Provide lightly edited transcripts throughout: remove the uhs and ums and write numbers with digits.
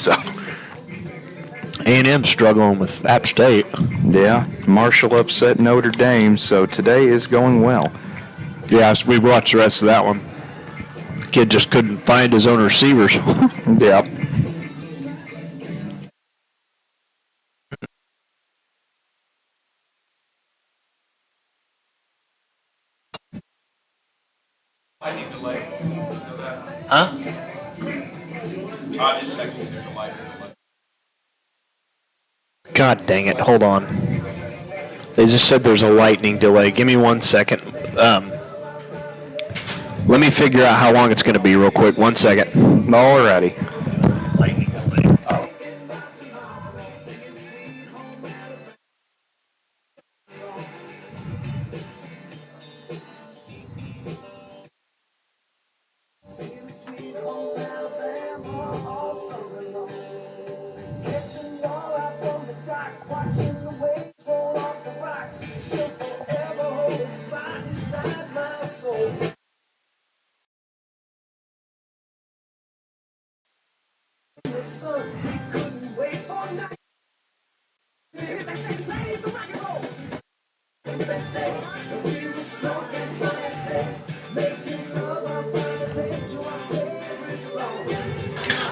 So A&M struggling with App State. yeah, Marshall upset Notre Dame, so today is going well. Yeah, so we watched the rest of that one. Kid just couldn't find his own receivers. Yep. Lightning delay. Huh? I just texted you. There's a lightning delay. God dang it. Hold on. They just said there's a lightning delay. Give me 1 second. Let me figure out how long it's going to be real quick. 1 second. Alrighty. Lightning delay.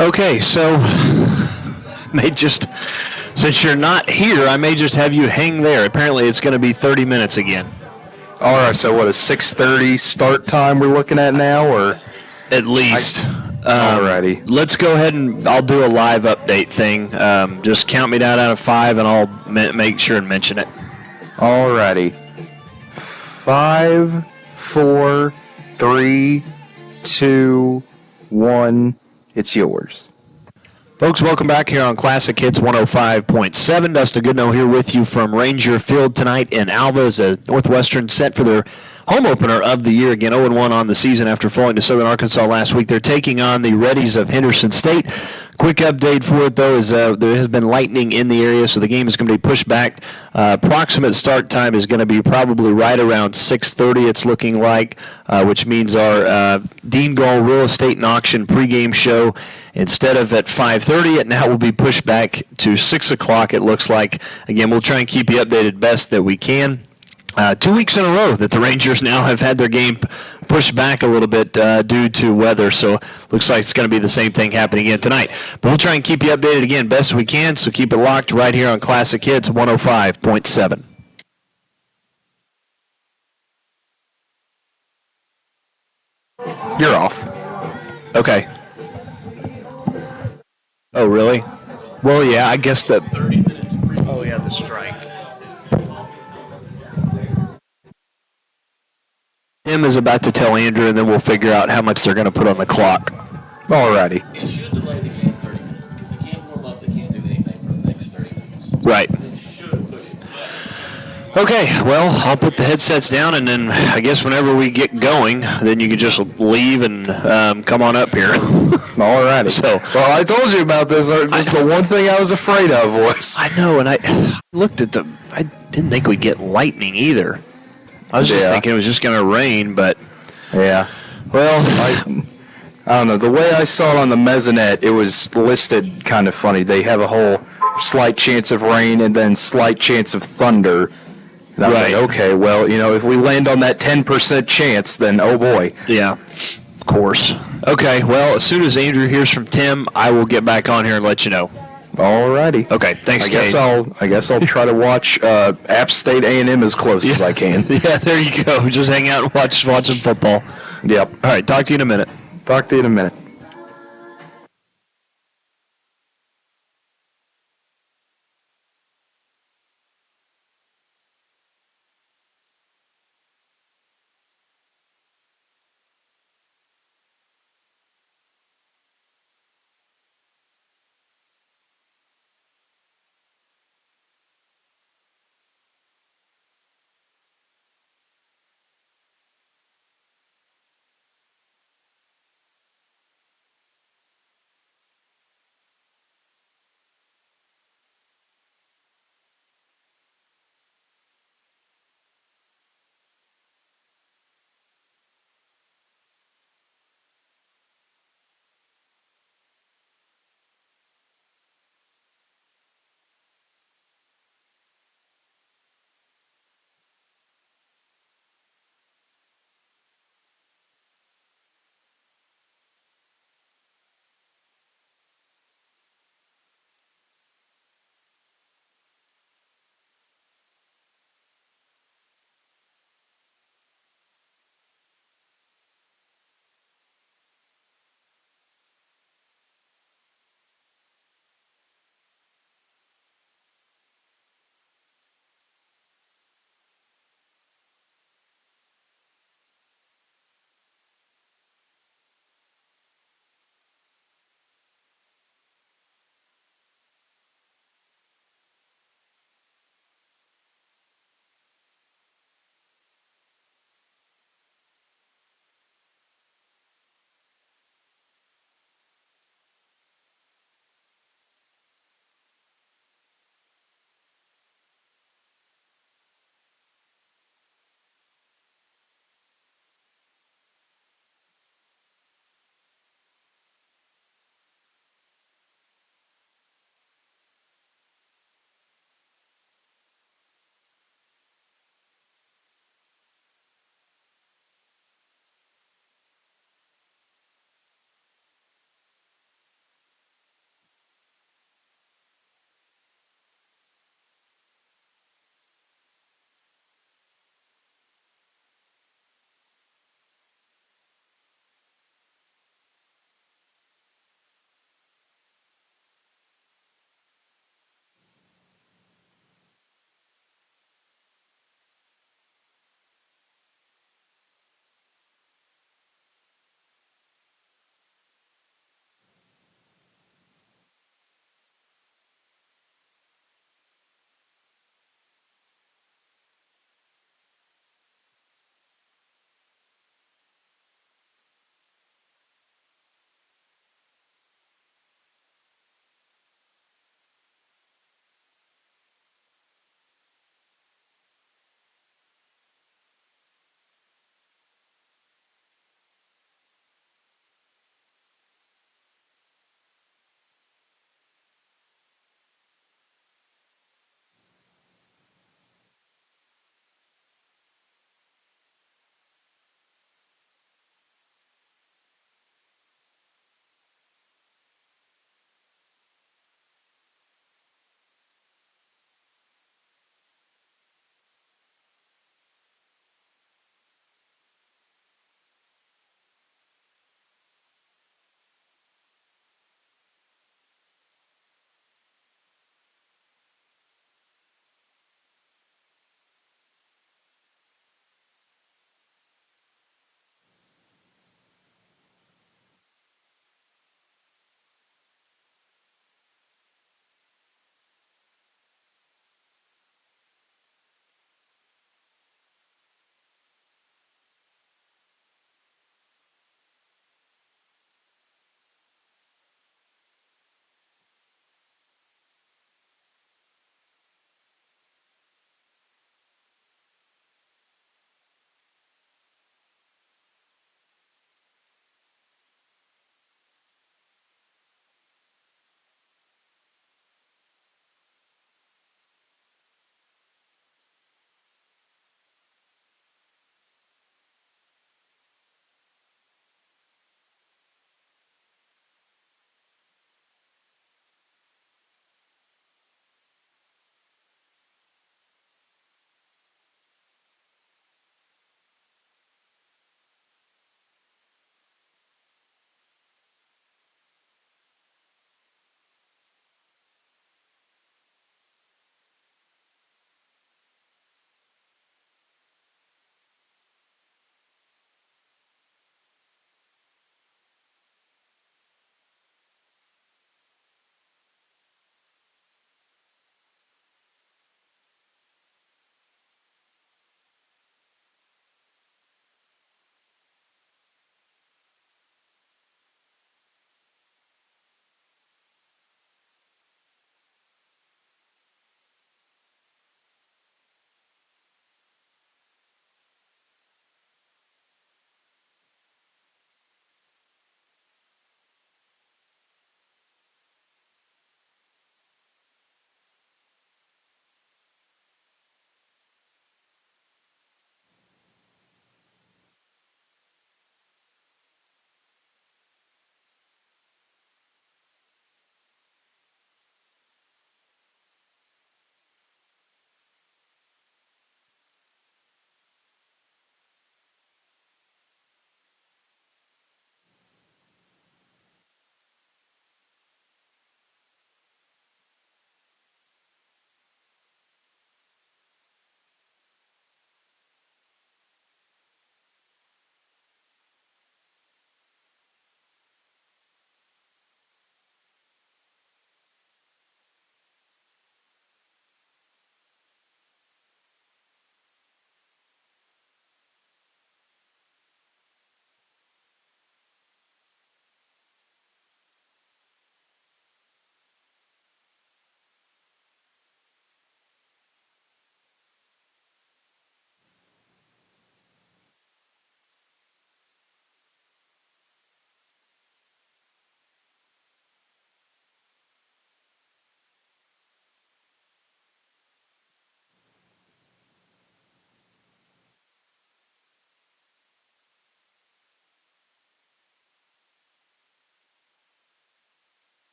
Okay, so since you're not here, I may just have you hang there. Apparently, it's going to be 30 minutes again. All right. So what, a 6:30 start time we're looking at now, or at least? Alrighty. Let's go ahead and I'll do a live update thing. Just count me down out of 5, and I'll make sure and mention it. Alrighty. 5, 4, 3, 2, 1. It's yours. Folks, welcome back here on Classic Hits 105.7. Dustin Goodnow here with you from Ranger Field tonight in Alva as a Northwestern set for their home opener of the year. Again, 0-1 on the season after falling to Southern Arkansas last week. They're taking on the Reddies of Henderson State. Quick update for it, though, is there has been lightning in the area, so the game is going to be pushed back. Approximate start time is going to be probably right around 6:30, it's looking like, which means our Dean Gall Real Estate and Auction pregame show, instead of at 5:30, it now will be pushed back to 6 o'clock, it looks like. Again, we'll try and keep you updated best that we can. 2 weeks in a row that the Rangers now have had their game pushed back a little bit due to weather, so looks like it's going to be the same thing happening again tonight. But we'll try and keep you updated again best we can, so keep it locked right here on Classic Hits 105.7. You're off. Okay. Oh, really? Well, yeah, I guess that... 30 minutes. Oh, yeah, the strike. Tim is about to tell Andrew, and then we'll figure out how much they're going to put on the clock. Alrighty. It should delay the game 30 minutes because they can't warm up. They can't do anything for the next 30 minutes. Right. It should push it. Okay, well, I'll put the headsets down, and then I guess whenever we get going, then you can just leave and come on up here. Alrighty. So, well, I told you about this. Just the one thing I was afraid of was. I know, and I looked at I didn't think we'd get lightning either. I was just thinking it was just going to rain, but yeah. Well, I don't know. The way I saw it on the mezzanette, it was listed kind of funny. They have a whole slight chance of rain and then slight chance of thunder. And I was like, okay, well, if we land on that 10% chance, then oh boy. Yeah, of course. Okay, well, as soon as Andrew hears from Tim, I will get back on here and let you know. Alrighty. Okay, thanks, Kate. I guess I'll try to watch App State A&M as close as I can. Yeah, there you go. Just hang out and watch some football. Yep. All right, talk to you in a minute. Talk to you in a minute.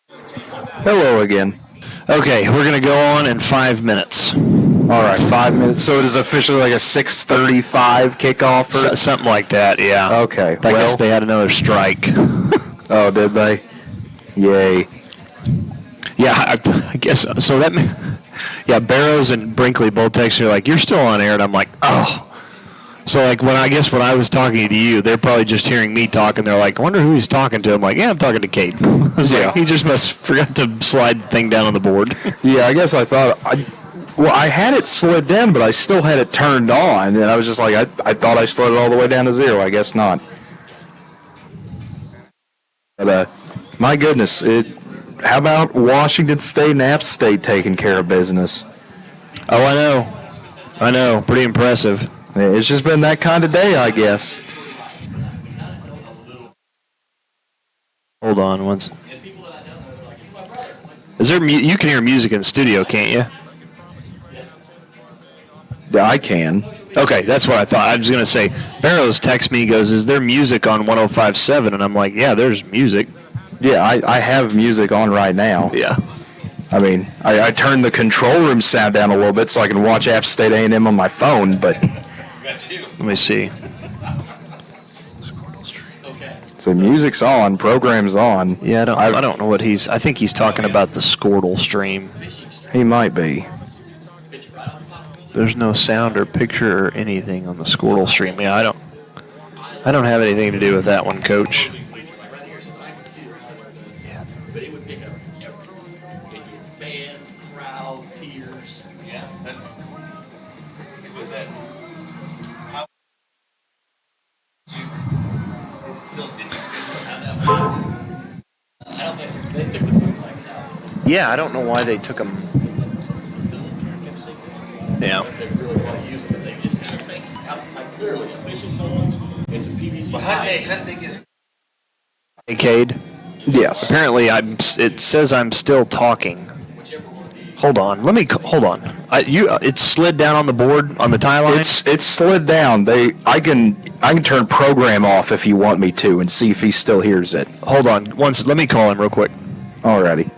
Hello again. Okay, we're going to go on in 5 minutes. All right, 5 minutes. So it is officially like a 6:35 kickoff. Something like that, yeah. Okay, I guess they had another strike. Oh, did they? Yay. Yeah, I guess so. So yeah, Barrows and Brinkley both texted me like, "You're still on air," and I'm like, "Oh." So like when I was talking to you, they're probably just hearing me talk, and they're like, "I wonder who he's talking to." I'm like, "Yeah, I'm talking to Kate." I was like, he just must forgot to slide the thing down on the board. Yeah, I guess I thought I had it slid down, but I still had it turned on, and I was just like, I thought I slid it all the way down to 0. I guess not. But my goodness, how about Washington State and App State taking care of business? Oh, I know, pretty impressive. It's just been that kind of day, I guess. Hold on once. Is there? You can hear music in the studio, can't you? Yeah, I can. Okay, that's what I thought. I was going to say, Barrows texts me, goes, "Is there music on 105.7?" And I'm like, "Yeah, there's music." Yeah, I have music on right now. Yeah. I mean, I turned the control room sound down a little bit so I can watch App State A&M on my phone, but... Let me see. So music's on, program's on. Yeah, I don't know what I think he's talking about the Squirtle stream. He might be. There's no sound or picture or anything on the Squirtle stream. Yeah, I don't have anything to do with that one, Coach. But it would pick up everything. It did band, crowd, tears. Yeah. It was that. Still, did you still have that one? I don't think they took the bootlegs out. Yeah, I don't know why they took them. Yeah. They really want to use it, but they just kind of make like literally a fishing pole. It's a PVC. Well, how did they get it? Hey, Cade. Yes. Apparently, it says I'm still talking. Hold on. Hold on. It slid down on the board on the tie line. It's slid down. I can turn program off if you want me to and see if he still hears it. Hold on. Let me call him real quick. Alrighty.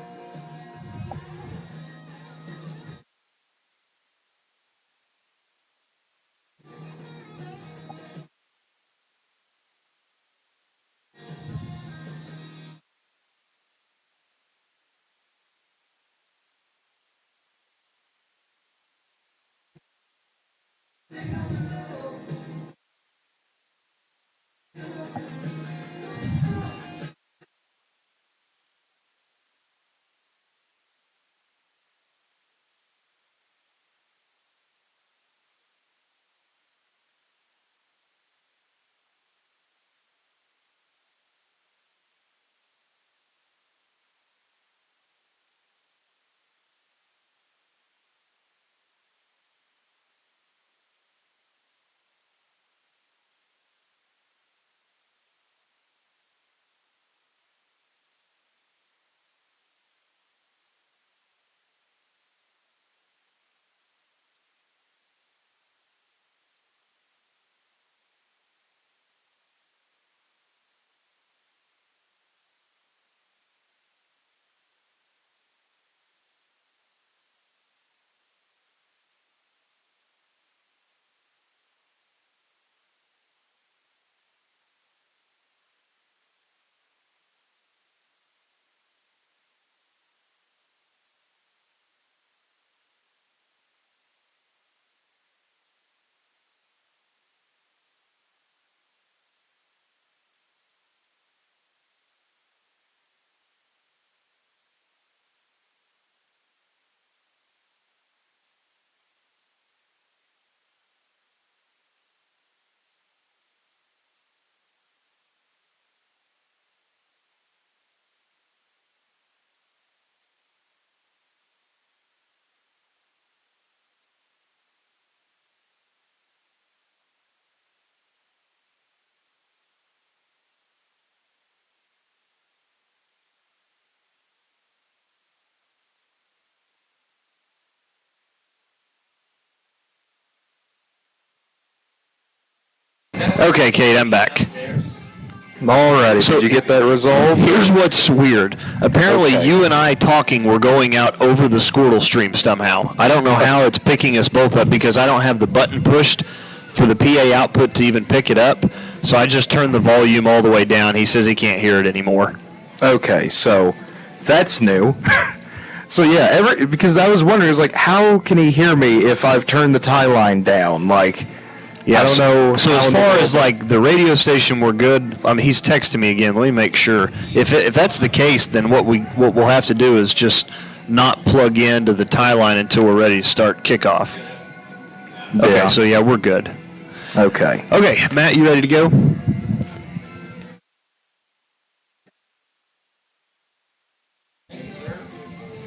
Okay, Kate, I'm back. Alrighty, So- did you get that resolved? Here's what's weird. Apparently, Okay. you and I talking were going out over the Squirtle stream somehow. I don't know how it's picking us both up because I don't have the button pushed for the PA output to even pick it up. So I just turned the volume all the way down. He says he can't hear it anymore. Okay, so that's new. So yeah, because I was wondering, it's like, how can he hear me if I've turned the tie line down? Like, I don't know. So how as in the far world- as like the radio station, we're good. I mean, he's texting me again. Let me make sure. If that's the case, then what we'll have to do is just not plug into the tie line until we're ready to start kickoff. Okay, Yeah. so yeah, we're good. Okay. Okay, Matt, you ready to go?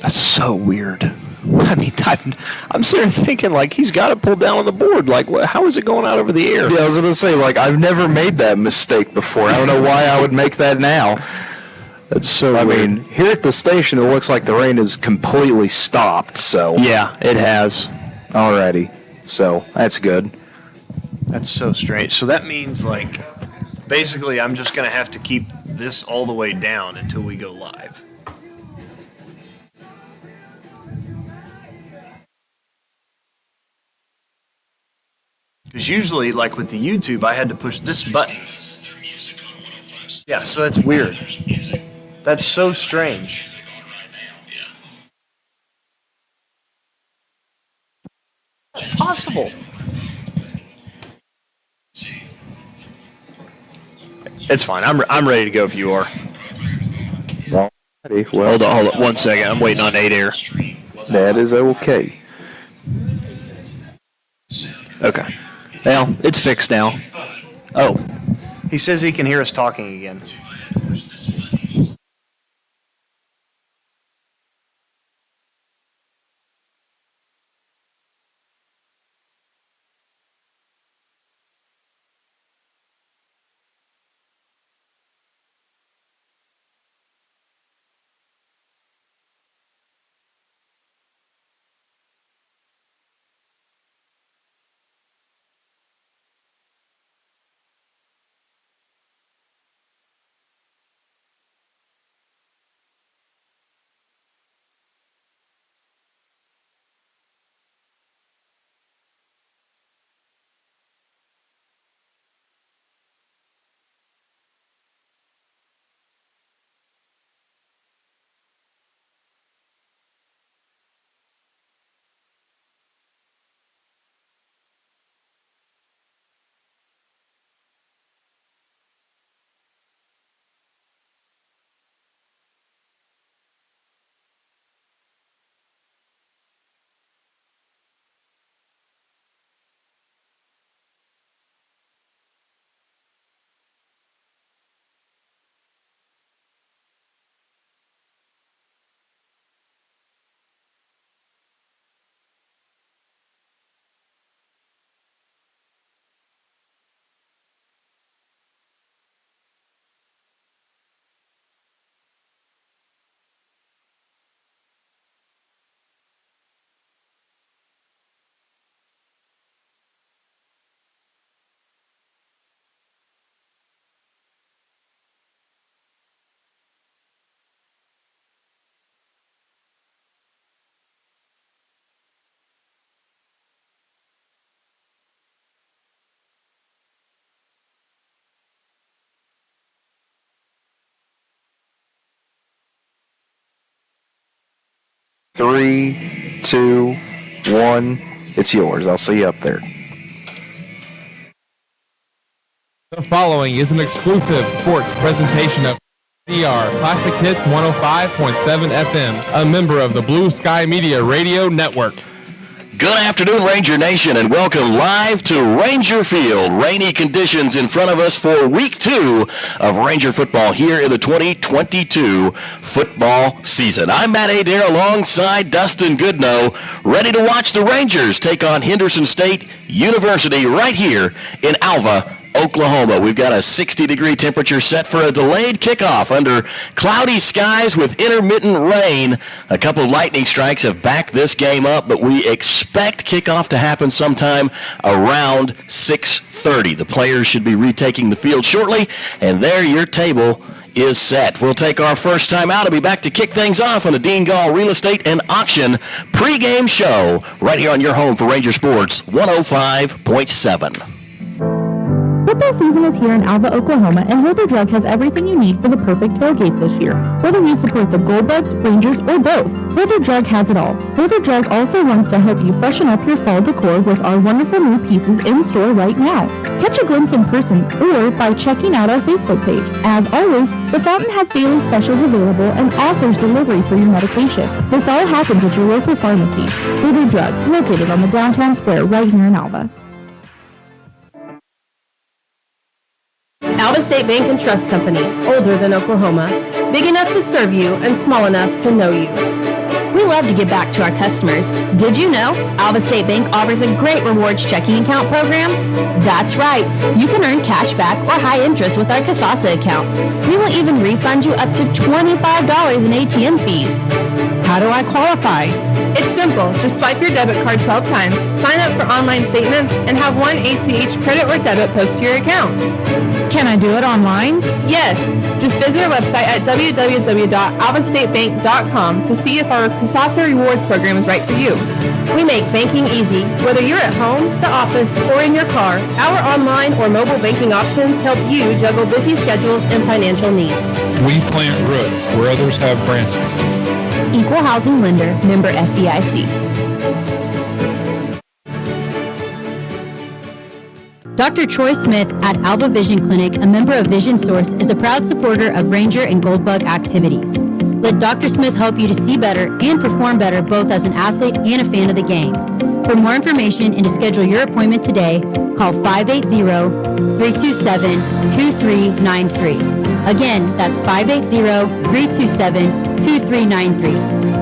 That's so weird. I mean, I'm sitting there thinking, like, he's got it pulled down on the board. Like, how is it going out over the air? Yeah, I was gonna say, like, I've never made that mistake before. I don't know why I would make that now. That's so I weird. mean, here at the station, it looks like the rain is completely stopped. So Yeah, it has. already, so that's good. That's so strange. So that means, like, basically I'm just going to have to keep this all the way down until we go live. Because usually, like with the YouTube, I had to push this button. Yeah, so that's weird. That's so strange. Possible. It's fine. I'm ready to go if you are. Alrighty, well, Hold on 1 second. I'm waiting on 8 air. that is okay. Okay. Well, it's fixed now. Oh. He says he can hear us talking again. Three, two, one. It's yours. I'll see you up there. The following is an exclusive sports presentation of CR Classic Hits 105.7 FM, a member of the Blue Sky Media Radio Network. Good afternoon, Ranger Nation, and welcome live to Ranger Field. Rainy conditions in front of us for Week 2 of Ranger football here in the 2022 football season. I'm Matt Adair alongside Dustin Goodnow, ready to watch the Rangers take on Henderson State University right here in Alva, Oklahoma. We've got a 60-degree temperature set for a delayed kickoff under cloudy skies with intermittent rain. A couple of lightning strikes have backed this game up, but we expect kickoff to happen sometime around 6:30. The players should be retaking the field shortly, and there your table is set. We'll take our first time out. I'll be back to kick things off on the Dean Gall Real Estate and Auction pregame show right here on your home for Ranger Sports 105.7. Football season is here in Alva, Oklahoma, and Hilder Drug has everything you need for the perfect tailgate this year. Whether you support the Goldbugs, Rangers, or both, Hilder Drug has it all. Hilder Drug also wants to help you freshen up your fall decor with our wonderful new pieces in store right now. Catch a glimpse in person or by checking out our Facebook page. As always, the Fountain has daily specials available and offers delivery for your medication. This all happens at your local pharmacy. Hilder Drug, located on the downtown square right here in Alva. Alva State Bank and Trust Company, older than Oklahoma, big enough to serve you and small enough to know you. We love to give back to our customers. Did you know Alva State Bank offers a great rewards checking account program? That's right. You can earn cash back or high interest with our Kasasa accounts. We will even refund you up to $25 in ATM fees. How do I qualify? It's simple. Just swipe your debit card 12 times, sign up for online statements, and have one ACH credit or debit post to your account. Can I do it online? Yes. Just visit our website at www.alvastatebank.com to see if our Kasasa Rewards program is right for you. We make banking easy. Whether you're at home, the office, or in your car, our online or mobile banking options help you juggle busy schedules and financial needs. We plant roots where others have branches. Equal Housing Lender, member FDIC. Dr. Troy Smith at Alva Vision Clinic, a member of Vision Source, is a proud supporter of Ranger and Goldbug activities. Let Dr. Smith help you to see better and perform better both as an athlete and a fan of the game. For more information and to schedule your appointment today, call 580-327-2393. Again, that's 580-327-2393.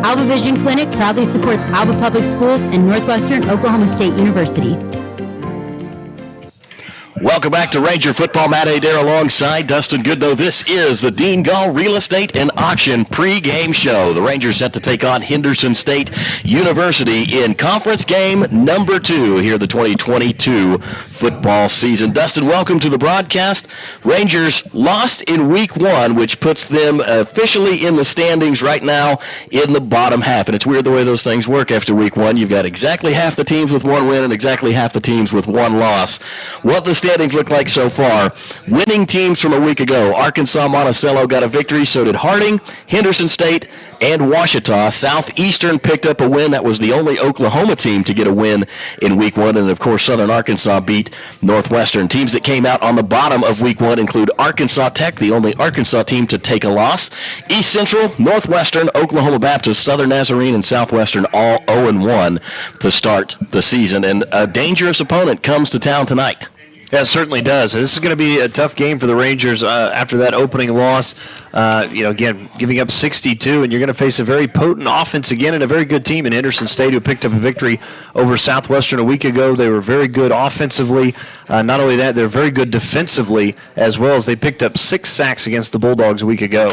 Alva Vision Clinic proudly supports Alva Public Schools and Northwestern Oklahoma State University. Welcome back to Ranger Football. Matt Adair alongside Dustin Goodnow. This is the Dean Gall Real Estate and Auction pregame show. The Rangers set to take on Henderson State University in conference game number 2 here the 2022 football season. Dustin, welcome to the broadcast. Rangers lost in week 1, which puts them officially in the standings right now in the bottom half. And it's weird the way those things work after week 1. You've got exactly half the teams with 1 win and exactly half the teams with 1 loss. What the standings look like so far. Winning teams from a week ago. Arkansas Monticello got a victory, so did Harding, Henderson State, and Ouachita. Southeastern picked up a win. That was the only Oklahoma team to get a win in week 1. And, of course, Southern Arkansas beat Northwestern. Teams that came out on the bottom of week 1 include Arkansas Tech, the only Arkansas team to take a loss. East Central, Northwestern, Oklahoma Baptist, Southern Nazarene, and Southwestern all 0-1 to start the season. And a dangerous opponent comes to town tonight. Yeah, it certainly does. This is going to be a tough game for the Rangers after that opening loss. Again, giving up 62, and you're going to face a very potent offense again and a very good team in Henderson State who picked up a victory over Southwestern a week ago. They were very good offensively. Not only that, they're very good defensively as well, as they picked up 6 sacks against the Bulldogs a week ago.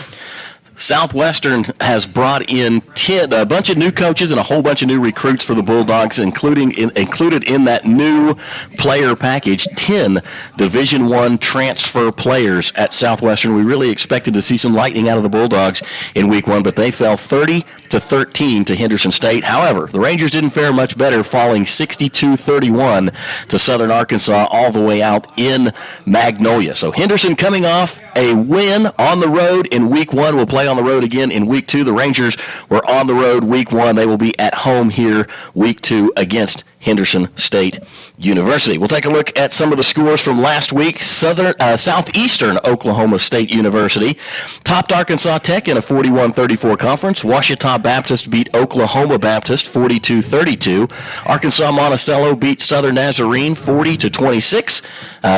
Southwestern has brought in a bunch of new coaches and a whole bunch of new recruits for the Bulldogs, included in that new player package, 10 Division I transfer players at Southwestern. We really expected to see some lightning out of the Bulldogs in week 1, but they fell 30-13 to Henderson State. However, the Rangers didn't fare much better, falling 62-31 to Southern Arkansas all the way out in Magnolia. So Henderson coming off a win on the road in week 1. Will play on the road again in week 2. The Rangers were on the road week 1. They will be at home here week 2 against Henderson State University. We'll take a look at some of the scores from last week. Southeastern Oklahoma State University topped Arkansas Tech in a 41-34 conference. Ouachita Baptist beat Oklahoma Baptist 42-32. Arkansas Monticello beat Southern Nazarene 40-26.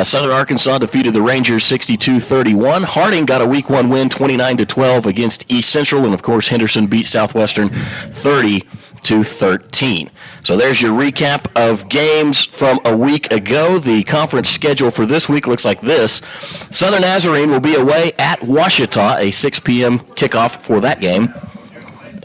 Southern Arkansas defeated the Rangers 62-31. Harding got a week 1 win 29-12 against East Central, and of course Henderson beat Southwestern 30 13. So there's your recap of games from a week ago. The conference schedule for this week looks like this. Southern Nazarene will be away at Ouachita, a 6 p.m. kickoff for that game.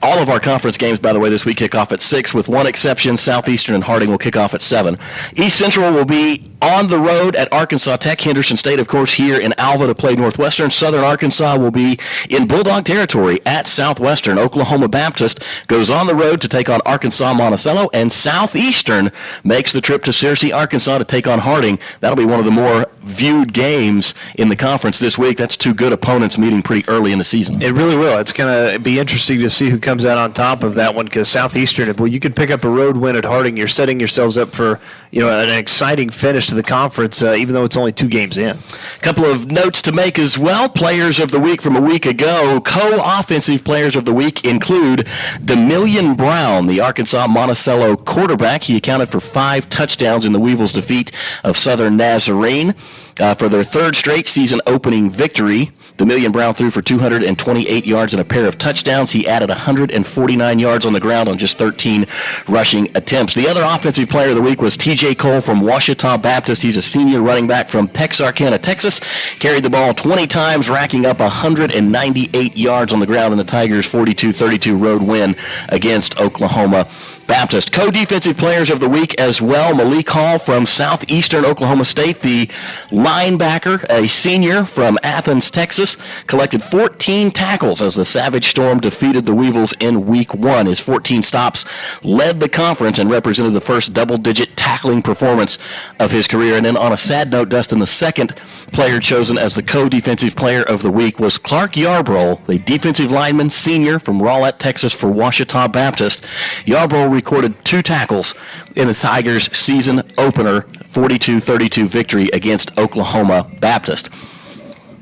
All of our conference games, by the way, this week kick off at 6, with one exception. Southeastern and Harding will kick off at 7. East Central will be on the road at Arkansas Tech. Henderson State, of course, here in Alva to play Northwestern. Southern Arkansas will be in Bulldog territory at Southwestern. Oklahoma Baptist goes on the road to take on Arkansas Monticello, and Southeastern makes the trip to Searcy, Arkansas to take on Harding. That'll be one of the more viewed games in the conference this week. That's two good opponents meeting pretty early in the season. It really will. It's going to be interesting to see who comes out on top of that one, because Southeastern, if you could pick up a road win at Harding, you're setting yourselves up for an exciting finish to the conference, even though it's only 2 games in. A couple of notes to make as well. Players of the week from a week ago. Co-offensive players of the week include Demillion Brown, the Arkansas Monticello quarterback. He accounted for 5 touchdowns in the Weevils' defeat of Southern Nazarene for their 3rd straight season opening victory. Demillion Brown threw for 228 yards and a pair of touchdowns. He added 149 yards on the ground on just 13 rushing attempts. The other offensive player of the week was T.J. Cole from Ouachita Baptist. He's a senior running back from Texarkana, Texas. Carried the ball 20 times, racking up 198 yards on the ground in the Tigers' 42-32 road win against Oklahoma Baptist. Co-defensive players of the week as well. Malik Hall from Southeastern Oklahoma State, the linebacker, a senior from Athens, Texas, collected 14 tackles as the Savage Storm defeated the Weevils in Week 1. His 14 stops led the conference and represented the first double-digit tackling performance of his career. And then on a sad note, Dustin, the second player chosen as the co-defensive player of the week was Clark Yarbrough, the defensive lineman, senior from Rowlett, Texas for Ouachita Baptist. Yarbrough recorded 2 tackles in the Tigers' season opener 42-32 victory against Oklahoma Baptist.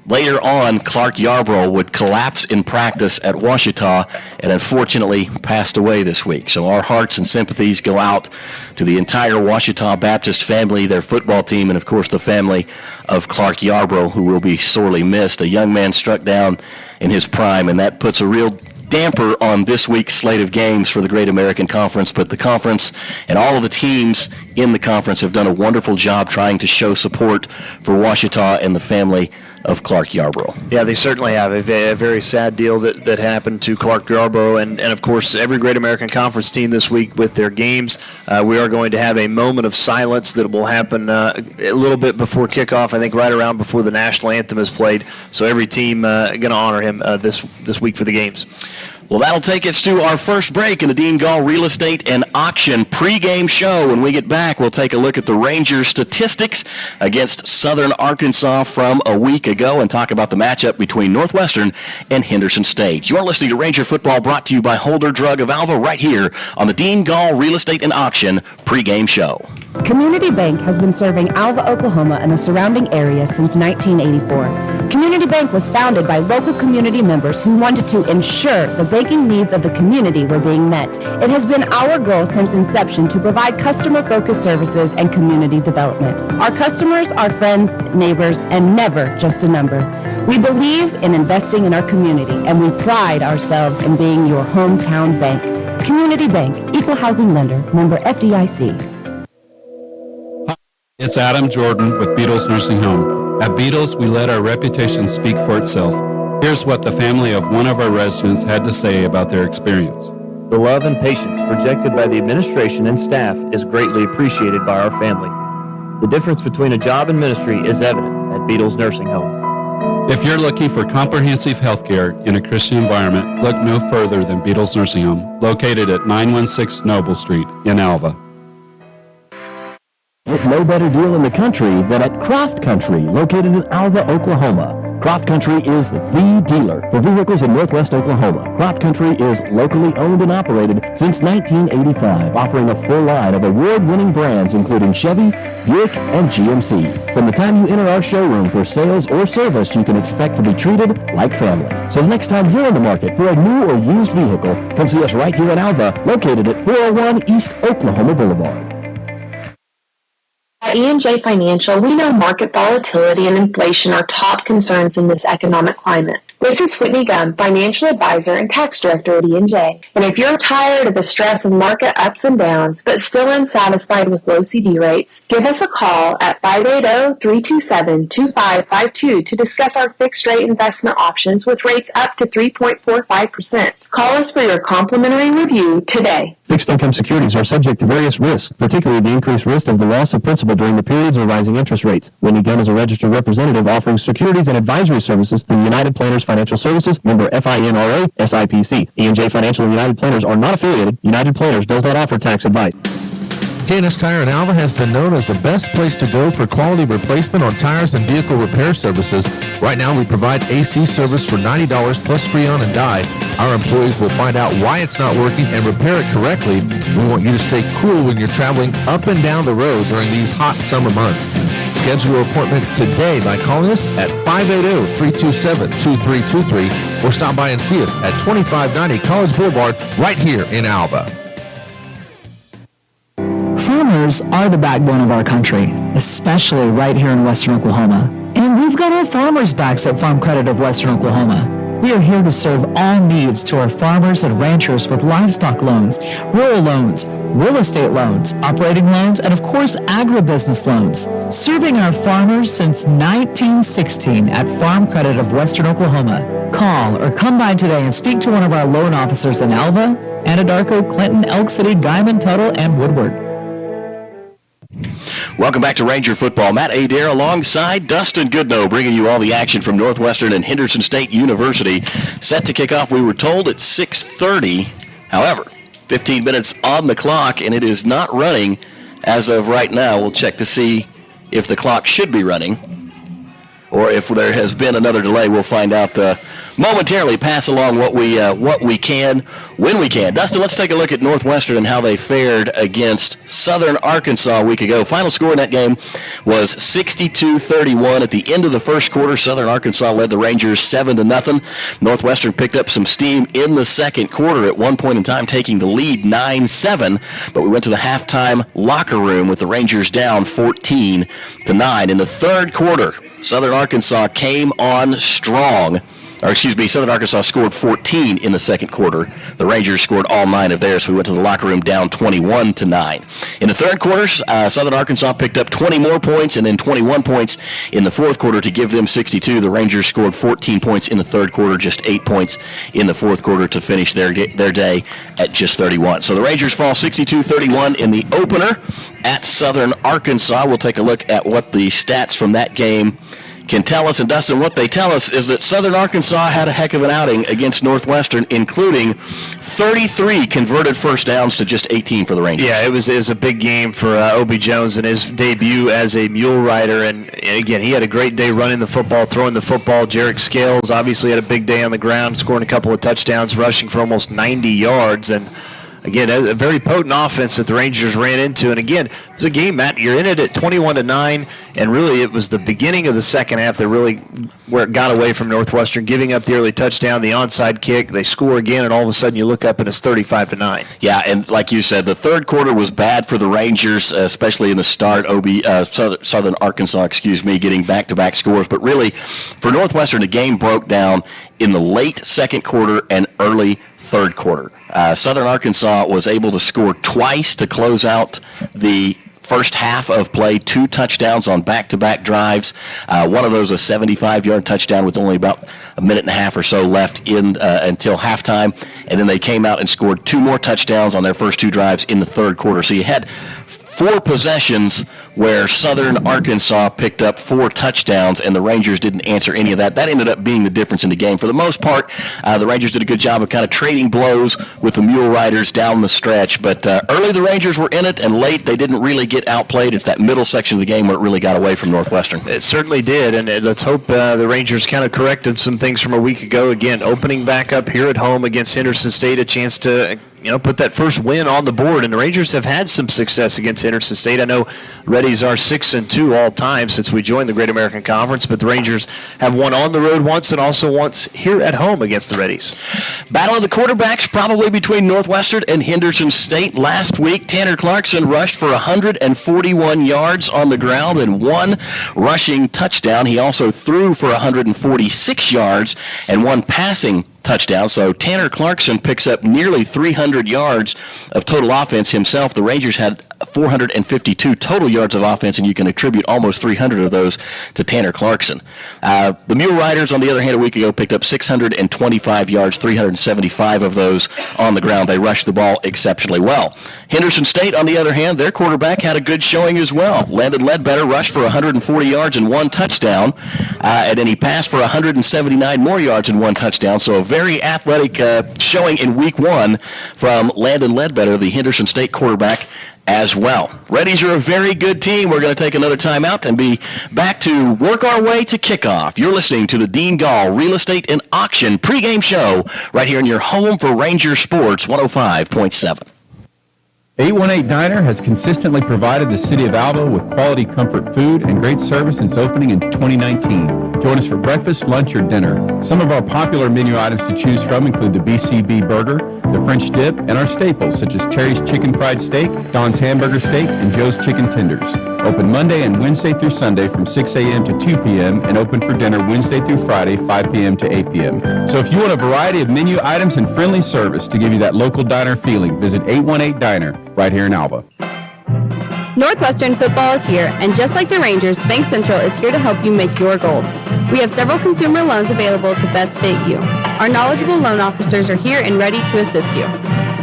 Later on, Clark Yarbrough would collapse in practice at Ouachita and unfortunately passed away this week. So our hearts and sympathies go out to the entire Ouachita Baptist family, their football team, and of course the family of Clark Yarbrough, who will be sorely missed. A young man struck down in his prime, and that puts a real damper on this week's slate of games for the Great American Conference. But the conference and all of the teams in the conference have done a wonderful job trying to show support for Ouachita and the family of Clark Yarbrough. Yeah, they certainly have. A very sad deal that happened to Clark Yarbrough, and of course every Great American Conference team this week with their games. We are going to have a moment of silence that will happen a little bit before kickoff, I think right around before the national anthem is played. So every team going to honor him this week for the games. Well, that'll take us to our first break in the Dean Gall Real Estate and Auction pregame show. When we get back, we'll take a look at the Rangers' statistics against Southern Arkansas from a week ago and talk about the matchup between Northwestern and Henderson State. You are listening to Ranger Football, brought to you by Holder Drug of Alva, right here on the Dean Gall Real Estate and Auction pregame show. Community Bank has been serving Alva, Oklahoma and the surrounding area since 1984. Community Bank was founded by local community members who wanted to ensure the banking needs of the community were being met. It has been our goal since inception to provide customer-focused services and community development. Our customers are friends, neighbors, and never just a number. We believe in investing in our community, and we pride ourselves in being your hometown bank. Community Bank, Equal Housing Lender, member FDIC. It's Adam Jordan with Beatles Nursing Home. At Beatles, we let our reputation speak for itself. Here's what the family of one of our residents had to say about their experience. The love and patience projected by the administration and staff is greatly appreciated by our family. The difference between a job and ministry is evident at Beatles Nursing Home. If you're looking for comprehensive health care in a Christian environment, look no further than Beatles Nursing Home, located at 916 Noble Street in Alva. Get no better deal in the country than at Croft Country, located in Alva, Oklahoma. Croft Country is the dealer for vehicles in Northwest Oklahoma. Croft Country is locally owned and operated since 1985, offering a full line of award-winning brands including Chevy, Buick, and GMC. From the time you enter our showroom for sales or service, you can expect to be treated like family. So the next time you're in the market for a new or used vehicle, come see us right here in Alva, located at 401 East Oklahoma Boulevard. At E&J Financial, we know market volatility and inflation are top concerns in this economic climate. This is Whitney Gum, Financial Advisor and Tax Director at E&J. And if you're tired of the stress of market ups and downs, but still unsatisfied with low CD rates, give us a call at 580-327-2552 to discuss our fixed-rate investment options with rates up to 3.45%. Call us for your complimentary review today. Fixed income securities are subject to various risks, particularly the increased risk of the loss of principal during the periods of rising interest rates. Whitney Gunn is a registered representative offering securities and advisory services through United Planners Financial Services, member FINRA, SIPC. E&J Financial and United Planners are not affiliated. United Planners does not offer tax advice. K&S Tire in Alva has been known as the best place to go for quality replacement on tires and vehicle repair services. Right now, we provide AC service for $90 plus free on and die. Our employees will find out why it's not working and repair it correctly. We want you to stay cool when you're traveling up and down the road during these hot summer months. Schedule your appointment today by calling us at 580-327-2323 or stop by and see us at 2590 College Boulevard right here in Alva. Farmers are the backbone of our country, especially right here in Western Oklahoma. And we've got our farmers' backs at Farm Credit of Western Oklahoma. We are here to serve all needs to our farmers and ranchers with livestock loans, rural loans, real estate loans, operating loans, and of course, agribusiness loans. Serving our farmers since 1916 at Farm Credit of Western Oklahoma. Call or come by today and speak to one of our loan officers in Alva, Anadarko, Clinton, Elk City, Guyman, Tuttle, and Woodward. Welcome back to Ranger Football. Matt Adair alongside Dustin Goodnow, bringing you all the action from Northwestern and Henderson State University. Set to kick off, we were told, at 6:30. However, 15 minutes on the clock, and it is not running as of right now. We'll check to see if the clock should be running or if there has been another delay. We'll find out momentarily. Pass along what we can when we can. Dustin, let's take a look at Northwestern and how they fared against Southern Arkansas a week ago. Final score in that game was 62-31. At the end of the first quarter, Southern Arkansas led the Rangers 7-0. Northwestern picked up some steam in the second quarter at one point in time, taking the lead 9-7. But we went to the halftime locker room with the Rangers down 14-9. In the third quarter, Southern Arkansas came on strong. Southern Arkansas scored 14 in the second quarter. The Rangers scored all 9 of theirs, so we went to the locker room down 21-9. In the third quarter, Southern Arkansas picked up 20 more points and then 21 points in the fourth quarter to give them 62. The Rangers scored 14 points in the third quarter, just 8 points in the fourth quarter to finish their day at just 31. So the Rangers fall 62-31 in the opener at Southern Arkansas. We'll take a look at what the stats from that game can tell us. And Dustin, what they tell us is that Southern Arkansas had a heck of an outing against Northwestern, including 33 converted first downs to just 18 for the Rangers. Yeah, it was a big game for Obi Jones in his debut as a mule rider. And again, he had a great day running the football, throwing the football. Jarek Scales obviously had a big day on the ground, scoring a couple of touchdowns, rushing for almost 90 yards. And again, a very potent offense that the Rangers ran into. And again, it was a game, Matt, you're in it at 21-9, and really it was the beginning of the second half that really where it got away from Northwestern, giving up the early touchdown, the onside kick. They score again, and all of a sudden you look up and it's 35-9. Yeah, and like you said, the third quarter was bad for the Rangers, especially in the start. Southern Arkansas, getting back-to-back scores. But really, for Northwestern, the game broke down in the late second quarter and early third quarter. Southern Arkansas was able to score twice to close out the first half of play, 2 touchdowns on back-to-back drives. One of those a 75-yard touchdown with only about a minute and a half or so left until halftime. And then they came out and scored 2 more touchdowns on their first 2 drives in the third quarter. So you had 4 possessions where Southern Arkansas picked up 4 touchdowns, and the Rangers didn't answer any of that. That ended up being the difference in the game. For the most part, the Rangers did a good job of kind of trading blows with the Mule Riders down the stretch. But early the Rangers were in it, and late they didn't really get outplayed. It's that middle section of the game where it really got away from Northwestern. It certainly did, and let's hope the Rangers kind of corrected some things from a week ago. Again, opening back up here at home against Henderson State, a chance to put that first win on the board. And the Rangers have had some success against Henderson State. I know Reddies are 6-2 all time since we joined the Great American Conference, but the Rangers have won on the road once and also once here at home against the Reddies. Battle of the quarterbacks probably between Northwestern and Henderson State. Last week, Tanner Clarkson rushed for 141 yards on the ground and 1 rushing touchdown. He also threw for 146 yards and 1 passing touchdown. So Tanner Clarkson picks up nearly 300 yards of total offense himself. The Rangers had 452 total yards of offense, and you can attribute almost 300 of those to Tanner Clarkson. The Mule Riders, on the other hand, a week ago picked up 625 yards, 375 of those on the ground. They rushed the ball exceptionally well. Henderson State, on the other hand, their quarterback had a good showing as well. Landon Ledbetter rushed for 140 yards and 1 touchdown, and then he passed for 179 more yards and 1 touchdown. So a very athletic showing in week 1 from Landon Ledbetter, the Henderson State quarterback, as well. Reddies are a very good team. We're going to take another timeout and be back to work our way to kickoff. You're listening to the Dean Gall Real Estate and Auction pregame show right here in your home for Ranger Sports 105.7. 818 Diner has consistently provided the city of Alva with quality comfort food and great service since opening in 2019. Join us for breakfast, lunch, or dinner. Some of our popular menu items to choose from include the BCB burger, the French dip, and our staples such as Terry's Chicken Fried Steak, Don's Hamburger Steak, and Joe's Chicken Tenders. Open Monday and Wednesday through Sunday from 6 a.m. to 2 p.m. and open for dinner Wednesday through Friday, 5 p.m. to 8 p.m. So if you want a variety of menu items and friendly service to give you that local diner feeling, visit 818 Diner right here in Alva. Northwestern football is here, and just like the Rangers, Bank Central is here to help you make your goals. We have several consumer loans available to best fit you. Our knowledgeable loan officers are here and ready to assist you.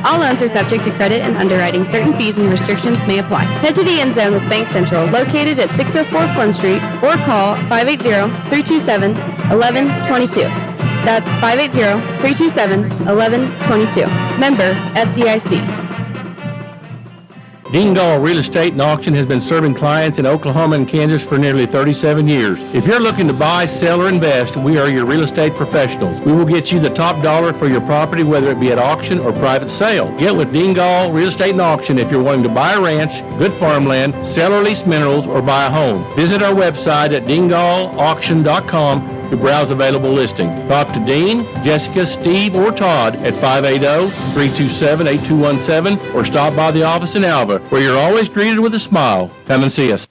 All loans are subject to credit and underwriting. Certain fees and restrictions may apply. Head to the end zone with Bank Central, located at 604 Flynn Street, or call 580-327-1122. That's 580-327-1122. Member FDIC. Dean Gall Real Estate and Auction has been serving clients in Oklahoma and Kansas for nearly 37 years. If you're looking to buy, sell, or invest, we are your real estate professionals. We will get you the top dollar for your property, whether it be at auction or private sale. Get with Dean Gall Real Estate and Auction if you're wanting to buy a ranch, good farmland, sell or lease minerals, or buy a home. Visit our website at deangallauction.com to browse available listings. Talk to Dean, Jessica, Steve, or Todd at 580-327-8217 or stop by the office in Alva, where you're always greeted with a smile. Come and see us.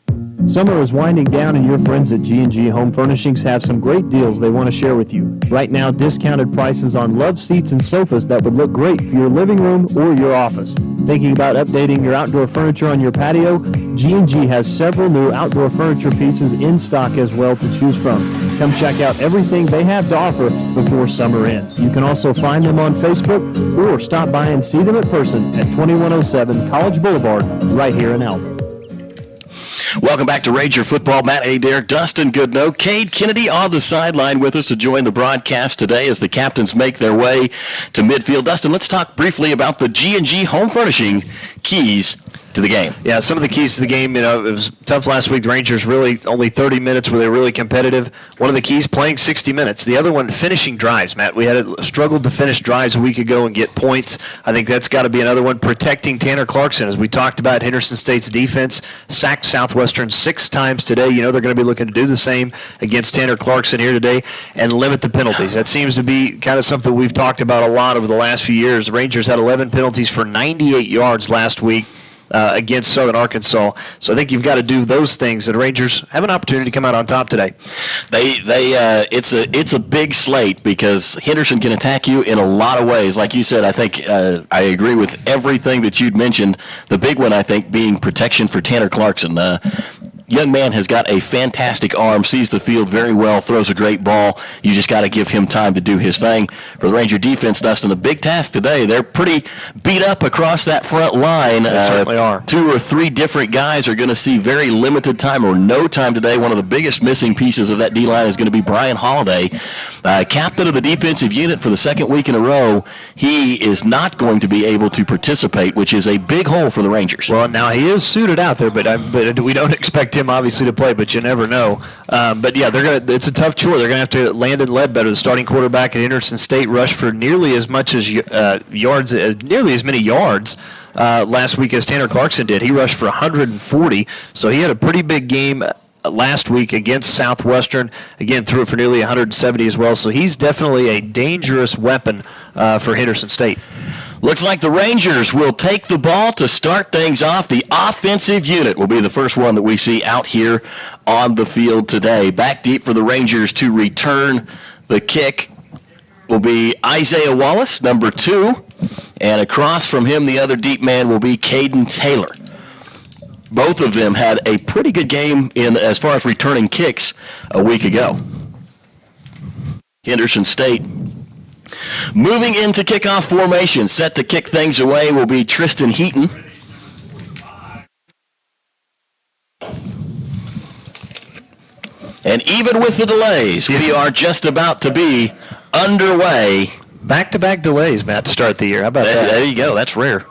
Summer is winding down, and your friends at G&G Home Furnishings have some great deals they want to share with you. Right now, discounted prices on love seats and sofas that would look great for your living room or your office. Thinking about updating your outdoor furniture on your patio? G&G has several new outdoor furniture pieces in stock as well to choose from. Come check out everything they have to offer before summer ends. You can also find them on Facebook or stop by and see them in person at 2107 College Boulevard right here in Alva. Welcome back to Ranger Football. Matt Adair, Dustin Goodnow, Cade Kennedy on the sideline with us to join the broadcast today as the captains make their way to midfield. Dustin, let's talk briefly about the G&G Home Furnishing keys to the game. Yeah, some of the keys to the game, it was tough last week. The Rangers really only 30 minutes where they were really competitive. One of the keys, playing 60 minutes. The other one, finishing drives, Matt. We had struggled to finish drives a week ago and get points. I think that's got to be another one. Protecting Tanner Clarkson. As we talked about, Henderson State's defense sacked Southwestern 6 times today. They're going to be looking to do the same against Tanner Clarkson here today and limit the penalties. That seems to be kind of something we've talked about a lot over the last few years. The Rangers had 11 penalties for 98 yards last week against Southern Arkansas. So I think you've got to do those things, and the Rangers have an opportunity to come out on top today. It's a big slate because Henderson can attack you in a lot of ways. Like you said, I think I agree with everything that you'd mentioned. The big one, I think, being protection for Tanner Clarkson. Young man has got a fantastic arm, sees the field very well, throws a great ball. You just got to give him time to do his thing. For the Ranger defense, Dustin, a big task today. They're pretty beat up across that front line. They certainly are. 2 or 3 different guys are going to see very limited time or no time today. One of the biggest missing pieces of that D-line is going to be Brian Holiday, captain of the defensive unit for the second week in a row. He is not going to be able to participate, which is a big hole for the Rangers. Well, now he is suited out there, but we don't expect him obviously to play, but you never know. But yeah, it's a tough chore. They're going to have to Landon Ledbetter, the starting quarterback at Henderson State, rush for nearly as much as nearly as many yards last week as Tanner Clarkson did. He rushed for 140, so he had a pretty big game last week against Southwestern. Again, threw it for nearly 170 as well, so he's definitely a dangerous weapon for Henderson State. Looks like the Rangers will take the ball to start things off. The offensive unit will be the first one that we see out here on the field today. Back deep for the Rangers to return the kick will be Isaiah Wallace, number 2. And across from him, the other deep man will be Caden Taylor. Both of them had a pretty good game as far as returning kicks a week ago. Henderson State moving into kickoff formation. Set to kick things away will be Tristan Heaton. And even with the delays, we are just about to be underway. Back-to-back delays, Matt, to start the year. How about that? There you go. That's rare.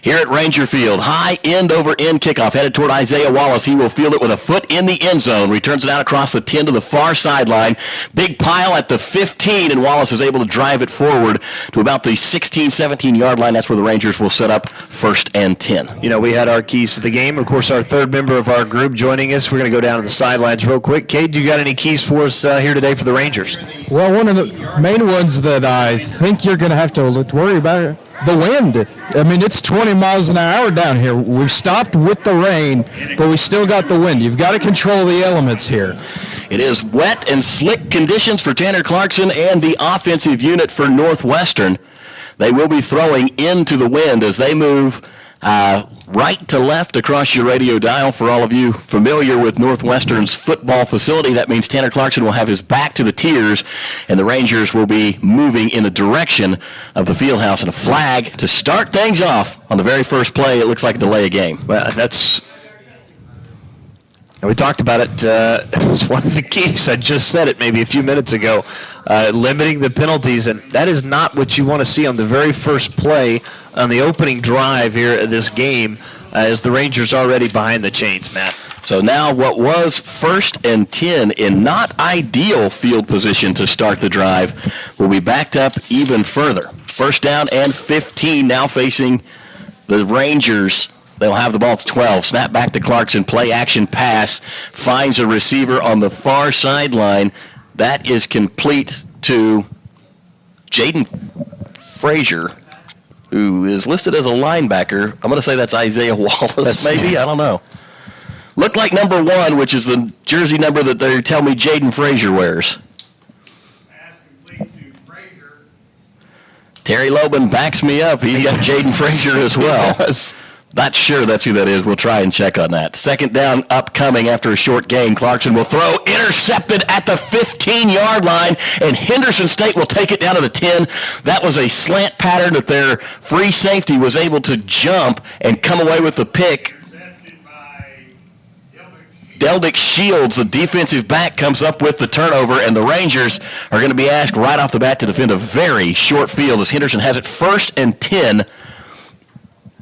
Here at Ranger Field, high end-over-end kickoff headed toward Isaiah Wallace. He will field it with a foot in the end zone. Returns it out across the 10 to the far sideline. Big pile at the 15, and Wallace is able to drive it forward to about the 16, 17-yard line. That's where the Rangers will set up 1st and 10. You know, we had our keys to the game. Of course, our third member of our group joining us. We're going to go down to the sidelines real quick. Cade, you got any keys for us here today for the Rangers? Well, one of the main ones that I think you're going to have to worry about, the wind. I mean, it's 20 miles an hour down here. We've stopped with the rain, but we still got the wind. You've got to control the elements here. It is wet and slick conditions for Tanner Clarkson and the offensive unit for Northwestern. They will be throwing into the wind as they move right to left across your radio dial. For all of you familiar with Northwestern's football facility, that means Tanner Clarkson will have his back to the tiers, and the Rangers will be moving in the direction of the field house. And a flag to start things off on the very first play. It looks like a delay of game. Well, we talked about it. It was one of the keys. I just said it maybe a few minutes ago. Limiting the penalties, and that is not what you want to see on the very first play on the opening drive here of this game, as the Rangers already behind the chains, Matt. So now what was 1st and 10 in not ideal field position to start the drive will be backed up even further. 1st down and 15 now facing the Rangers. They'll have the ball at 12. Snap back to Clarkson. Play action pass. Finds a receiver on the far sideline. That is complete to Jaden Frazier, who is listed as a linebacker. I'm going to say that's Isaiah Wallace, maybe. I don't know. Looked like number 1, which is the jersey number that they tell me Jaden Frazier wears. Pass complete to Frazier. Terry Loban backs me up. He's got Jaden Frazier as well. Not sure that's who that is. We'll try and check on that. 2nd down upcoming after a short gain. Clarkson will throw, intercepted at the 15-yard line, and Henderson State will take it down to the 10. That was a slant pattern that their free safety was able to jump and come away with the pick. Deldick Shields, the defensive back, comes up with the turnover, and the Rangers are going to be asked right off the bat to defend a very short field as Henderson has it 1st and 10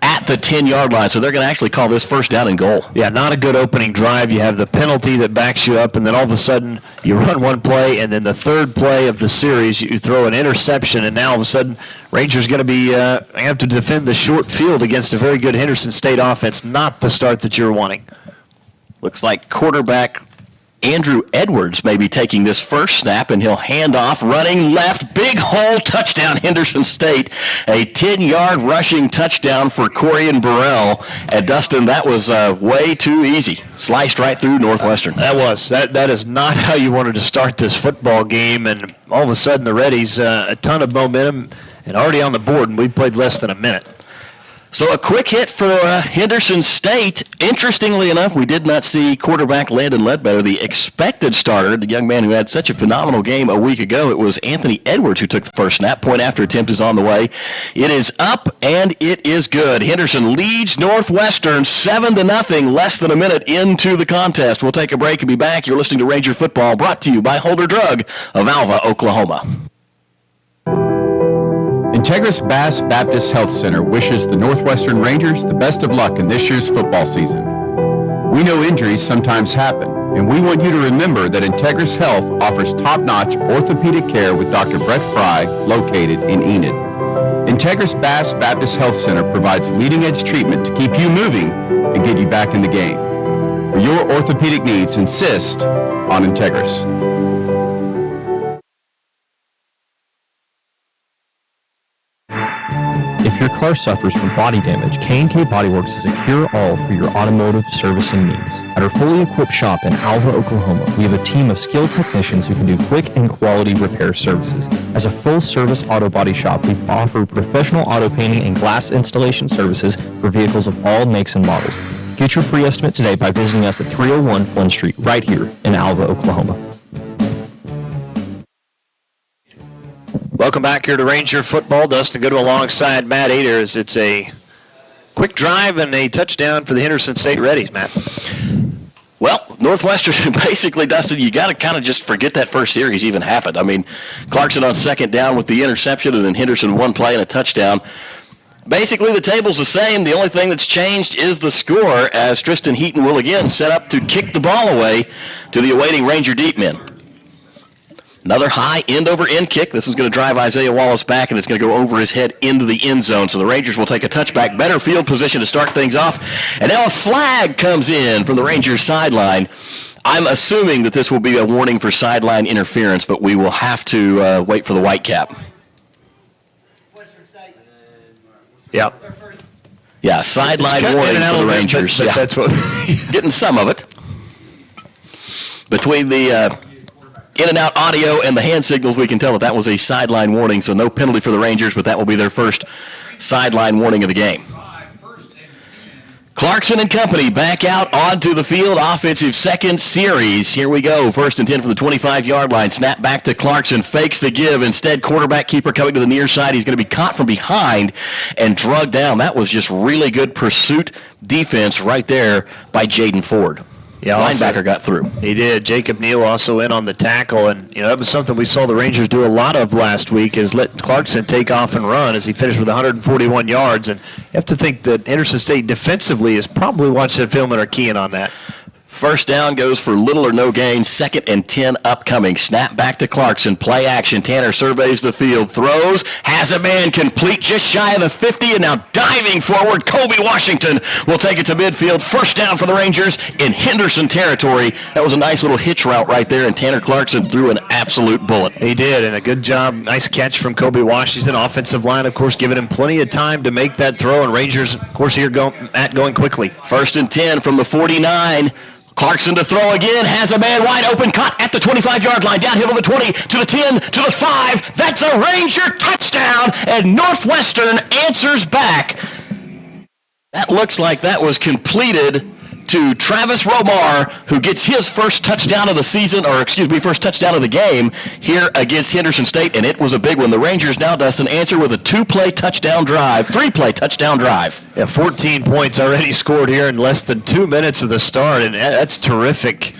at the 10-yard line, so they're going to actually call this 1st down and goal. Yeah, not a good opening drive. You have the penalty that backs you up, and then all of a sudden you run one play, and then the third play of the series you throw an interception, and now all of a sudden Rangers going to be have to defend the short field against a very good Henderson State offense. Not the start that you're wanting. Looks like quarterback Andrew Edwards may be taking this first snap, and he'll hand off, running left, big hole, touchdown Henderson State. A 10-yard rushing touchdown for Corian Burrell. And Dustin, that was way too easy. Sliced right through Northwestern. That is not how you wanted to start this football game, and all of a sudden the Reddies, a ton of momentum, and already on the board, and we played less than a minute. So a quick hit for Henderson State. Interestingly enough, we did not see quarterback Landon Ledbetter, the expected starter, the young man who had such a phenomenal game a week ago. It was Anthony Edwards who took the first snap. Point after attempt is on the way. It is up, and it is good. Henderson leads Northwestern 7-0, less than a minute into the contest. We'll take a break and be back. You're listening to Ranger Football, brought to you by Holder Drug of Alva, Oklahoma. Integris Bass Baptist Health Center wishes the Northwestern Rangers the best of luck in this year's football season. We know injuries sometimes happen, and we want you to remember that Integris Health offers top-notch orthopedic care with Dr. Brett Fry, located in Enid. Integris Bass Baptist Health Center provides leading-edge treatment to keep you moving and get you back in the game. For your orthopedic needs, insist on Integris. If your car suffers from body damage, K&K Body Works is a cure-all for your automotive servicing needs. At our fully equipped shop in Alva, Oklahoma, we have a team of skilled technicians who can do quick and quality repair services. As a full-service auto body shop, we offer professional auto painting and glass installation services for vehicles of all makes and models. Get your free estimate today by visiting us at 301 Flynn Street, right here in Alva, Oklahoma. Welcome back here to Ranger Football. Dustin Goodwin alongside Matt Aders. It's a quick drive and a touchdown for the Henderson State Reddies, Matt. Well, Northwestern, basically, Dustin, you got to kind of just forget that first series even happened. I mean, Clarkson on second down with the interception, and then Henderson one play and a touchdown. Basically, the table's the same. The only thing that's changed is the score, as Tristan Heaton will again set up to kick the ball away to the awaiting Ranger deep men. Another high end-over-end kick. This is going to drive Isaiah Wallace back, and it's going to go over his head into the end zone. So the Rangers will take a touchback, better field position to start things off. And now a flag comes in from the Rangers sideline. I'm assuming that this will be a warning for sideline interference, but we will have to wait for the white cap. Yep. Yeah, sideline warning for the Rangers. But that's what getting some of it. Between the in-and-out audio and the hand signals, we can tell that was a sideline warning, so no penalty for the Rangers, but that will be their first sideline warning of the game. Clarkson and company back out onto the field, offensive second series. Here we go, 1st and 10 from the 25-yard line. Snap back to Clarkson, fakes the give. Instead, quarterback keeper coming to the near side. He's going to be caught from behind and drugged down. That was just really good pursuit defense right there by Jaden Ford. Yeah, linebacker got through. He did. Jacob Neal also in on the tackle, and that was something we saw the Rangers do a lot of last week, is let Clarkson take off and run as he finished with 141 yards. And you have to think that Henderson State defensively has probably watched the film and are keying on that. First down goes for little or no gain. 2nd and 10 upcoming. Snap back to Clarkson. Play action. Tanner surveys the field. Throws. Has a man complete just shy of the 50. And now diving forward, Kobe Washington will take it to midfield. First down for the Rangers in Henderson territory. That was a nice little hitch route right there. And Tanner Clarkson threw an absolute bullet. He did. And a good job. Nice catch from Kobe Washington. Offensive line, of course, giving him plenty of time to make that throw. And Rangers, of course, here going quickly. 1st and 10 from the 49. Clarkson to throw again, has a man wide open, caught at the 25-yard line, downhill to the 20, to the 10, to the 5. That's a Ranger touchdown, and Northwestern answers back. That looks like that was completed to Travis Romar, who gets his first touchdown of the season, first touchdown of the game here against Henderson State, and it was a big one. The Rangers now, Dustin, answer with a 3-play touchdown drive. Yeah, 14 points already scored here in less than 2 minutes of the start, and that's terrific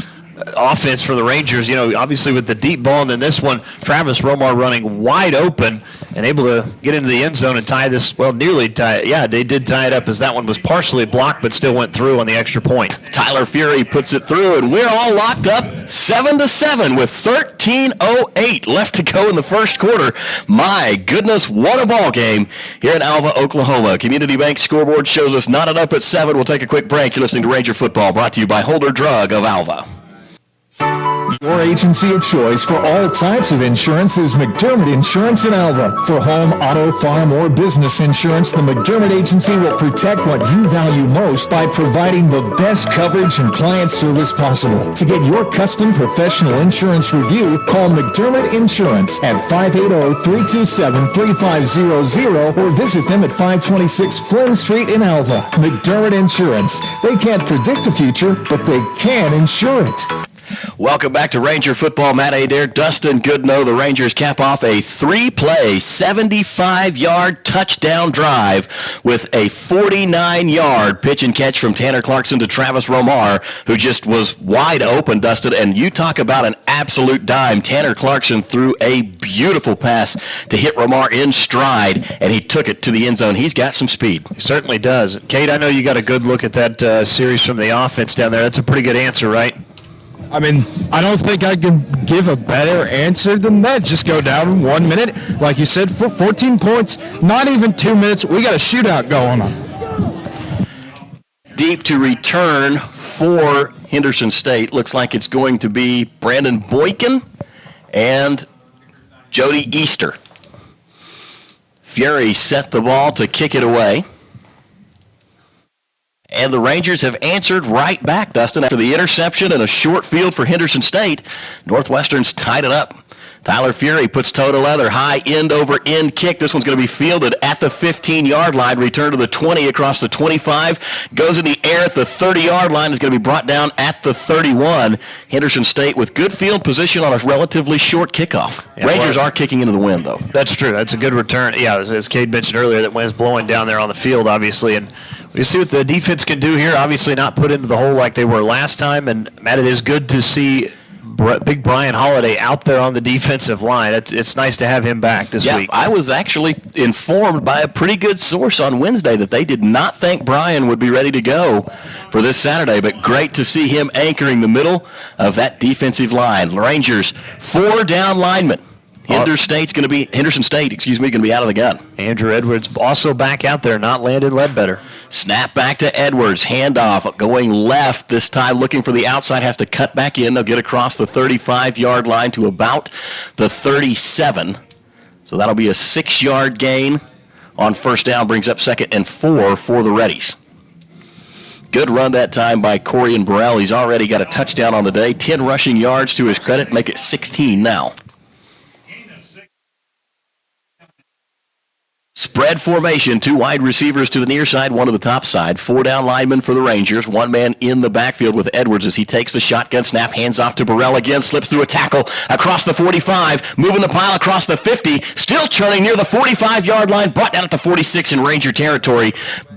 offense for the Rangers. Obviously with the deep ball, and then this one, Travis Romar running wide open and able to get into the end zone and tie this, nearly tie it. Yeah, they did tie it up as that one was partially blocked but still went through on the extra point. Tyler Fury puts it through, and we're all locked up 7-7 with 13:08 left to go in the first quarter. My goodness, what a ball game here in Alva, Oklahoma. Community Bank scoreboard shows us knotted up at 7. We'll take a quick break. You're listening to Ranger Football, brought to you by Holder Drug of Alva. Your agency of choice for all types of insurance is McDermott Insurance in Alva. For home, auto, farm, or business insurance, the McDermott Agency will protect what you value most by providing the best coverage and client service possible. To get your custom professional insurance review, call McDermott Insurance at 580-327-3500 or visit them at 526 Flynn Street in Alva. McDermott Insurance. They can't predict the future, but they can insure it. Welcome back to Ranger Football. Matt Adair, Dustin Goodnow. The Rangers cap off a 3-play, 75-yard touchdown drive with a 49-yard pitch and catch from Tanner Clarkson to Travis Romar, who just was wide open, Dustin. And you talk about an absolute dime. Tanner Clarkson threw a beautiful pass to hit Romar in stride, and he took it to the end zone. He's got some speed. He certainly does. Kate, I know you got a good look at that series from the offense down there. That's a pretty good answer, right? I mean, I don't think I can give a better answer than that. Just go down 1 minute. Like you said, for 14 points, not even 2 minutes. We got a shootout going on. Deep to return for Henderson State. Looks like it's going to be Brandon Boykin and Jody Easter. Fury set the ball to kick it away. And the Rangers have answered right back, Dustin. After the interception and a short field for Henderson State, Northwestern's tied it up. Tyler Fury puts toe to leather, high end-over-end kick. This one's going to be fielded at the 15-yard line, return to the 20 across the 25, goes in the air at the 30-yard line, is going to be brought down at the 31. Henderson State with good field position on a relatively short kickoff. Rangers are kicking into the wind, though. That's true. That's a good return. Yeah, as Cade mentioned earlier, that wind's blowing down there on the field, obviously, and we see what the defense can do here. Obviously not put into the hole like they were last time, and Matt, it is good to see Big Brian Holiday out there on the defensive line. It's nice to have him back this week. I was actually informed by a pretty good source on Wednesday that they did not think Brian would be ready to go for this Saturday, but great to see him anchoring the middle of that defensive line. Rangers, 4 down linemen. Henderson State, going to be out of the gun. Andrew Edwards also back out there, not Landon Ledbetter. Snap back to Edwards, handoff, going left this time, looking for the outside, has to cut back in. They'll get across the 35-yard line to about the 37. So that'll be a 6-yard gain on first down, brings up 2nd and 4 for the Reddies. Good run that time by Corian Burrell. He's already got a touchdown on the day, 10 rushing yards to his credit, make it 16 now. Spread formation, 2 wide receivers to the near side, 1 to the top side. 4 down linemen for the Rangers. 1 man in the backfield with Edwards as he takes the shotgun snap, hands off to Burrell again, slips through a tackle across the 45, moving the pile across the 50, still churning near the 45-yard line, brought down at the 46 in Ranger territory.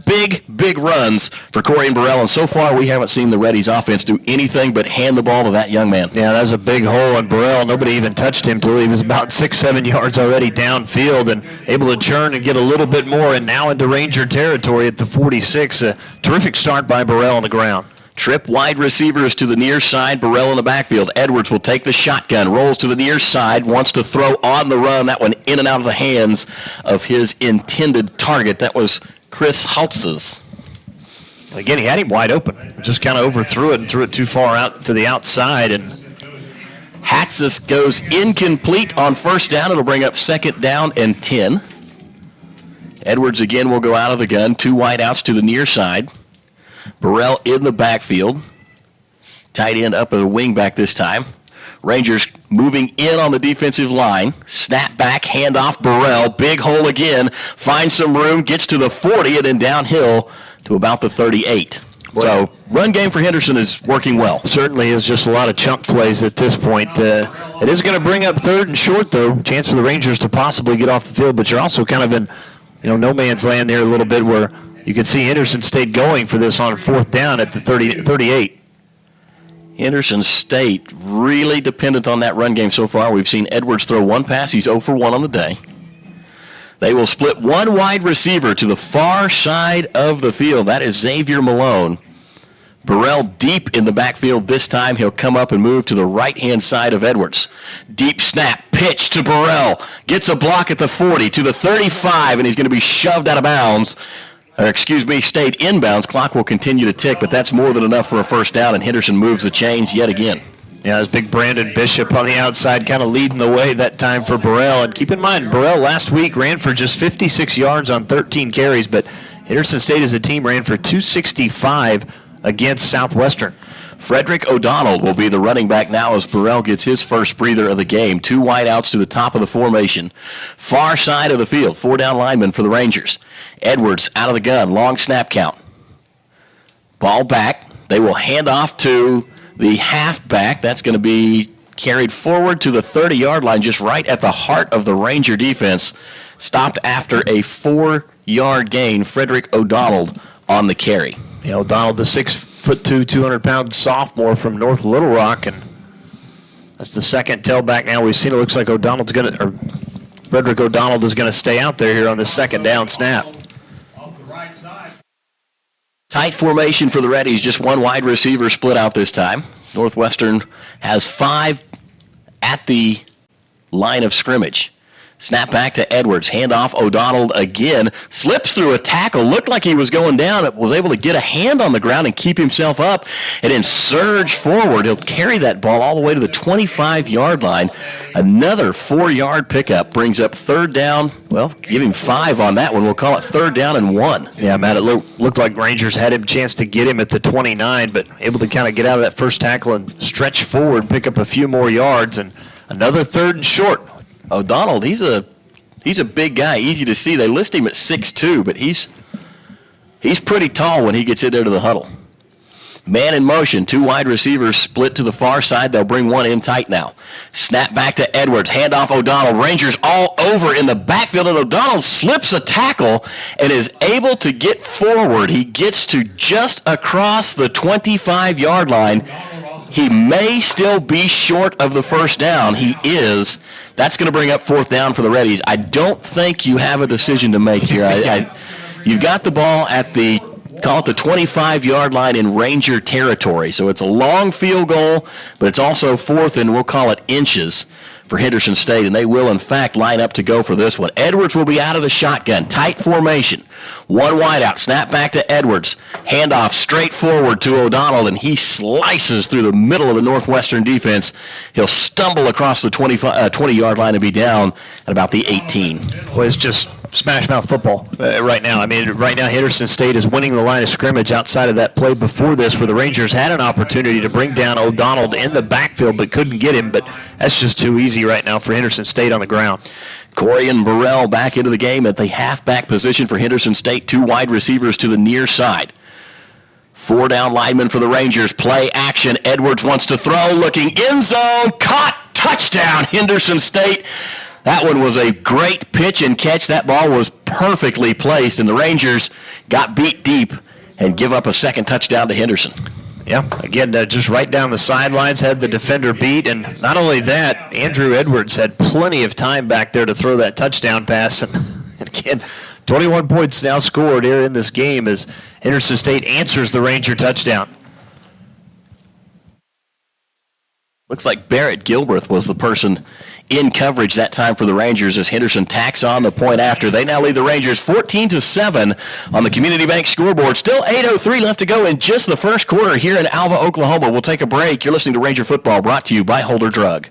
Big runs for Corey and Burrell, and so far we haven't seen the Reddies offense do anything but hand the ball to that young man. Yeah, that was a big hole in Burrell. Nobody even touched him till he was about 6-7 yards already downfield and able to churn and get a little bit more, and now into Ranger territory at the 46. A terrific start by Burrell on the ground. Trip wide receivers to the near side, Burrell in the backfield. Edwards will take the shotgun, rolls to the near side, wants to throw on the run. That one in and out of the hands of his intended target. That was Chris Haltzes. Again, he had him wide open. Just kind of overthrew it and threw it too far out to the outside. And Hatzis goes incomplete on first down. It'll bring up 2nd down and 10. Edwards again will go out of the gun. 2 wide outs to the near side. Burrell in the backfield. Tight end up at the wing back this time. Rangers moving in on the defensive line. Snap back, handoff, Burrell. Big hole again. Finds some room, gets to the 40, and then downhill to about the 38. So run game for Henderson is working well. Certainly is, just a lot of chunk plays at this point. It is going to bring up 3rd and short, though. Chance for the Rangers to possibly get off the field, but you're also kind of in no man's land there a little bit where you can see Henderson State going for this on 4th down at the 38. Henderson State really dependent on that run game so far. We've seen Edwards throw 1 pass. He's 0 for 1 on the day. They will split 1 wide receiver to the far side of the field. That is Xavier Malone. Burrell deep in the backfield this time. He'll come up and move to the right-hand side of Edwards. Deep snap, pitch to Burrell. Gets a block at the 40 to the 35, and he's going to be shoved out of bounds. Stayed inbounds. Clock will continue to tick, but that's more than enough for a first down, and Henderson moves the chains yet again. Yeah, there's big Brandon Bishop on the outside kind of leading the way that time for Burrell. And keep in mind, Burrell last week ran for just 56 yards on 13 carries, but Henderson State as a team ran for 265 against Southwestern. Frederick O'Donnell will be the running back now as Burrell gets his first breather of the game. 2 wide outs to the top of the formation. Far side of the field, 4 down linemen for the Rangers. Edwards out of the gun, long snap count. Ball back. They will hand off to the halfback. That's going to be carried forward to the 30-yard line, just right at the heart of the Ranger defense. Stopped after a 4-yard gain. Frederick O'Donnell on the carry. Yeah, O'Donnell, the 6'2", 200-pound sophomore from North Little Rock, and that's the second tailback now we've seen. It looks like Frederick O'Donnell is going to stay out there here on this second down snap. Tight formation for the Reddies, just one wide receiver split out this time. Northwestern has 5 at the line of scrimmage. Snap back to Edwards. Handoff O'Donnell again. Slips through a tackle. Looked like he was going down. Was able to get a hand on the ground and keep himself up and then surge forward. He'll carry that ball all the way to the 25-yard line. Another 4-yard pickup brings up third down. Well, give him 5 on that one. We'll call it third down and 1. Yeah, Matt, it looked like Rangers had a chance to get him at the 29, but able to kind of get out of that first tackle and stretch forward, pick up a few more yards, and another third and short. O'Donnell, he's a big guy, easy to see. They list him at 6'2", but he's pretty tall when he gets in there to the huddle. Man in motion, 2 wide receivers split to the far side. They'll bring one in tight now. Snap back to Edwards, handoff O'Donnell. Rangers all over in the backfield, and O'Donnell slips a tackle and is able to get forward. He gets to just across the 25-yard line. He may still be short of the first down. He is. That's going to bring up fourth down for the Reddies. I don't think you have a decision to make here. You've got the ball at the 25-yard line in Ranger territory. So it's a long field goal, but it's also fourth and we'll call it inches for Henderson State, and they will, in fact, line up to go for this one. Edwards will be out of the shotgun. Tight formation. One wide out. Snap back to Edwards. Handoff straight forward to O'Donnell, and he slices through the middle of the Northwestern defense. He'll stumble across the 20-yard line and be down at about the 18. Well, it's just smash mouth football right now. I mean, right now Henderson State is winning the line of scrimmage outside of that play before this where the Rangers had an opportunity to bring down O'Donnell in the backfield but couldn't get him, but that's just too easy right now for Henderson State on the ground. Corey and Burrell back into the game at the halfback position for Henderson State. 2 wide receivers to the near side. 4 down linemen for the Rangers. Play action. Edwards wants to throw. Looking end zone. Caught. Touchdown, Henderson State. That one was a great pitch and catch. That ball was perfectly placed, and the Rangers got beat deep and give up a second touchdown to Henderson. Yeah, again, just right down the sidelines, had the defender beat, and not only that, Andrew Edwards had plenty of time back there to throw that touchdown pass, and again, 21 points now scored here in this game as Henderson State answers the Ranger touchdown. Looks like Barrett Gilbreth was the person in coverage that time for the Rangers as Henderson tacks on the point after. They now lead the Rangers 14-7 on the Community Bank scoreboard. Still 8:03 left to go in just the first quarter here in Alva, Oklahoma. We'll take a break. You're listening to Ranger Football, brought to you by Holder Drug.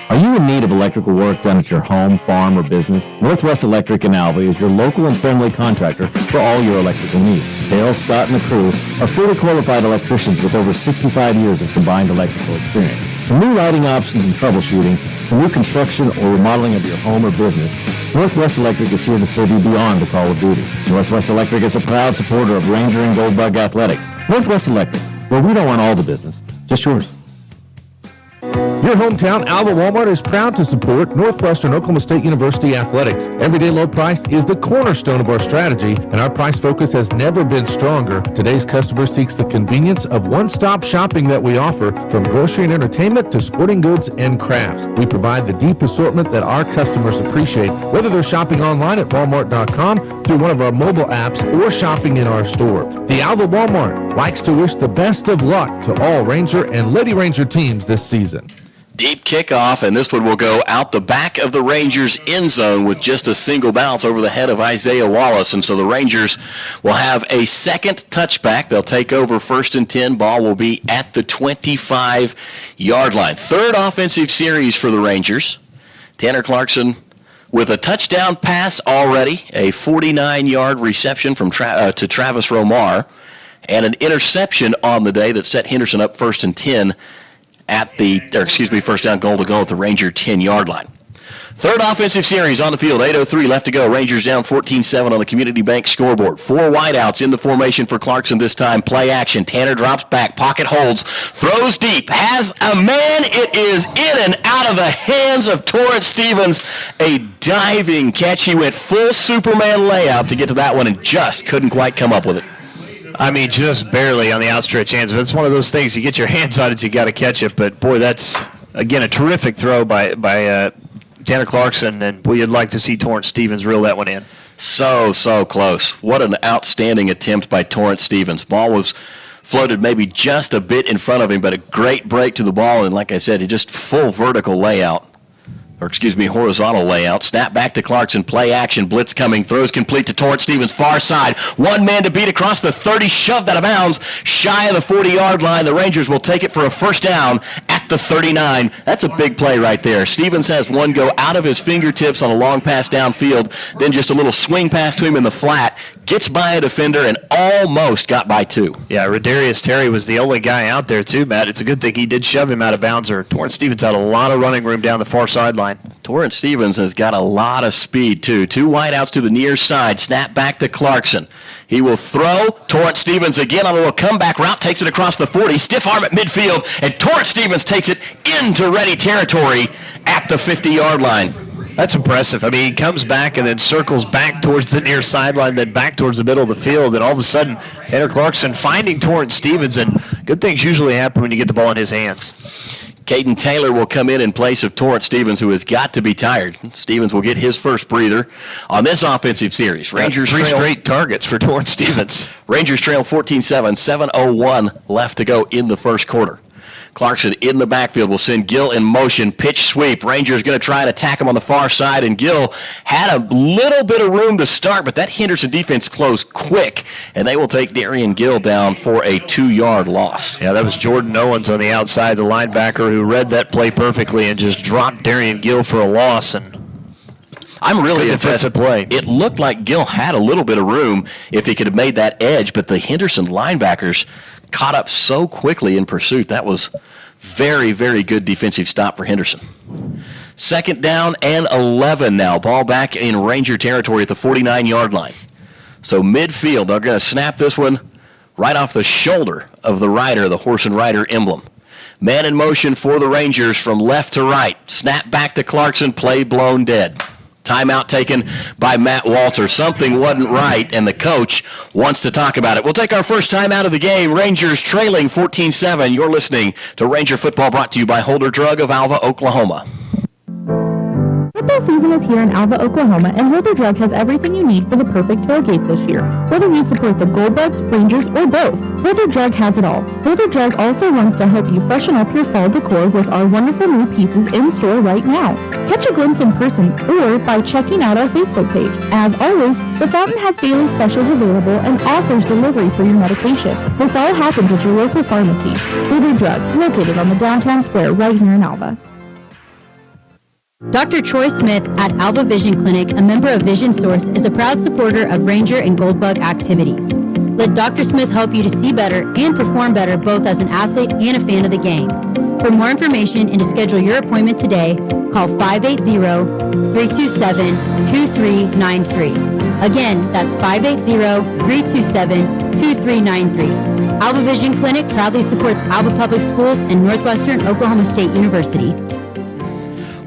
Are you in need of electrical work done at your home, farm, or business? Northwest Electric in Alva is your local and friendly contractor for all your electrical needs. Dale, Scott, and the crew are fully qualified electricians with over 65 years of combined electrical experience. From new lighting options and troubleshooting to new construction or remodeling of your home or business, Northwest Electric is here to serve you beyond the call of duty. Northwest Electric is a proud supporter of Ranger and Goldbug athletics. Northwest Electric, where we don't want all the business, just yours. Your hometown Alva Walmart is proud to support Northwestern Oklahoma State University athletics. Everyday low price is the cornerstone of our strategy, and our price focus has never been stronger. Today's customer seeks the convenience of one-stop shopping that we offer, from grocery and entertainment to sporting goods and crafts. We provide the deep assortment that our customers appreciate, whether they're shopping online at walmart.com, through one of our mobile apps, or shopping in our store. The Alva Walmart likes to wish the best of luck to all Ranger and Lady Ranger teams this season. Deep kickoff, and this one will go out the back of the Rangers' end zone with just a single bounce over the head of Isaiah Wallace. And so the Rangers will have a second touchback. They'll take over 1st and 10. Ball will be at the 25-yard line. Third offensive series for the Rangers. Tanner Clarkson with a touchdown pass already, a 49-yard reception from to Travis Romar, and an interception on the day that set Henderson up 1st and 10 at the, first down goal to go at the Ranger 10-yard line. Third offensive series on the field, 8:03 left to go. Rangers down 14-7 on the Community Bank scoreboard. 4 wideouts in the formation for Clarkson this time. Play action. Tanner drops back, pocket holds, throws deep, has a man. It is in and out of the hands of Torrance Stevens. A diving catch. He went full Superman layout to get to that one and just couldn't quite come up with it. I mean, just barely on the outstretched hands. It's one of those things, you get your hands on it, you got to catch it. But, boy, that's, again, a terrific throw by Tanner Clarkson, and boy, you'd like to see Torrance Stevens reel that one in. So close. What an outstanding attempt by Torrance Stevens. Ball was floated maybe just a bit in front of him, but a great break to the ball, and like I said, just full vertical layout. Horizontal layout. Snap back to Clarkson. Play action. Blitz coming. Throws complete to Torrance Stevens. Far side. One man to beat across the 30. Shoved out of bounds. Shy of the 40-yard line. The Rangers will take it for a first down at the 39. That's a big play right there. Stevens has one go out of his fingertips on a long pass downfield. Then just a little swing pass to him in the flat. Gets by a defender and almost got by 2. Yeah, Rodarius Terry was the only guy out there too, Matt. It's a good thing he did shove him out of bounds, or Torrance Stevens had a lot of running room down the far sideline. Torrance Stevens has got a lot of speed, too. 2 wideouts to the near side. Snap back to Clarkson. He will throw. Torrance Stevens again on a little comeback route. Takes it across the 40. Stiff arm at midfield. And Torrance Stevens takes it into ready territory at the 50-yard line. That's impressive. I mean, he comes back and then circles back towards the near sideline, then back towards the middle of the field, and all of a sudden, Tanner Clarkson finding Torrance Stevens, and good things usually happen when you get the ball in his hands. Caden Taylor will come in place of Torrance Stevens, who has got to be tired. Stevens will get his first breather on this offensive series. Rangers 3 straight targets for Torrance Stevens. Rangers trail 14-7, 7:01 left to go in the first quarter. Clarkson in the backfield will send Gill in motion, pitch sweep. Rangers going to try and attack him on the far side, and Gill had a little bit of room to start, but that Henderson defense closed quick, and they will take Darian Gill down for a 2-yard loss. Yeah, that was Jordan Owens on the outside, the linebacker, who read that play perfectly and just dropped Darian Gill for a loss. And I'm really impressed. Defensive play. It looked like Gill had a little bit of room if he could have made that edge, but the Henderson linebackers caught up so quickly in pursuit. That was very, very good defensive stop for Henderson. 2nd down and 11 now. Ball back in Ranger territory at the 49-yard line. So midfield, they're going to snap this one right off the shoulder of the rider, the horse and rider emblem. Man in motion for the Rangers from left to right. Snap back to Clarkson, play blown dead. Timeout taken by Matt Walter. Something wasn't right, and the coach wants to talk about it. We'll take our first time out of the game. Rangers trailing 14-7. You're listening to Ranger Football, brought to you by Holder Drug of Alva, Oklahoma. Football season is here in Alva, Oklahoma, and Holder Drug has everything you need for the perfect tailgate this year. Whether you support the Goldbugs, Rangers, or both, Holder Drug has it all. Holder Drug also wants to help you freshen up your fall decor with our wonderful new pieces in store right now. Catch a glimpse in person or by checking out our Facebook page. As always, the Fountain has daily specials available and offers delivery for your medication. This all happens at your local pharmacy. Holder Drug, located on the downtown square right here in Alva. Dr. Troy Smith at Alva Vision Clinic, a member of Vision Source, is a proud supporter of Ranger and Goldbug activities. Let Dr. Smith help you to see better and perform better both as an athlete and a fan of the game. For more information and to schedule your appointment today, call 580-327-2393. Again, that's 580-327-2393. Alva Vision Clinic proudly supports Alva Public Schools and Northwestern Oklahoma State University.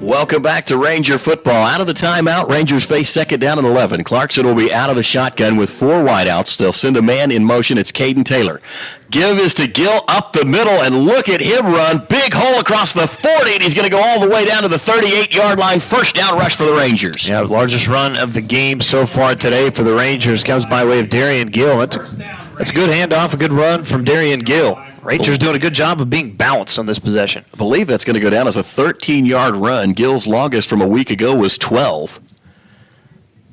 Welcome back to Ranger Football. Out of the timeout, Rangers face 2nd down and 11. Clarkson will be out of the shotgun with 4 wideouts. They'll send a man in motion. It's Caden Taylor. Give is to Gill up the middle, and look at him run. Big hole across the 40, and he's going to go all the way down to the 38-yard line. First down rush for the Rangers. Yeah, largest run of the game so far today for the Rangers comes by way of Darian Gill. That's a good handoff, a good run from Darian Gill. Rangers doing a good job of being balanced on this possession. I believe that's going to go down as a 13-yard run. Gill's longest from a week ago was 12.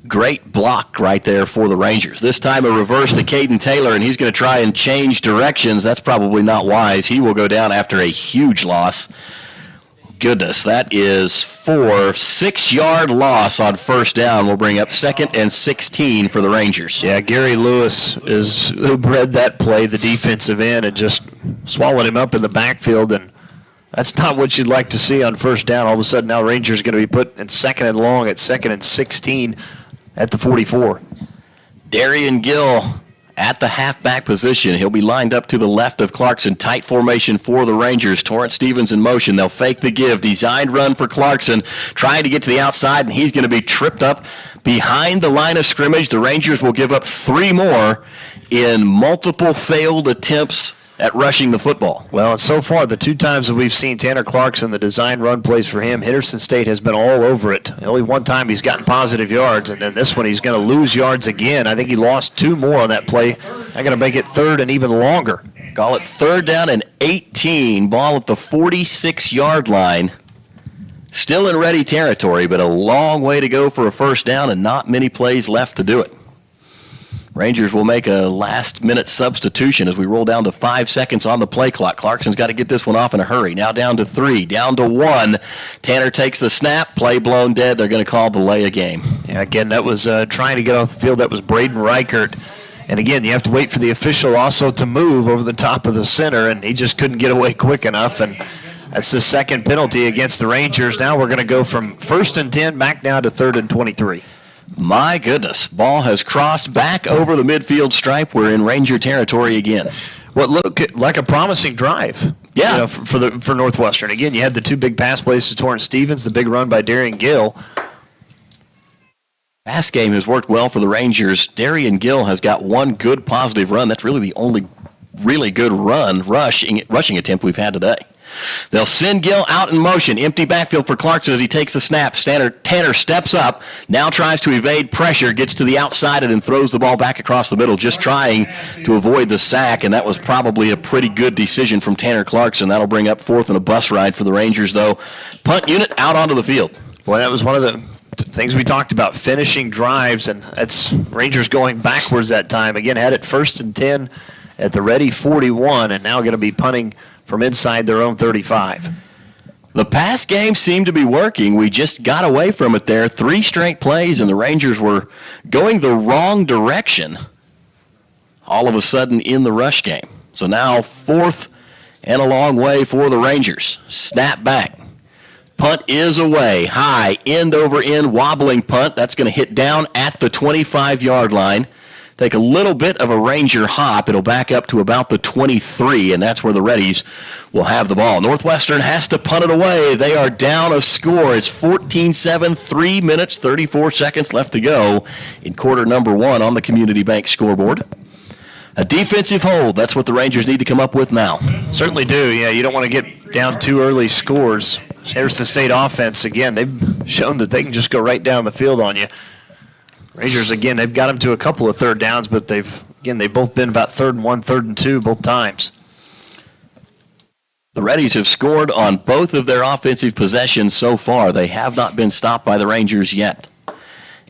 Great block right there for the Rangers. This time a reverse to Caden Taylor, and he's going to try and change directions. That's probably not wise. He will go down after a huge loss. Goodness, that is 6-yard loss on first down. We'll bring up 2nd and 16 for the Rangers. Yeah, Gary Lewis is who bred that play, the defensive end, and just swallowed him up in the backfield. And That's not what you'd like to see on first down. All of a sudden now Rangers going to be put in 2nd and long at 2nd and 16 at the 44. Darian Gill at the halfback position. He'll be lined up to the left of Clarkson. Tight formation for the Rangers. Torrance Stevens in motion. They'll fake the give. Designed run for Clarkson. Trying to get to the outside, and he's going to be tripped up behind the line of scrimmage. The Rangers will give up 3 more in multiple failed attempts at rushing the football. Well, and so far, the 2 times that we've seen Tanner Clarkson, the design run plays for him, Henderson State has been all over it. Only 1 time he's gotten positive yards, and then this one he's going to lose yards again. I think he lost 2 more on that play. I'm going to make it 3rd and even longer. Call it 3rd down and 18. Ball at the 46-yard line. Still in ready territory, but a long way to go for a first down and not many plays left to do it. Rangers will make a last-minute substitution as we roll down to 5 seconds on the play clock. Clarkson's got to get this one off in a hurry. Now down to 3, down to 1. Tanner takes the snap, play blown dead. They're going to call delay a game. Yeah, again, that was trying to get off the field. That was Braden Reichert. And again, you have to wait for the official also to move over the top of the center, and he just couldn't get away quick enough. And that's the 2nd penalty against the Rangers. Now we're going to go from 1st and 10 back down to 3rd and 23. My goodness, ball has crossed back over the midfield stripe. We're in Ranger territory again. What looked like a promising drive. Yeah, for Northwestern. Again, you had the 2 big pass plays to Torrance Stevens, the big run by Darian Gill. Pass game has worked well for the Rangers. Darian Gill has got 1 good positive run. That's really the only really good rushing attempt we've had today. They'll send Gill out in motion. Empty backfield for Clarkson as he takes the snap. Tanner steps up, now tries to evade pressure, gets to the outside and then throws the ball back across the middle, just trying to avoid the sack, and that was probably a pretty good decision from Tanner Clarkson. That'll bring up 4th and a bus ride for the Rangers, though. Punt unit out onto the field. Well, that was one of the things we talked about, finishing drives, and that's Rangers going backwards that time. Again, had it 1st and 10 at the ready 41, and now going to be punting from inside their own 35. The pass game seemed to be working. We just got away from it there. 3 straight plays, and the Rangers were going the wrong direction all of a sudden in the rush game. So now 4th and a long way for the Rangers. Snap back. Punt is away. High, end over end, wobbling punt. That's going to hit down at the 25-yard line. Take a little bit of a Ranger hop. It'll back up to about the 23, and that's where the Reddies will have the ball. Northwestern has to punt it away. They are down a score. It's 14-7, 3 minutes, 34 seconds left to go in quarter number 1 on the Community Bank scoreboard. A defensive hold. That's what the Rangers need to come up with now. Certainly do. Yeah, you don't want to get down 2 early scores. Henderson State offense, again, they've shown that they can just go right down the field on you. Rangers, again, they've got them to a couple of 3rd downs, but they've both been about 3rd and 1, 3rd and 2 both times. The Reddies have scored on both of their offensive possessions so far. They have not been stopped by the Rangers yet.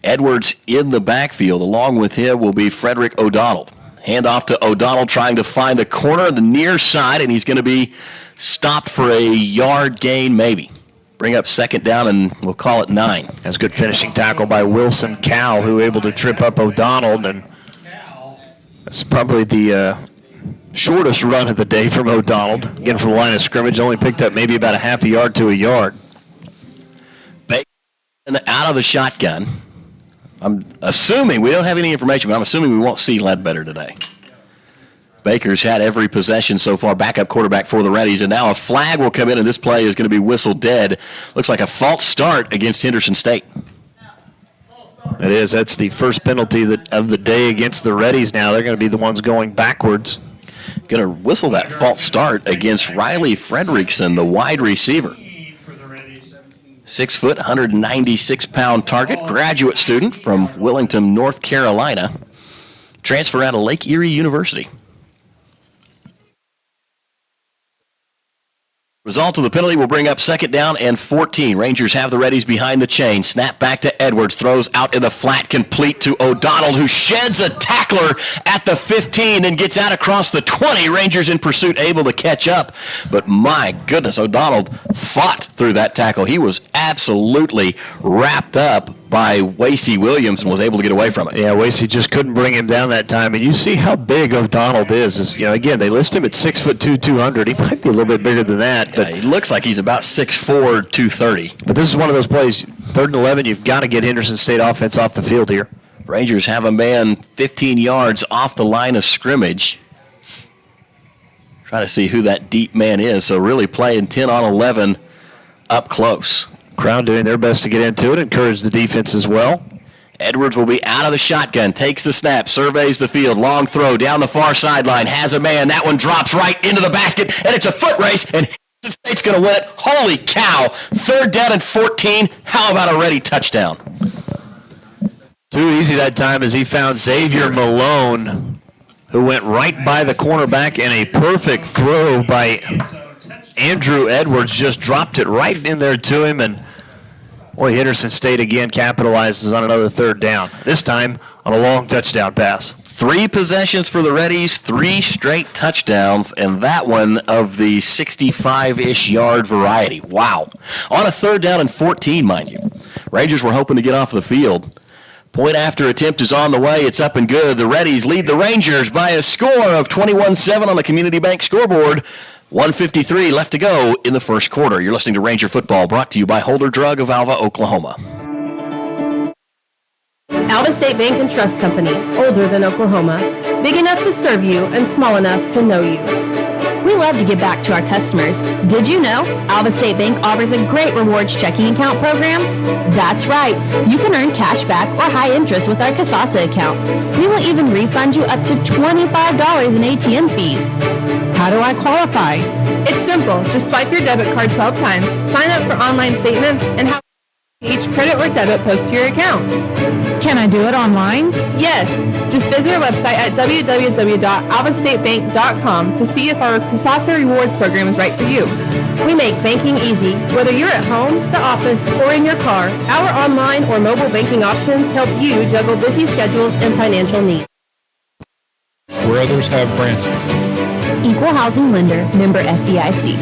Edwards in the backfield. Along with him will be Frederick O'Donnell. Hand off to O'Donnell, trying to find a corner on the near side, and he's going to be stopped for a yard gain maybe. Bring up 2nd down, and we'll call it 9. That's a good finishing tackle by Wilson Cowell, who able to trip up O'Donnell, and that's probably the shortest run of the day from O'Donnell. Again, from the line of scrimmage, only picked up maybe about a half a yard to a yard. Bacon out of the shotgun. I'm assuming, we don't have any information, but I'm assuming we won't see Ledbetter today. Baker's had every possession so far, backup quarterback for the Reddies, and now a flag will come in, and this play is going to be whistled dead. Looks like a false start against Henderson State. It is. That's the first penalty of the day against the Reddies now. They're going to be the ones going backwards. Going to whistle that false start against Riley Fredrickson, the wide receiver. 6 foot, 196-pound target, graduate student from Willington, North Carolina. Transfer out of Lake Erie University. Result of the penalty will bring up 2nd down and 14. Rangers have the Reddies behind the chain. Snap back to Edwards. Throws out in the flat, complete to O'Donnell, who sheds a tackler at the 15 and gets out across the 20. Rangers in pursuit, able to catch up. But my goodness, O'Donnell fought through that tackle. He was absolutely wrapped up by Wasey Williams and was able to get away from it. Yeah, Wasey just couldn't bring him down that time. And you see how big O'Donnell is. Again, they list him at 6'2", 200. He might be a little bit bigger than that. But he looks like he's about 6'4", 230. But this is one of those plays, 3rd and 11, you've got to get Henderson State offense off the field here. Rangers have a man 15 yards off the line of scrimmage. Trying to see who that deep man is. So really playing 10 on 11 up close. Crowd doing their best to get into it, encourage the defense as well. Edwards will be out of the shotgun, takes the snap, surveys the field, long throw down the far sideline, has a man. That one drops right into the basket, and it's a foot race, and Henderson State's going to win it. Holy cow. 3rd down and 14. How about a ready touchdown? Too easy that time as he found Xavier Malone, who went right by the cornerback, and a perfect throw by Andrew Edwards just dropped it right in there to him, and boy, Henderson State again capitalizes on another 3rd down, this time on a long touchdown pass. 3 possessions for the Reddies, 3 straight touchdowns, and that one of the 65-ish yard variety. Wow. On a 3rd down and 14, mind you. Rangers were hoping to get off the field. Point after attempt is on the way. It's up and good. The Reddies lead the Rangers by a score of 21-7 on the Community Bank scoreboard. 1:53 left to go in the first quarter. You're listening to Ranger Football, brought to you by Holder Drug of Alva, Oklahoma. Alva State Bank and Trust Company, older than Oklahoma, big enough to serve you and small enough to know you. We love to give back to our customers. Did you know Alva State Bank offers a great rewards checking account program? That's right. You can earn cash back or high interest with our Casasa accounts. We will even refund you up to $25 in ATM fees. How do I qualify? It's simple. Just swipe your debit card 12 times, sign up for online statements, and have each credit or debit post to your account. Can I do it online? Yes. Just visit our website at www.alvastatebank.com to see if our Casasa Rewards program is right for you. We make banking easy. Whether you're at home, the office, or in your car, our online or mobile banking options help you juggle busy schedules and financial needs. Where others have branches. Equal housing lender, member FDIC.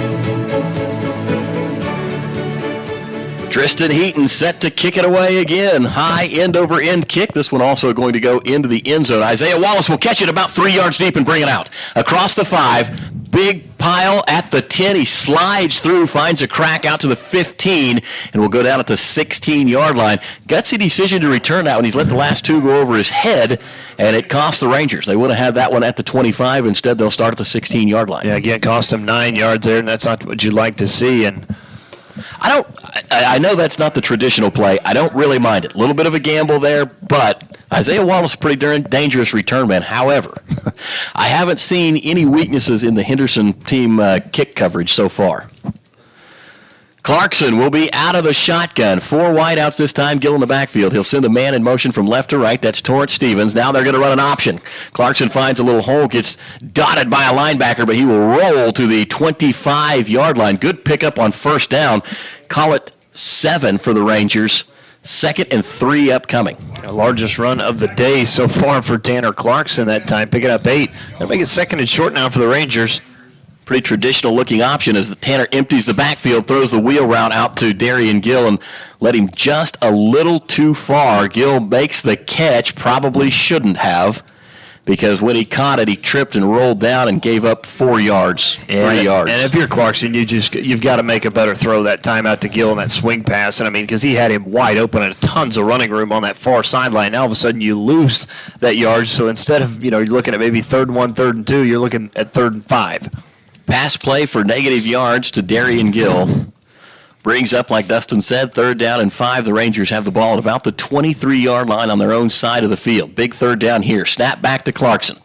Tristan Heaton set to kick it away again. High end over end kick. This one also going to go into the end zone. Isaiah Wallace will catch it about 3 yards deep and bring it out. Across the 5. Big pile at the 10. He slides through, finds a crack out to the 15, and will go down at the 16-yard line. Gutsy decision to return that one. He's let the last 2 go over his head, and it cost the Rangers. They would have had that one at the 25. Instead, they'll start at the 16-yard line. Yeah, again, cost them 9 yards there, and that's not what you'd like to see. And I know that's not the traditional play. I don't really mind it. A little bit of a gamble there, but Isaiah Wallace, pretty darn dangerous return man. However, I haven't seen any weaknesses in the Henderson team kick coverage so far. Clarkson will be out of the shotgun. 4 wideouts this time. Gill in the backfield. He'll send a man in motion from left to right. That's Torrance Stevens. Now they're going to run an option. Clarkson finds a little hole, gets dotted by a linebacker, but he will roll to the 25-yard line. Good pickup on first down. Call it 7 for the Rangers. 2nd and 3 upcoming. The largest run of the day so far for Tanner Clarkson that time, picking up 8. They'll make it 2nd and short now for the Rangers. Pretty traditional-looking option as the Tanner empties the backfield, throws the wheel route out to Darian Gill and let him just a little too far. Gill makes the catch, probably shouldn't have, because when he caught it, he tripped and rolled down and gave up 4 yards, 3 yards. And if you're Clarkson, you've got to make a better throw that time out to Gill in that swing pass. And I mean, because he had him wide open and tons of running room on that far sideline. Now all of a sudden you lose that yard. So instead of you're looking at maybe 3rd and 1, 3rd and 2, you're looking at 3rd and 5. Pass play for negative yards to Darian Gill. Brings up, like Dustin said, 3rd down and 5. The Rangers have the ball at about the 23-yard line on their own side of the field. Big 3rd down here. Snap back to Clarkson.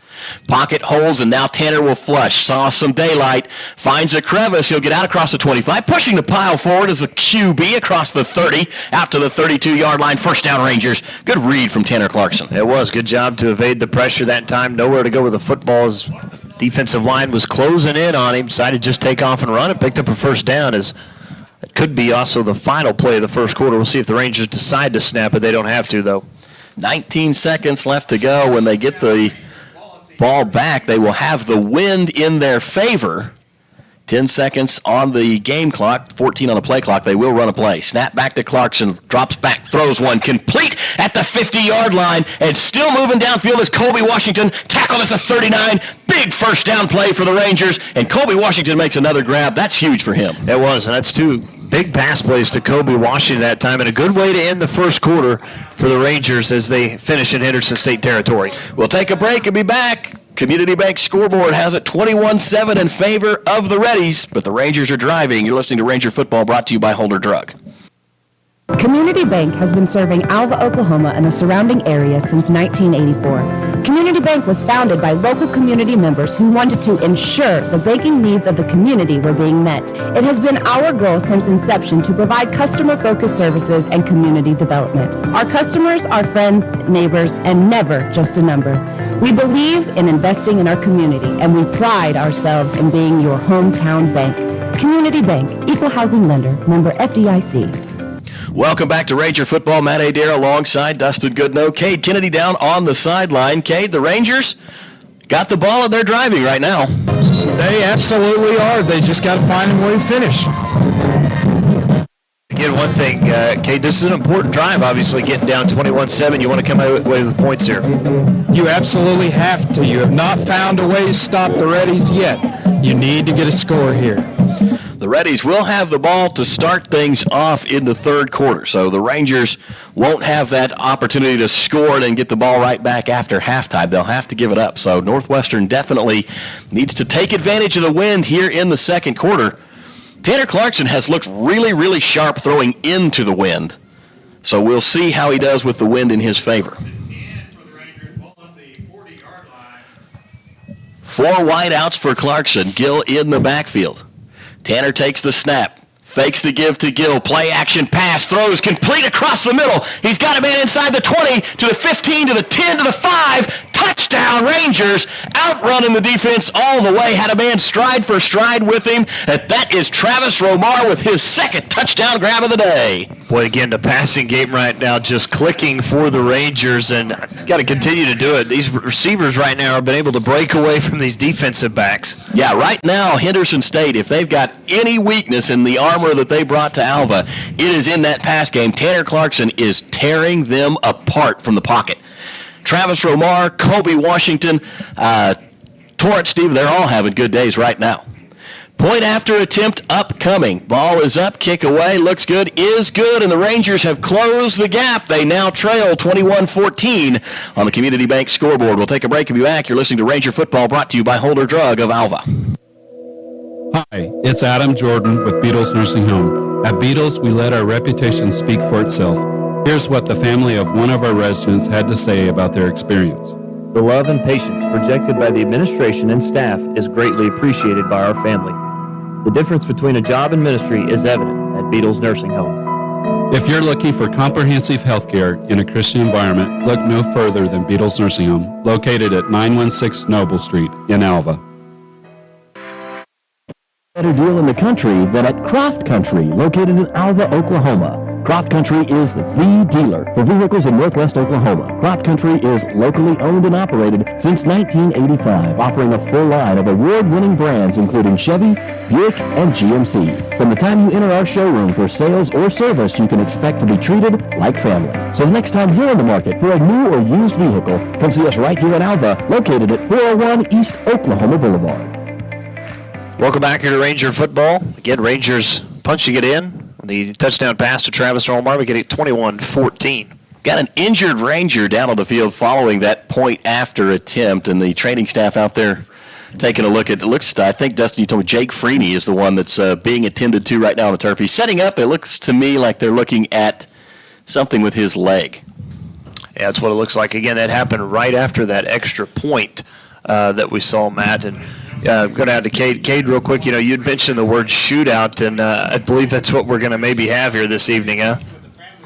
Pocket holds, and now Tanner will flush. Saw some daylight. Finds a crevice. He'll get out across the 25. Pushing the pile forward is the QB across the 30. Out to the 32-yard line. First down, Rangers. Good read from Tanner Clarkson. It was. Good job to evade the pressure that time. Nowhere to go with the football. His defensive line was closing in on him. Decided to just take off and run it. Picked up a first down. It could be also the final play of the first quarter. We'll see if the Rangers decide to snap it. They don't have to, though. 19 seconds left to go. When they get the ball back, they will have the wind in their favor. 10 seconds on the game clock, 14 on the play clock. They will run a play. Snap back to Clarkson, drops back, throws one, complete at the 50-yard line, and still moving downfield is Colby Washington, tackled at the 39. Big first down play for the Rangers, and Colby Washington makes another grab. That's huge for him. It was, and that's two big pass plays to Colby Washington that time, and a good way to end the first quarter for the Rangers as they finish in Henderson State territory. We'll take a break and be back. Community Bank scoreboard has it 21-7 in favor of the Reddies, but the Rangers are driving. You're listening to Ranger Football, brought to you by Holder Drug. Community Bank has been serving Alva, Oklahoma and the surrounding area since 1984. Community Bank was founded by local community members who wanted to ensure the banking needs of the community were being met. It has been our goal since inception to provide customer-focused services and community development. Our customers are friends, neighbors, and never just a number. We believe in investing in our community, and we pride ourselves in being your hometown bank. Community Bank, equal housing lender, member FDIC. Welcome back to Ranger Football. Matt Adair alongside Dustin Goodnow. Cade Kennedy down on the sideline. Cade, the Rangers got the ball and they're driving right now. They absolutely are. They just got to find a way to finish. Again, one thing, Cade, this is an important drive, obviously, getting down 21-7. You want to come away with points here. You absolutely have to. You have not found a way to stop the Reddies yet. You need to get a score here. The Reddies will have the ball to start things off in the third quarter, so the Rangers won't have that opportunity to score and then get the ball right back after halftime. They'll have to give it up, so Northwestern definitely needs to take advantage of the wind here in the second quarter. Tanner Clarkson has looked really, really sharp throwing into the wind, so we'll see how he does with the wind in his favor. 4 wideouts for Clarkson, Gill in the backfield. Tanner takes the snap, fakes the give to Gill, play action pass, throws complete across the middle. He's got a man inside the 20 to the 15 to the 10 to the 5. Touchdown Rangers, outrunning the defense all the way, had a man stride for stride with him. And that is Travis Romar with his second touchdown grab of the day. Boy, again, the passing game right now just clicking for the Rangers, and got to continue to do it. These receivers right now have been able to break away from these defensive backs. Yeah, right now, Henderson State, if they've got any weakness in the armor that they brought to Alva, it is in that pass game. Tanner Clarkson is tearing them apart from the pocket. Travis Romar, Colby Washington, Torrance Steve, they're all having good days right now. Point after attempt upcoming. Ball is up, kick away, looks good, is good, and the Rangers have closed the gap. They now trail 21-14 on the Community Bank scoreboard. We'll take a break and be back. You're listening to Ranger Football, brought to you by Holder Drug of Alva. Hi, it's Adam Jordan with Beatles Nursing Home. At Beatles, we let our reputation speak for itself. Here's what the family of one of our residents had to say about their experience. The love and patience projected by the administration and staff is greatly appreciated by our family. The difference between a job and ministry is evident at Beatles Nursing Home. If you're looking for comprehensive health care in a Christian environment, look no further than Beatles Nursing Home, located at 916 Noble Street in Alva. Better deal in the country than at Croft Country, located in Alva, Oklahoma. Croft Country is the dealer for vehicles in Northwest Oklahoma. Croft Country is locally owned and operated since 1985, offering a full line of award-winning brands including Chevy, Buick, and GMC. From the time you enter our showroom for sales or service, you can expect to be treated like family. So the next time you're in the market for a new or used vehicle, come see us right here in Alva, located at 401 East Oklahoma Boulevard. Welcome back here to Ranger Football. Again, Rangers punching it in. The touchdown pass to Travis Romar, we get it 21-14. Got an injured Ranger down on the field following that point after attempt, and the training staff out there taking a look at it. Looks, I think, Dustin, you told me Jake Freeney is the one that's being attended to right now on the turf. He's setting up. It looks to me like they're looking at something with his leg. Yeah, that's what it looks like. Again, that happened right after that extra point that we saw, Matt. And go down to Cade. Cade, real quick, you'd mentioned the word shootout, and I believe that's what we're going to maybe have here this evening, huh?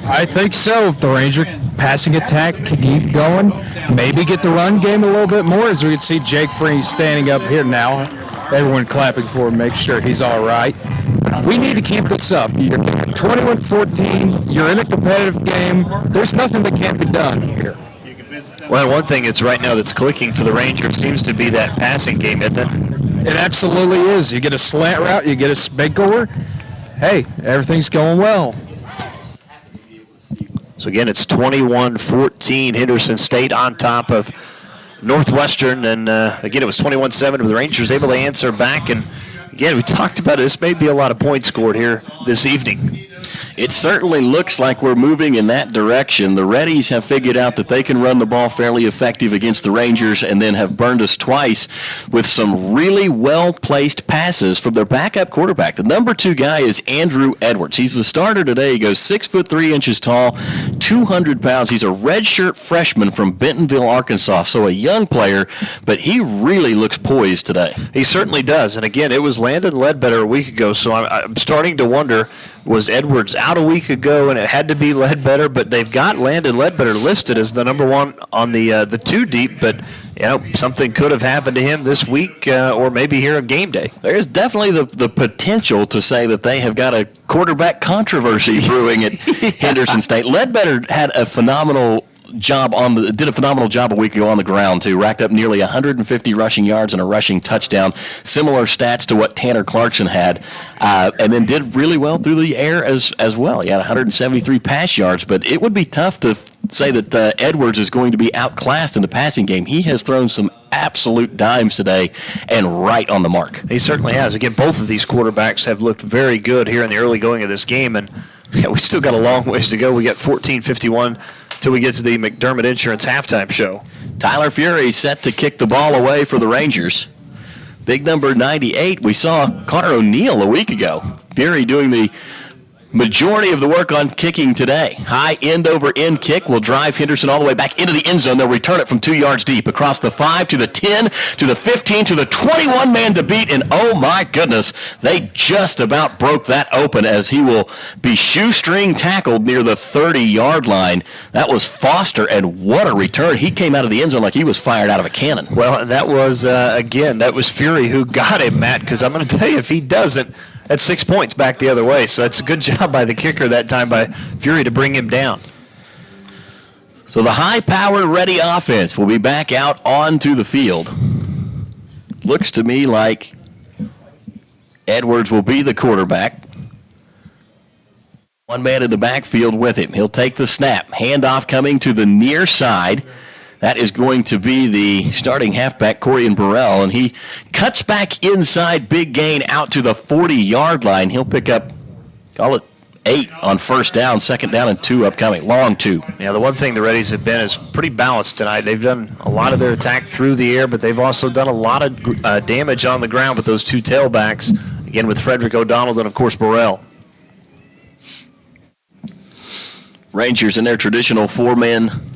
I think so. If the Ranger passing attack can keep going, maybe get the run game a little bit more, as we can see Jake Freeney standing up here now. Everyone clapping for him, make sure he's all right. We need to keep this up. You're 21-14. You're in a competitive game. There's nothing that can't be done here. Well, one thing that's right now that's clicking for the Rangers seems to be that passing game, isn't it? It absolutely is. You get a slant route, you get a makeover. Hey, everything's going well. So again, it's 21-14, Henderson State on top of Northwestern, and again, it was 21-7, but the Rangers able to answer back, and again, we talked about it. This may be a lot of points scored here this evening. It certainly looks like we're moving in that direction. The Reddies have figured out that they can run the ball fairly effective against the Rangers and then have burned us twice with some really well-placed passes from their backup quarterback. The number 2 guy is Andrew Edwards. He's the starter today. He goes 6'3" tall, 200 pounds. He's a redshirt freshman from Bentonville, Arkansas, so a young player, but he really looks poised today. He certainly does. And again, it was Landon Ledbetter a week ago, so I'm starting to wonder, was Edwards out a week ago and it had to be Ledbetter, but they've got Landon Ledbetter listed as the number 1 on the 2 deep, but something could have happened to him this week or maybe here on game day. There's definitely the potential to say that they have got a quarterback controversy brewing at Henderson State. Ledbetter had a phenomenal job did a phenomenal job a week ago on the ground too. Racked up nearly 150 rushing yards and a rushing touchdown. Similar stats to what Tanner Clarkson had, and then did really well through the air as well. He had 173 pass yards, but it would be tough to say that Edwards is going to be outclassed in the passing game. He has thrown some absolute dimes today and right on the mark. He certainly has. Again, both of these quarterbacks have looked very good here in the early going of this game, and we still got a long ways to go. We got 14:51 till we get to the McDermott Insurance halftime show. Tyler Fury set to kick the ball away for the Rangers. Big number 98. We saw Connor O'Neill a week ago. Fury doing the majority of the work on kicking today. High end-over-end kick will drive Henderson all the way back into the end zone. They'll return it from 2 yards deep, across the 5 to the 10 to the 15 to the 21 man to beat. And oh my goodness, they just about broke that open as he will be shoestring tackled near the 30-yard line. That was Foster, and what a return. He came out of the end zone like he was fired out of a cannon. Well, and that was, again, that was Fury who got him, Matt, because I'm going to tell you, if he doesn't, that's 6 points back the other way. So that's a good job by the kicker that time by Fury to bring him down. So the high-powered ready offense will be back out onto the field. Looks to me like Edwards will be the quarterback. One man in the backfield with him. He'll take the snap. Handoff coming to the near side. That is going to be the starting halfback, Corian Burrell, and he cuts back inside, big gain out to the 40-yard line. He'll pick up, call it 8 on first down, second down and 2 upcoming, long 2. Yeah, the one thing the Reddies have been is pretty balanced tonight. They've done a lot of their attack through the air, but they've also done a lot of damage on the ground with those 2 tailbacks, again with Frederick O'Donnell and, of course, Burrell. Rangers in their traditional 4-man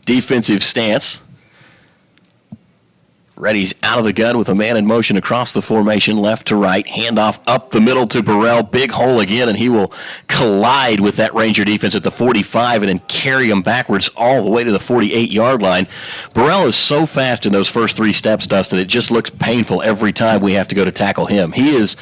defensive stance. Reddy's out of the gun with a man in motion across the formation, left to right. Handoff up the middle to Burrell. Big hole again, and he will collide with that Ranger defense at the 45 and then carry him backwards all the way to the 48-yard line. Burrell is so fast in those first 3 steps, Dustin, it just looks painful every time we have to go to tackle him. He is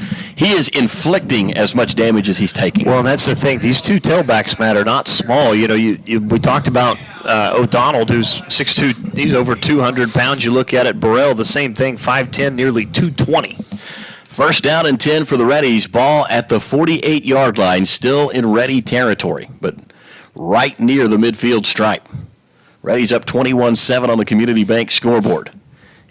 inflicting as much damage as he's taking. Well, and that's the thing. These 2 tailbacks, Matt, are not small. You know, we talked about O'Donnell, who's 6'2", he's over 200 pounds. You look at it, Burrell, the same thing, 5'10", nearly 220. First down and 10 for the Reddies. Ball at the 48-yard line, still in Reddy territory, but right near the midfield stripe. Reddy's up 21-7 on the Community Bank scoreboard.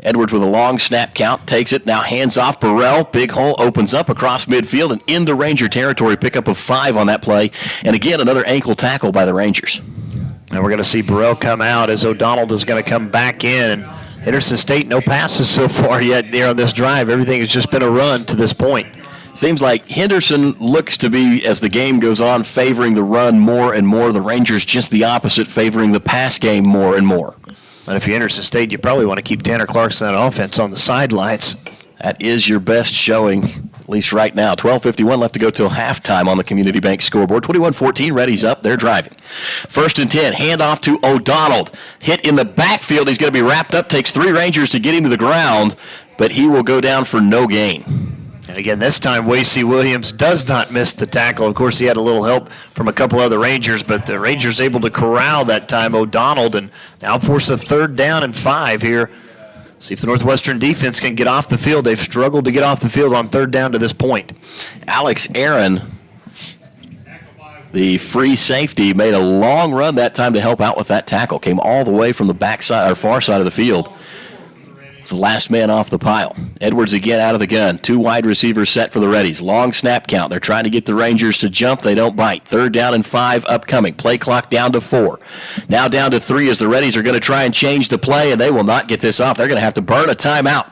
Edwards with a long snap count, takes it, now hands off Burrell. Big hole opens up across midfield and into Ranger territory. Pickup of 5 on that play. And again, another ankle tackle by the Rangers. And we're going to see Burrell come out as O'Donnell is going to come back in. Henderson State, no passes so far yet there on this drive. Everything has just been a run to this point. Seems like Henderson looks to be, as the game goes on, favoring the run more and more. The Rangers just the opposite, favoring the pass game more and more. And if you're Henderson State, you probably want to keep Tanner Clarkson on offense on the sidelines. That is your best showing, at least right now. 12:51 left to go till halftime on the Community Bank scoreboard. 21-14, Reddy's up. They're driving. First and 10, handoff to O'Donnell. Hit in the backfield. He's going to be wrapped up. Takes 3 Rangers to get him to the ground, but he will go down for no gain. And again, this time, Wasey Williams does not miss the tackle. Of course, he had a little help from a couple other Rangers, but the Rangers able to corral that time O'Donnell and now force a 3rd down and 5 here See if the Northwestern defense can get off the field. They've struggled to get off the field on third down to this point. Alex Aaron, the free safety, made a long run that time to help out with that tackle. Came all the way from the backside or far side of the field. It's the last man off the pile. Edwards again out of the gun. 2 wide receivers set for the Reddies. Long snap count. They're trying to get the Rangers to jump. They don't bite. 3rd down and 5 upcoming. Play clock down to 4. Now down to 3 as the Reddies are going to try and change the play, and they will not get this off. They're going to have to burn a timeout.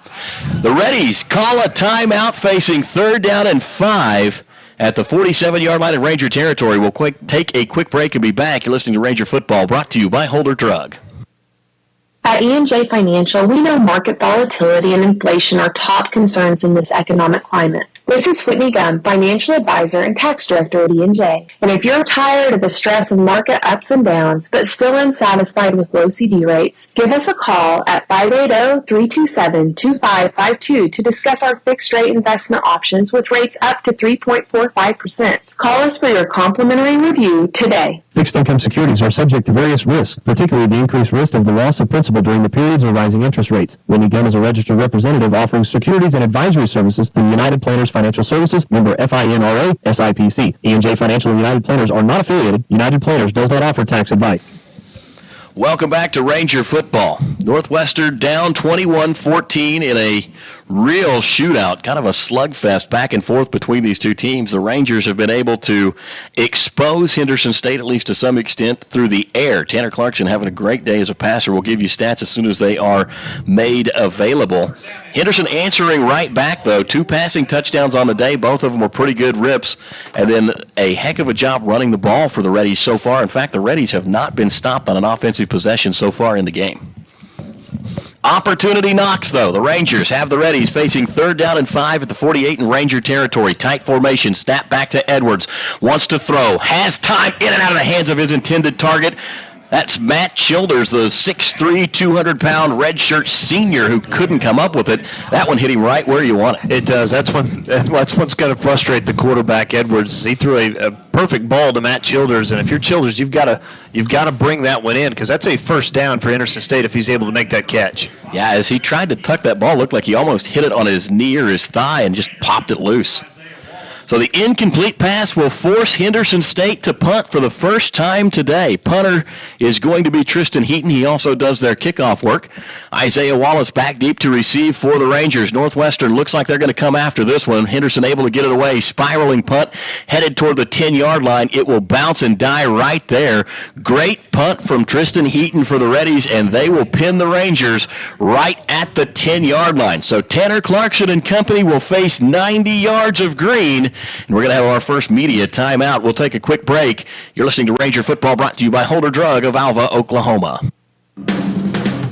The Reddies call a timeout facing 3rd down and 5 at the 47-yard line in Ranger territory. We'll take a quick break and be back. You're listening to Ranger Football, brought to you by Holder Drug. At E&J Financial, we know market volatility and inflation are top concerns in this economic climate. This is Whitney Gum, Financial Advisor and Tax Director at E&J. And if you're tired of the stress of market ups and downs, but still unsatisfied with low CD rates, give us a call at 580-327-2552 to discuss our fixed-rate investment options with rates up to 3.45%. Call us for your complimentary review today. Fixed income securities are subject to various risks, particularly the increased risk of the loss of principal during the periods of rising interest rates. Whitney Gum is a registered representative offering securities and advisory services through United Planners Financial Services, member FINRA, SIPC. E&J Financial and United Planners are not affiliated. United Planners does not offer tax advice. Welcome back to Ranger Football. Northwestern down 21-14 in a real shootout, kind of a slugfest back and forth between these two teams. The Rangers have been able to expose Henderson State, at least to some extent, through the air. Tanner Clarkson having a great day as a passer. We'll give you stats as soon as they are made available. Henderson answering right back, though. 2 passing touchdowns on the day. Both of them were pretty good rips. And then a heck of a job running the ball for the Reddies so far. In fact, the Reddies have not been stopped on an offensive possession so far in the game. Opportunity knocks, though. The Rangers have the Reddies facing 3rd down and 5 at the 48 in Ranger territory. Tight formation. Snap back to Edwards. Wants to throw. Has time. In and out of the hands of his intended target. That's Matt Childers, the 6'3", 200-pound redshirt senior who couldn't come up with it. That one hit him right where you want it. It does. That's what's going to frustrate the quarterback, Edwards. He threw a perfect ball to Matt Childers, and if you're Childers, you've got to bring that one in because that's a first down for Henderson State if he's able to make that catch. Yeah, as he tried to tuck that ball, looked like he almost hit it on his knee or his thigh and just popped it loose. So the incomplete pass will force Henderson State to punt for the first time today. Punter is going to be Tristan Heaton. He also does their kickoff work. Isaiah Wallace back deep to receive for the Rangers. Northwestern looks like they're going to come after this one. Henderson able to get it away. Spiraling punt headed toward the 10-yard line. It will bounce and die right there. Great punt from Tristan Heaton for the Reddies, and they will pin the Rangers right at the 10-yard line. So Tanner Clarkson and company will face 90 yards of green. And we're going to have our first media timeout. We'll take a quick break. You're listening to Ranger Football, brought to you by Holder Drug of Alva, Oklahoma.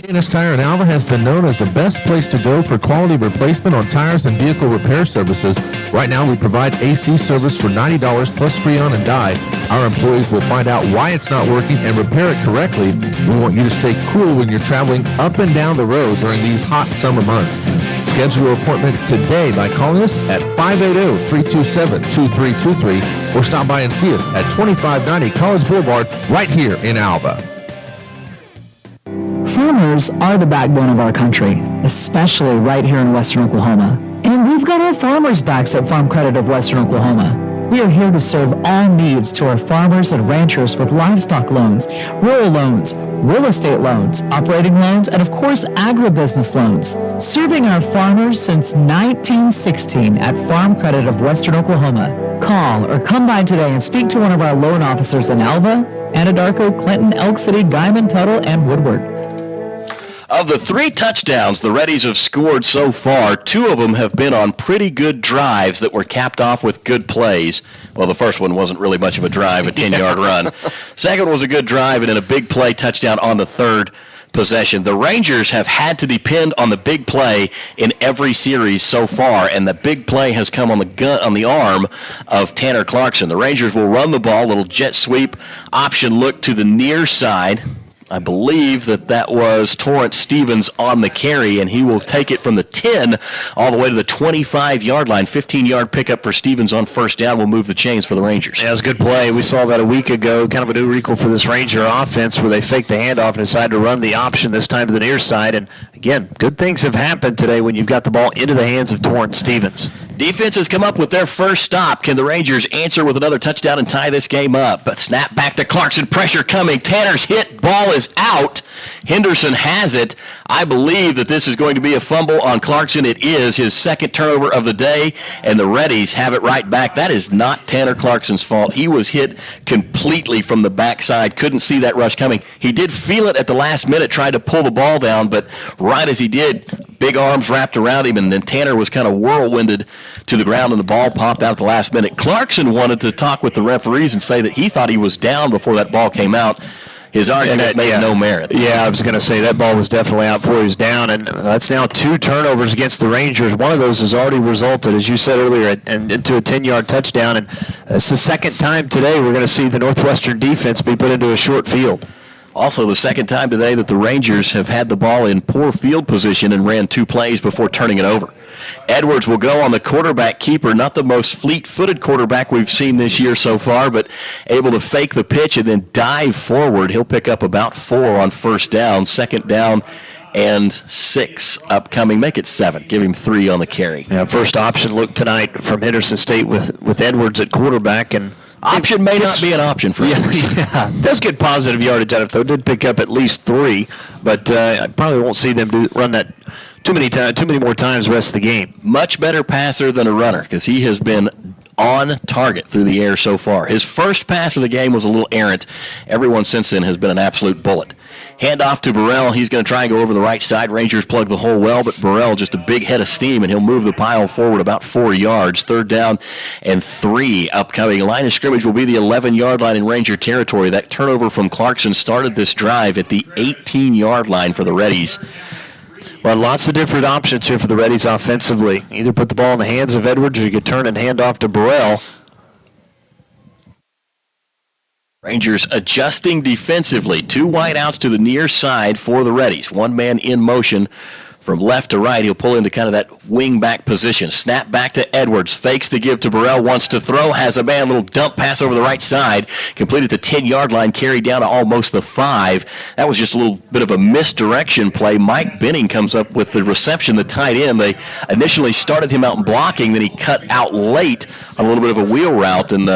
K&S Tire in Alva has been known as the best place to go for quality replacement on tires and vehicle repair services. Right now, we provide AC service for $90 plus free on and die. Our employees will find out why it's not working and repair it correctly. We want you to stay cool when you're traveling up and down the road during these hot summer months. Schedule your appointment today by calling us at 580-327-2323 or stop by and see us at 2590 College Boulevard right here in Alva. Farmers are the backbone of our country, especially right here in Western Oklahoma. And we've got our farmers' backs at Farm Credit of Western Oklahoma. We are here to serve all needs to our farmers and ranchers with livestock loans, rural loans, real estate loans, operating loans, and of course, agribusiness loans. Serving our farmers since 1916 at Farm Credit of Western Oklahoma. Call or come by today and speak to one of our loan officers in Alva, Anadarko, Clinton, Elk City, Guyman, Tuttle, and Woodward. Of the 3 touchdowns the Reddies have scored so far, 2 of them have been on pretty good drives that were capped off with good plays. Well, the first one wasn't really much of a drive, a 10-yard run. Second was a good drive and then a big play touchdown on the 3rd possession. The Rangers have had to depend on the big play in every series so far, and the big play has come on the arm of Tanner Clarkson. The Rangers will run the ball, little jet sweep option look to the near side. I believe that was Torrance Stevens on the carry, and he will take it from the 10 all the way to the 25-yard line. 15-yard pickup for Stevens on first down will move the chains for the Rangers. Yeah, it was a good play. We saw that a week ago, kind of a new wrinkle for this Ranger offense where they faked the handoff and decided to run the option this time to the near side. And, again, good things have happened today when you've got the ball into the hands of Torrance Stevens. Defense has come up with their first stop. Can the Rangers answer with another touchdown and tie this game up? But snap back to Clarkson. Pressure coming. Tanner's hit. Ball is out. Henderson has it. I believe that this is going to be a fumble on Clarkson. It is his second turnover of the day, and the Reddies have it right back. That is not Tanner Clarkson's fault. He was hit completely from the backside. Couldn't see that rush coming. He did feel it at the last minute, tried to pull the ball down, but right as he did, big arms wrapped around him, and then Tanner was kind of whirlwinded to the ground, and the ball popped out at the last minute. Clarkson wanted to talk with the referees and say that he thought he was down before that ball came out. His argument made no merit. Yeah, I was going to say that ball was definitely out before he was down, and that's now 2 turnovers against the Rangers. One of those has already resulted, as you said earlier, and into a 10-yard touchdown, and it's the second time today we're going to see the Northwestern defense be put into a short field. Also, the second time today that the Rangers have had the ball in poor field position and ran 2 plays before turning it over. Edwards will go on the quarterback keeper, not the most fleet-footed quarterback we've seen this year so far, but able to fake the pitch and then dive forward. He'll pick up about 4 on first down, second down, and 6 upcoming. Make it 7. Give him 3 on the carry. Yeah, first option look tonight from Henderson State with Edwards at quarterback, and option may not be an option for him. Yeah, does get positive yardage out of it, though. Did pick up at least 3, but I probably won't see them run that too many more times the rest of the game. Much better passer than a runner because he has been on target through the air so far. His first pass of the game was a little errant. Everyone since then has been an absolute bullet. Hand off to Burrell. He's going to try and go over the right side. Rangers plug the hole well, but Burrell just a big head of steam, and he'll move the pile forward about 4 yards. Third down and 3 upcoming. Line of scrimmage will be the 11-yard line in Ranger territory. That turnover from Clarkson started this drive at the 18-yard line for the Reddies. Well, lots of different options here for the Reddies offensively. Either put the ball in the hands of Edwards or you could turn and hand off to Burrell. Rangers adjusting defensively. 2 wideouts to the near side for the Reddies. 1 man in motion from left to right. He'll pull into kind of that wing back position. Snap back to Edwards. Fakes the give to Burrell. Wants to throw. Has a man. Little dump pass over the right side. Completed the 10-yard line. Carried down to almost the 5. That was just a little bit of a misdirection play. Mike Benning comes up with the reception, the tight end. They initially started him out in blocking. Then he cut out late on a little bit of a wheel route, and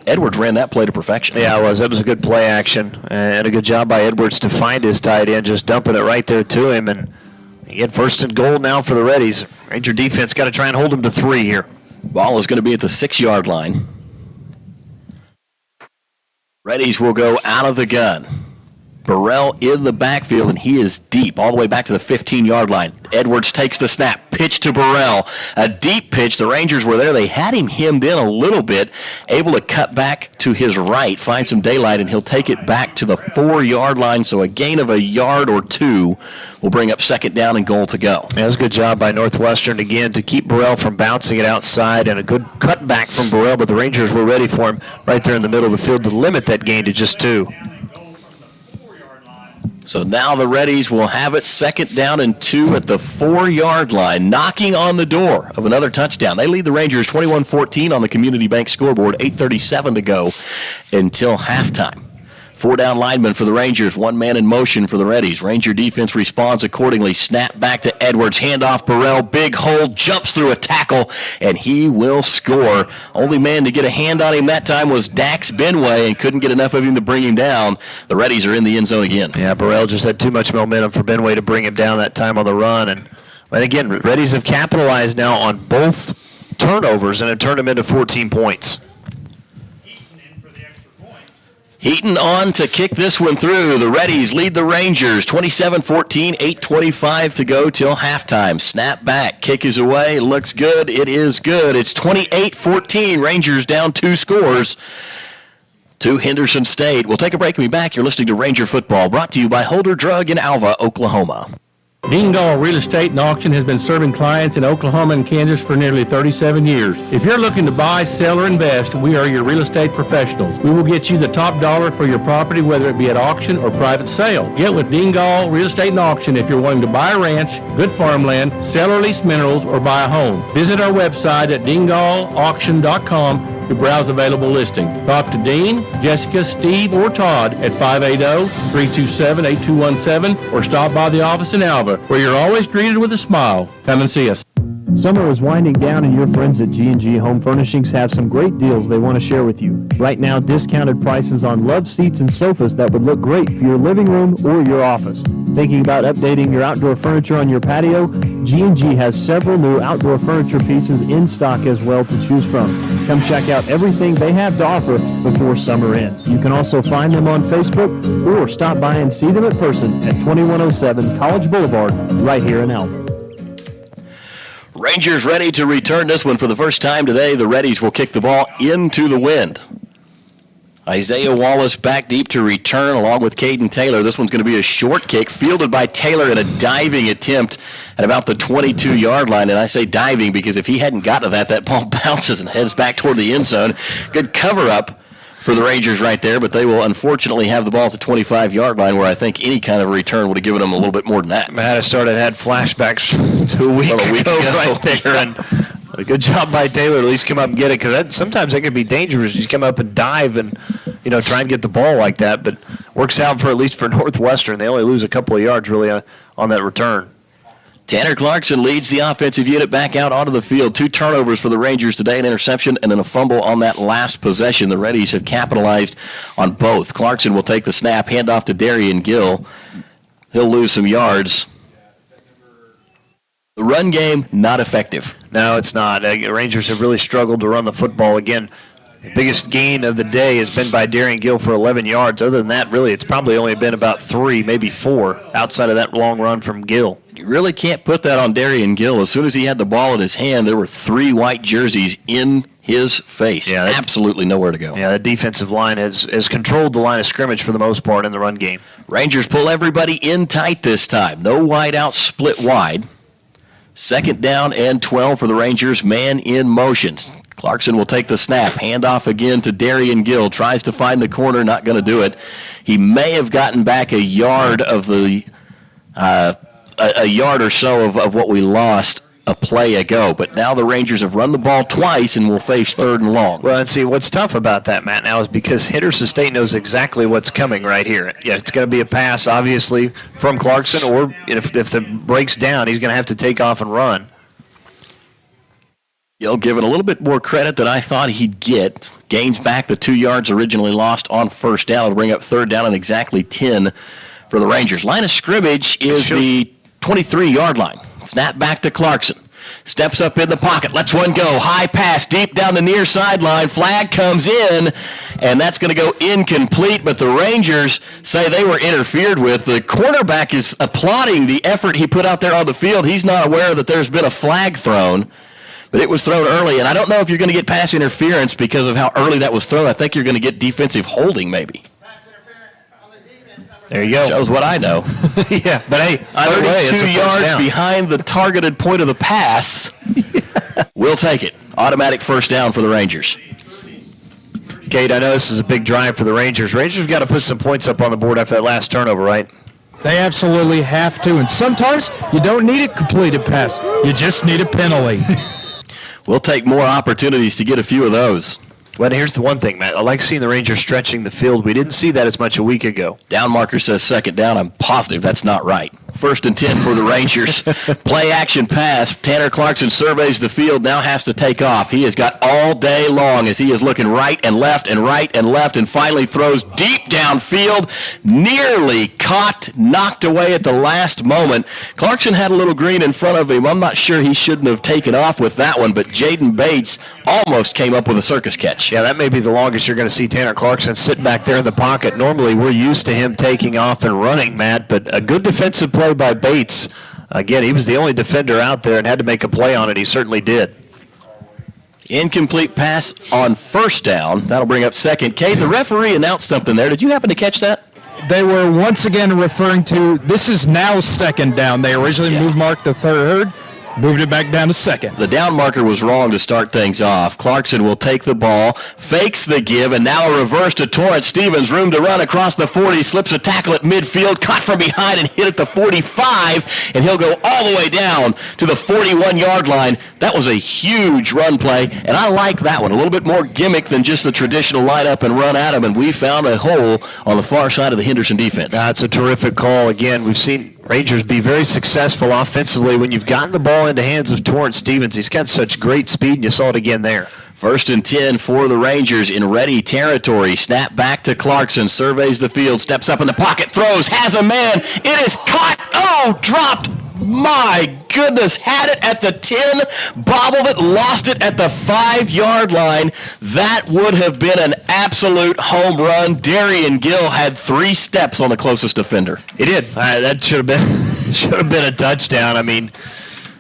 Edwards ran that play to perfection. Yeah, it was. That was a good play action, and a good job by Edwards to find his tight end, just dumping it right there to him. And again, first and goal now for the Reddies. Ranger defense got to try and hold him to 3 here. Ball is going to be at the 6-yard line. Reddies will go out of the gun. Burrell in the backfield, and he is deep, all the way back to the 15-yard line. Edwards takes the snap, pitch to Burrell. A deep pitch. The Rangers were there. They had him hemmed in a little bit, able to cut back to his right, find some daylight, and he'll take it back to the 4-yard line. So a gain of a yard or 2 will bring up second down and goal to go. That was a good job by Northwestern, again, to keep Burrell from bouncing it outside, and a good cutback from Burrell, but the Rangers were ready for him right there in the middle of the field to limit that gain to just 2. So now the Reddies will have it second down and 2 at the 4-yard line, knocking on the door of another touchdown. They lead the Rangers 21-14 on the Community Bank scoreboard, 8:37 to go until halftime. 4 down linemen for the Rangers, 1 man in motion for the Reddies. Ranger defense responds accordingly. Snap back to Edwards, handoff Burrell, big hole, jumps through a tackle, and he will score. Only man to get a hand on him that time was Dax Benway, and couldn't get enough of him to bring him down. The Reddies are in the end zone again. Yeah, Burrell just had too much momentum for Benway to bring him down that time on the run. And again, Reddies have capitalized now on both turnovers and have turned them into 14 points. Heaton on to kick this one through. The Reddies lead the Rangers 27-14, 8:25 to go till halftime. Snap back, kick is away, looks good, it is good. It's 28-14, Rangers down 2 scores to Henderson State. We'll take a break and be back. You're listening to Ranger Football, brought to you by Holder Drug in Alva, Oklahoma. Dingall Real Estate and Auction has been serving clients in Oklahoma and Kansas for nearly 37 years. If you're looking to buy, sell, or invest, we are your real estate professionals. We will get you the top dollar for your property, whether it be at auction or private sale. Get with Dingall Real Estate and Auction if you're wanting to buy a ranch, good farmland, sell or lease minerals, or buy a home. Visit our website at dingallauction.com to browse available listings. Talk to Dean, Jessica, Steve, or Todd at 580-327-8217 or stop by the office in Alva, where you're always greeted with a smile. Come and see us. Summer is winding down and your friends at G&G Home Furnishings have some great deals they want to share with you. Right now, discounted prices on love seats and sofas that would look great for your living room or your office. Thinking about updating your outdoor furniture on your patio? G&G has several new outdoor furniture pieces in stock as well to choose from. Come check out everything they have to offer before summer ends. You can also find them on Facebook or stop by and see them in person at 2107 College Boulevard right here in Alva. Rangers ready to return this one for the first time today. The Reddies will kick the ball into the wind. Isaiah Wallace back deep to return along with Caden Taylor. This one's going to be a short kick fielded by Taylor in a diving attempt at about the 22-yard line. And I say diving because if he hadn't got to that ball bounces and heads back toward the end zone. Good cover-up for the Rangers right there, but they will unfortunately have the ball at the 25-yard line where I think any kind of return would have given them a little bit more than that. Matt, I had flashbacks to a week ago right there, and a good job by Taylor to at least come up and get it, because sometimes that can be dangerous. You come up and dive and try and get the ball like that, but works out for at least for Northwestern. They only lose a couple of yards really on that return. Tanner Clarkson leads the offensive unit back out onto the field. 2 turnovers for the Rangers today, an interception and then a fumble on that last possession. The Reddies have capitalized on both. Clarkson will take the snap, hand off to Darian Gill. He'll lose some yards. The run game, not effective. No, it's not. Rangers have really struggled to run the football. Again, the biggest gain of the day has been by Darian Gill for 11 yards. Other than that, really, it's probably only been about 3, maybe 4 outside of that long run from Gill. You really can't put that on Darian Gill. As soon as he had the ball in his hand, there were 3 white jerseys in his face. Yeah, absolutely nowhere to go. Yeah, the defensive line has controlled the line of scrimmage for the most part in the run game. Rangers pull everybody in tight this time. No wide out, split wide. 2nd down and 12 for the Rangers. Man in motion. Clarkson will take the snap. Handoff again to Darian Gill. Tries to find the corner. Not going to do it. He may have gotten back a yard of the a yard or so of what we lost a play ago. But now the Rangers have run the ball twice and will face 3rd and long. Well, and see, what's tough about that, Matt, now is because Henderson State knows exactly what's coming right here. Yeah, it's going to be a pass, obviously, from Clarkson, or if the breaks down, he's going to have to take off and run. Gill given a little bit more credit than I thought he'd get. Gains back the 2 yards originally lost on 1st down. It'll bring up 3rd down and exactly 10 for the Rangers. Line of scrimmage is the 23-yard line. Snap back to Clarkson. Steps up in the pocket. Lets one go. High pass deep down the near sideline. Flag comes in, and that's going to go incomplete, but the Rangers say they were interfered with. The cornerback is applauding the effort he put out there on the field. He's not aware that there's been a flag thrown, but it was thrown early, and I don't know if you're going to get pass interference because of how early that was thrown. I think you're going to get defensive holding maybe. There you go. Shows what I know. Yeah, but hey, either way, it's a 32 first yards down. behind the targeted point of the pass. We'll take it. Automatic 1st down for the Rangers. Kate, I know this is a big drive for the Rangers. Rangers got to put some points up on the board after that last turnover, right? They absolutely have to, and sometimes you don't need a completed pass. You just need a penalty. We'll take more opportunities to get a few of those. Well, here's the one thing, Matt. I like seeing the Rangers stretching the field. We didn't see that as much a week ago. Down marker says 2nd down. I'm positive that's not right. 1st and 10 for the Rangers. Play action pass. Tanner Clarkson surveys the field, now has to take off. He has got all day long as he is looking right and left and finally throws deep downfield. Nearly caught, knocked away at the last moment. Clarkson had a little green in front of him. I'm not sure he shouldn't have taken off with that one, but Jaden Bates almost came up with a circus catch. Yeah, that may be the longest you're going to see Tanner Clarkson sit back there in the pocket. Normally we're used to him taking off and running, Matt, but a good defensive play by Bates. Again, he was the only defender out there and had to make a play on it. He certainly did. Incomplete pass on 1st down. That'll bring up 2nd. Kate, the referee announced something there. Did you happen to catch that? they were once again referring to, this is now second down. They originally moved Mark to third, moved it back down to second. The down marker was wrong to start things off. Clarkson will take the ball, fakes the give, and now a reverse to Torrance Stevens. Room to run across the 40, slips a tackle at midfield, caught from behind and hit at the 45, and he'll go all the way down to the 41-yard line. That was a huge run play, and I like that one. A little bit more gimmick than just the traditional line up and run at him, and we found a hole on the far side of the Henderson defense. That's a terrific call. Again, we've seen Rangers be very successful offensively when you've gotten the ball into hands of Torrance Stevens. He's got such great speed, and you saw it again there. 1st and 10 for the Rangers in ready territory. Snap back to Clarkson, surveys the field, steps up in the pocket, throws, has a man. It is caught. Oh, dropped. My goodness, had it at the 10, bobbled it, lost it at the 5-yard line. That would have been an absolute home run. Darian Gill had 3 steps on the closest defender. He did. That should have been a touchdown. I mean,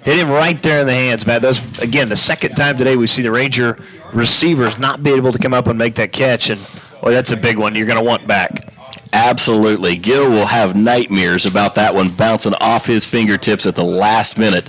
hit him right there in the hands, man. That's, again, the second time today we see the Ranger receivers not be able to come up and make that catch, and boy, that's a big one you're going to want back. Absolutely. Gill will have nightmares about that one bouncing off his fingertips at the last minute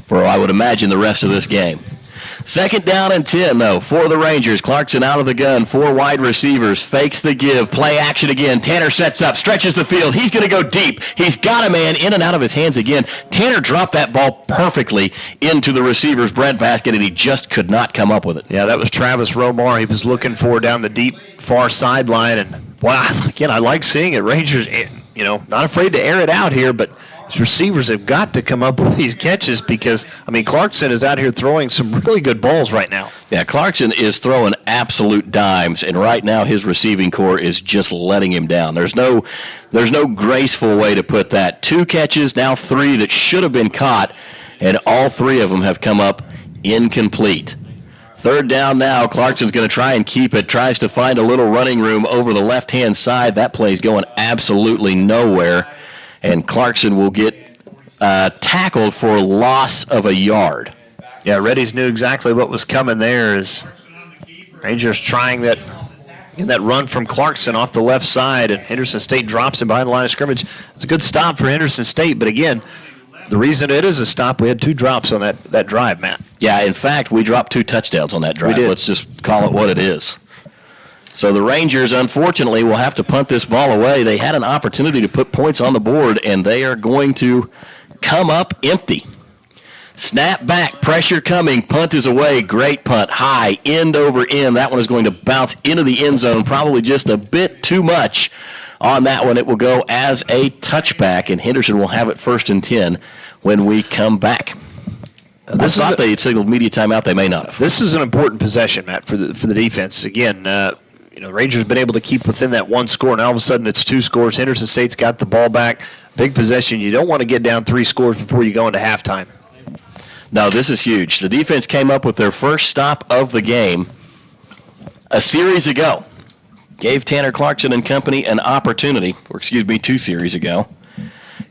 for, I would imagine, the rest of this game. 2nd down and 10, though, for the Rangers. Clarkson out of the gun, 4 wide receivers, fakes the give, play action again. Tanner sets up, stretches the field. He's going to go deep. He's got a man in and out of his hands again. Tanner dropped that ball perfectly into the receiver's breadbasket, and he just could not come up with it. Yeah, that was Travis Romar. He was looking for down the deep far sideline, and wow, again, I like seeing it. Rangers, not afraid to air it out here, but his receivers have got to come up with these catches because, I mean, Clarkson is out here throwing some really good balls right now. Yeah, Clarkson is throwing absolute dimes, and right now his receiving core is just letting him down. There's no graceful way to put that. 2 catches, now 3 that should have been caught, and all 3 of them have come up incomplete. 3rd down now. Clarkson's going to try and keep it. Tries to find a little running room over the left-hand side. That play's going absolutely nowhere. And Clarkson will get tackled for loss of a yard. Yeah, Reddy's knew exactly what was coming there as Rangers trying that run from Clarkson off the left side, and Henderson State drops him behind the line of scrimmage. It's a good stop for Henderson State, but again, the reason it is a stop, we had 2 drops on that drive, Matt. Yeah, in fact, we dropped 2 touchdowns on that drive. We did. Let's just call it what it is. So the Rangers, unfortunately, will have to punt this ball away. They had an opportunity to put points on the board, and they are going to come up empty. Snap back, pressure coming, punt is away, great punt, high, end over end. That one is going to bounce into the end zone, probably just a bit too much on that one. It will go as a touchback, and Henderson will have it 1st and 10 when we come back. I thought they had signaled media timeout. They may not have. This is an important possession, Matt, for the defense. Again, Rangers have been able to keep within that 1 score, and all of a sudden it's 2 scores. Henderson State's got the ball back. Big possession. You don't want to get down 3 scores before you go into halftime. No, this is huge. The defense came up with their first stop of the game a series ago. Gave Tanner Clarkson and company an opportunity, 2 series ago.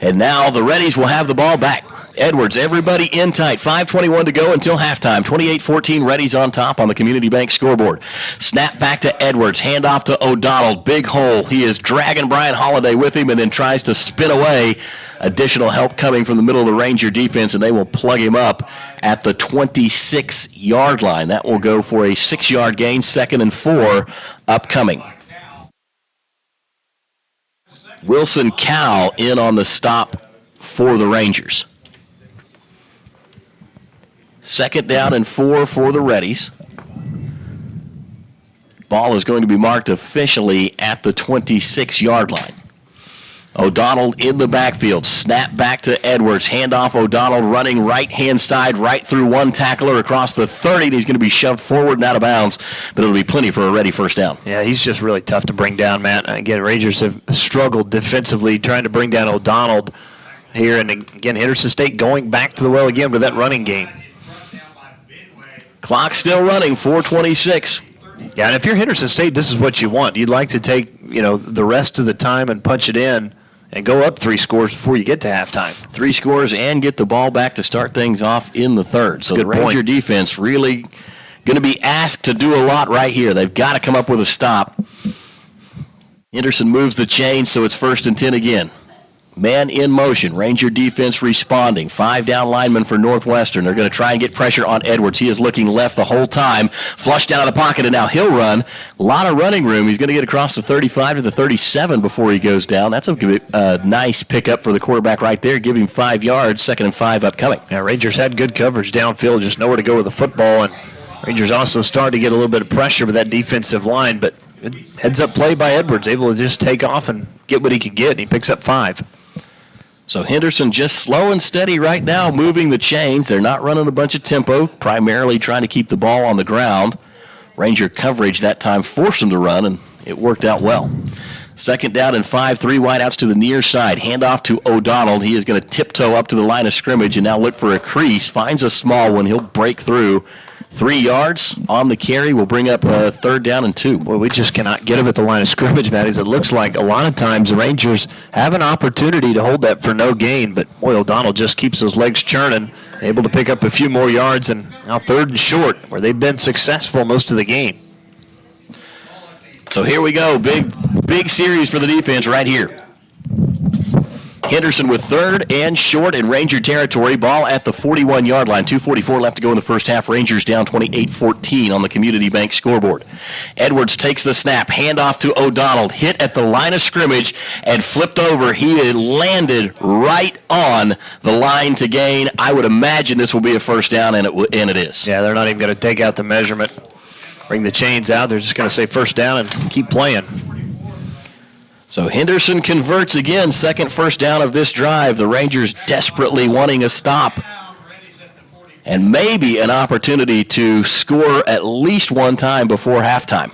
And now the Reddies will have the ball back. Edwards, everybody in tight. 5:21 to go until halftime. 28-14, Reddies on top on the Community Bank scoreboard. Snap back to Edwards. Handoff to O'Donnell. Big hole. He is dragging Brian Holiday with him and then tries to spin away. Additional help coming from the middle of the Ranger defense, and they will plug him up at the 26-yard line. That will go for a 6-yard gain. 2nd and 4 upcoming. Wilson Cowell in on the stop for the Rangers. 2nd down and 4 for the Reddies. Ball is going to be marked officially at the 26-yard line. O'Donnell in the backfield. Snap back to Edwards. Handoff O'Donnell running right-hand side right through one tackler across the 30. And he's going to be shoved forward and out of bounds, but it'll be plenty for a Reddy 1st down. Yeah, he's just really tough to bring down, Matt. Again, Rangers have struggled defensively trying to bring down O'Donnell here. And again, Henderson State going back to the well again with that running game. Clock still running, 4:26. Yeah, and if you're Henderson State, this is what you want. You'd like to take, the rest of the time and punch it in and go up 3 scores before you get to halftime. 3 scores and get the ball back to start things off in the 3rd. So the Ranger defense really going to be asked to do a lot right here. They've got to come up with a stop. Henderson moves the chain, so it's 1st and 10 again. Man in motion. Ranger defense responding. 5 down linemen for Northwestern. They're going to try and get pressure on Edwards. He is looking left the whole time. Flushed out of the pocket, and now he'll run. A lot of running room. He's going to get across the 35 to the 37 before he goes down. That's a nice pickup for the quarterback right there. Give him 5 yards. 2nd and 5 upcoming. Yeah, Rangers had good coverage downfield, just nowhere to go with the football. And Rangers also started to get a little bit of pressure with that defensive line, but heads-up play by Edwards, able to just take off and get what he could get, and he picks up 5. So Henderson just slow and steady right now, moving the chains. They're not running a bunch of tempo, primarily trying to keep the ball on the ground. Ranger coverage that time forced them to run, and it worked out well. 2nd down and 5, 3 wideouts to the near side. Handoff to O'Donnell. He is going to tiptoe up to the line of scrimmage and now look for a crease. Finds a small one. He'll break through. 3 yards on the carry will bring up 3rd down and 2. Well, we just cannot get him at the line of scrimmage, Matt. As it looks like a lot of times the Rangers have an opportunity to hold that for no gain, but boy, O'Donnell just keeps those legs churning, able to pick up a few more yards, and now 3rd and short, where they've been successful most of the game. So here we go. Big series for the defense right here. Henderson with 3rd and short in Ranger territory. Ball at the 41-yard line. 2:44 left to go in the first half. Rangers down 28-14 on the Community Bank scoreboard. Edwards takes the snap. Handoff to O'Donnell. Hit at the line of scrimmage and flipped over. He had landed right on the line to gain. I would imagine this will be a 1st down, and it is. Yeah, they're not even going to take out the measurement, bring the chains out. They're just going to say 1st down and keep playing. So Henderson converts again, 2nd 1st down of this drive. The Rangers desperately wanting a stop and maybe an opportunity to score at least one time before halftime.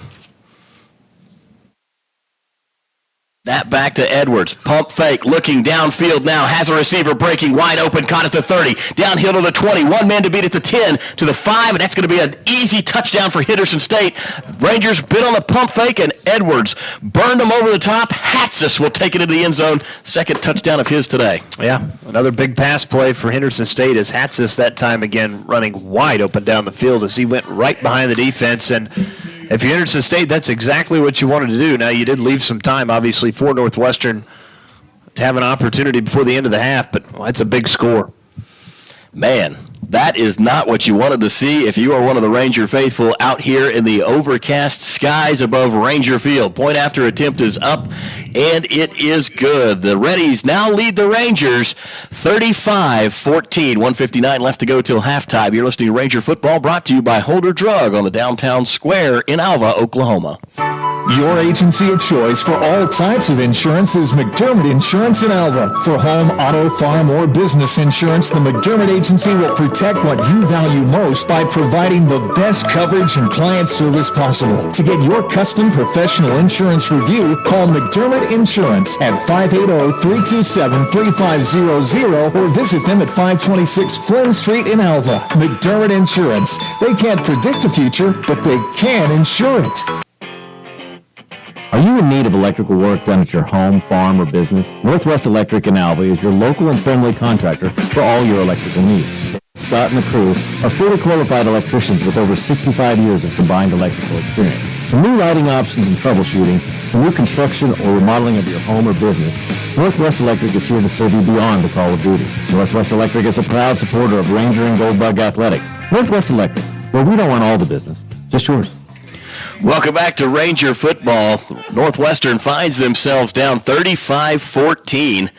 That back to Edwards. Pump fake, looking downfield now. Has a receiver breaking wide open, caught at the 30. Downhill to the 20. One man to beat at the 10, to the 5, and that's going to be an easy touchdown for Henderson State. Rangers bit on the pump fake, and Edwards burned them over the top. Hatsis will take it into the end zone. 2nd touchdown of his today. Yeah, another big pass play for Henderson State as Hatsis that time again running wide open down the field as he went right behind the defense. And if you're Henderson State, that's exactly what you wanted to do. Now, you did leave some time, obviously, for Northwestern to have an opportunity before the end of the half, but that's a big score. Man, that is not what you wanted to see if you are one of the Ranger faithful out here in the overcast skies above Ranger Field. Point after attempt is up, and it is good. The Reddies now lead the Rangers 35-14. 1:59 left to go till halftime. You're listening to Ranger Football, brought to you by Holder Drug on the downtown square in Alva, Oklahoma. Your agency of choice for all types of insurance is McDermott Insurance in Alva. For home, auto, farm, or business insurance, the McDermott Agency will protect what you value most by providing the best coverage and client service possible. To get your custom professional insurance review, call McDermott Insurance at 580-327-3500 or visit them at 526 Flynn Street in Alva. McDermott Insurance. They can't predict the future, but they can insure it. Are you in need of electrical work done at your home, farm, or business? Northwest Electric in Alva is your local and friendly contractor for all your electrical needs. Scott and the crew are fully qualified electricians with over 65 years of combined electrical experience. From new lighting options and troubleshooting, to new construction or remodeling of your home or business, Northwest Electric is here to serve you beyond the call of duty. Northwest Electric is a proud supporter of Ranger and Goldbug athletics. Northwest Electric, well, we don't want all the business, just yours. Welcome back to Ranger Football. Northwestern finds themselves down 35-14.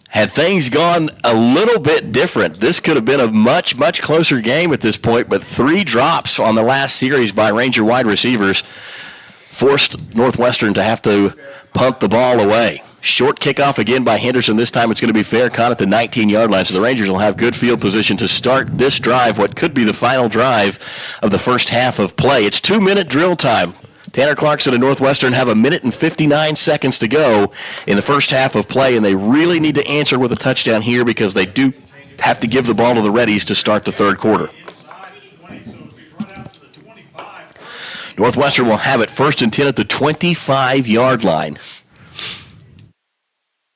Had things gone a little bit different, this could have been a much, much closer game at this point, but 3 drops on the last series by Ranger wide receivers forced Northwestern to have to punt the ball away. Short kickoff again by Henderson. This time it's going to be fair, caught at the 19-yard line. So the Rangers will have good field position to start this drive, what could be the final drive of the first half of play. It's 2-minute drill time. Tanner Clarkson and Northwestern have 1 minute and 59 seconds to go in the first half of play, and they really need to answer with a touchdown here because they do have to give the ball to the Reddies to start the third quarter. Northwestern will have it 1st and 10 at the 25-yard line.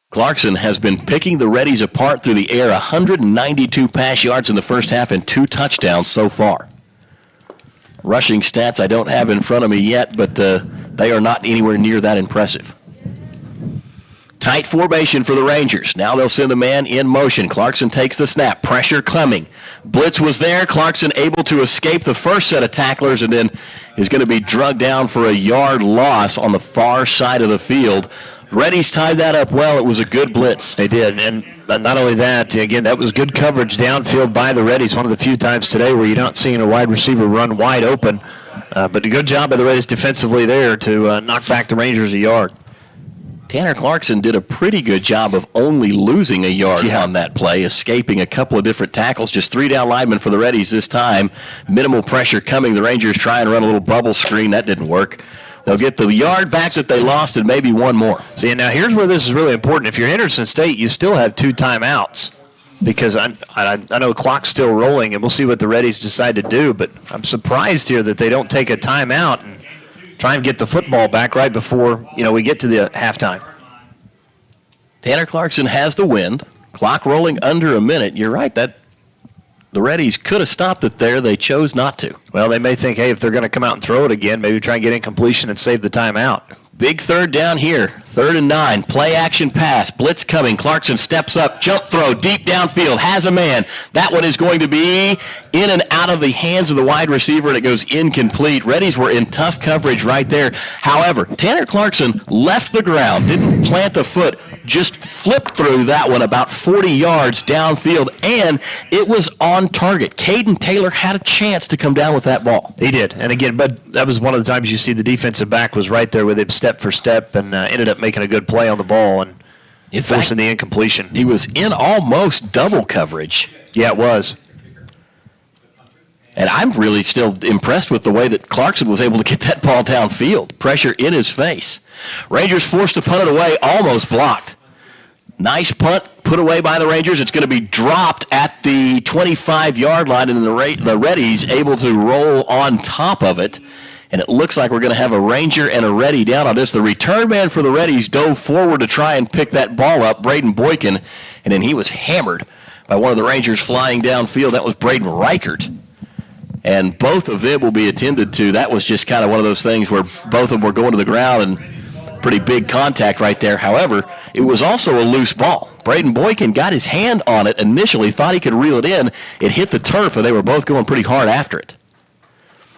Clarkson has been picking the Reddies apart through the air, 192 pass yards in the first half and 2 touchdowns so far. Rushing stats I don't have in front of me yet, but they are not anywhere near that impressive. Tight formation for the Rangers. Now they'll send a man in motion. Clarkson takes the snap. Pressure coming. Blitz was there. Clarkson able to escape the first set of tacklers and then is going to be drugged down for a yard loss on the far side of the field. Reddies tied that up well. It was a good blitz. They did, and not only that, again, that was good coverage downfield by the Reddies. One of the few times today where you're not seeing a wide receiver run wide open. But a good job by the Reddies defensively there to knock back the Rangers a yard. Tanner Clarkson did a pretty good job of only losing a yard on that play, escaping a couple of different tackles. Just 3 down linemen for the Reddies this time. Minimal pressure coming. The Rangers try and run a little bubble screen. That didn't work. They'll get the yard back that they lost and maybe one more. See, now here's where this is really important. If you're Henderson State, you still have 2 timeouts because I know clock's still rolling, and we'll see what the Reddies decide to do, but I'm surprised here that they don't take a timeout and try and get the football back right before, we get to the halftime. Tanner Clarkson has the wind. Clock rolling under a minute. You're right, that the Reddies could have stopped it there. They chose not to. Well, they may think, hey, if they're going to come out and throw it again, maybe try and get incompletion and save the timeout. Big third down here. 3rd and 9. Play action pass. Blitz coming. Clarkson steps up. Jump throw. Deep downfield. Has a man. That one is going to be in and out of the hands of the wide receiver, and it goes incomplete. Reddies were in tough coverage right there. However, Tanner Clarkson left the ground. Didn't plant a foot. Just flipped through that one about 40 yards downfield, and it was on target. Caden Taylor had a chance to come down with that ball. He did, and again, but that was one of the times you see the defensive back was right there with him step for step and ended up making a good play on the ball and forcing the incompletion. He was in almost double coverage. Yeah, it was. And I'm really still impressed with the way that Clarkson was able to get that ball downfield. Pressure in his face. Rangers forced to punt it away, almost blocked. Nice punt put away by the Rangers. It's going to be dropped at the 25-yard line, and the Reddies able to roll on top of it. And it looks like we're going to have a Ranger and a Reddy down on this. The return man for the Reddies dove forward to try and pick that ball up, Braden Boykin, and then he was hammered by one of the Rangers flying downfield. That was Braden Reichert. And both of them will be attended to. That was just kind of one of those things where both of them were going to the ground and pretty big contact right there. However, it was also a loose ball. Braden Boykin got his hand on it initially, thought he could reel it in. It hit the turf, and they were both going pretty hard after it.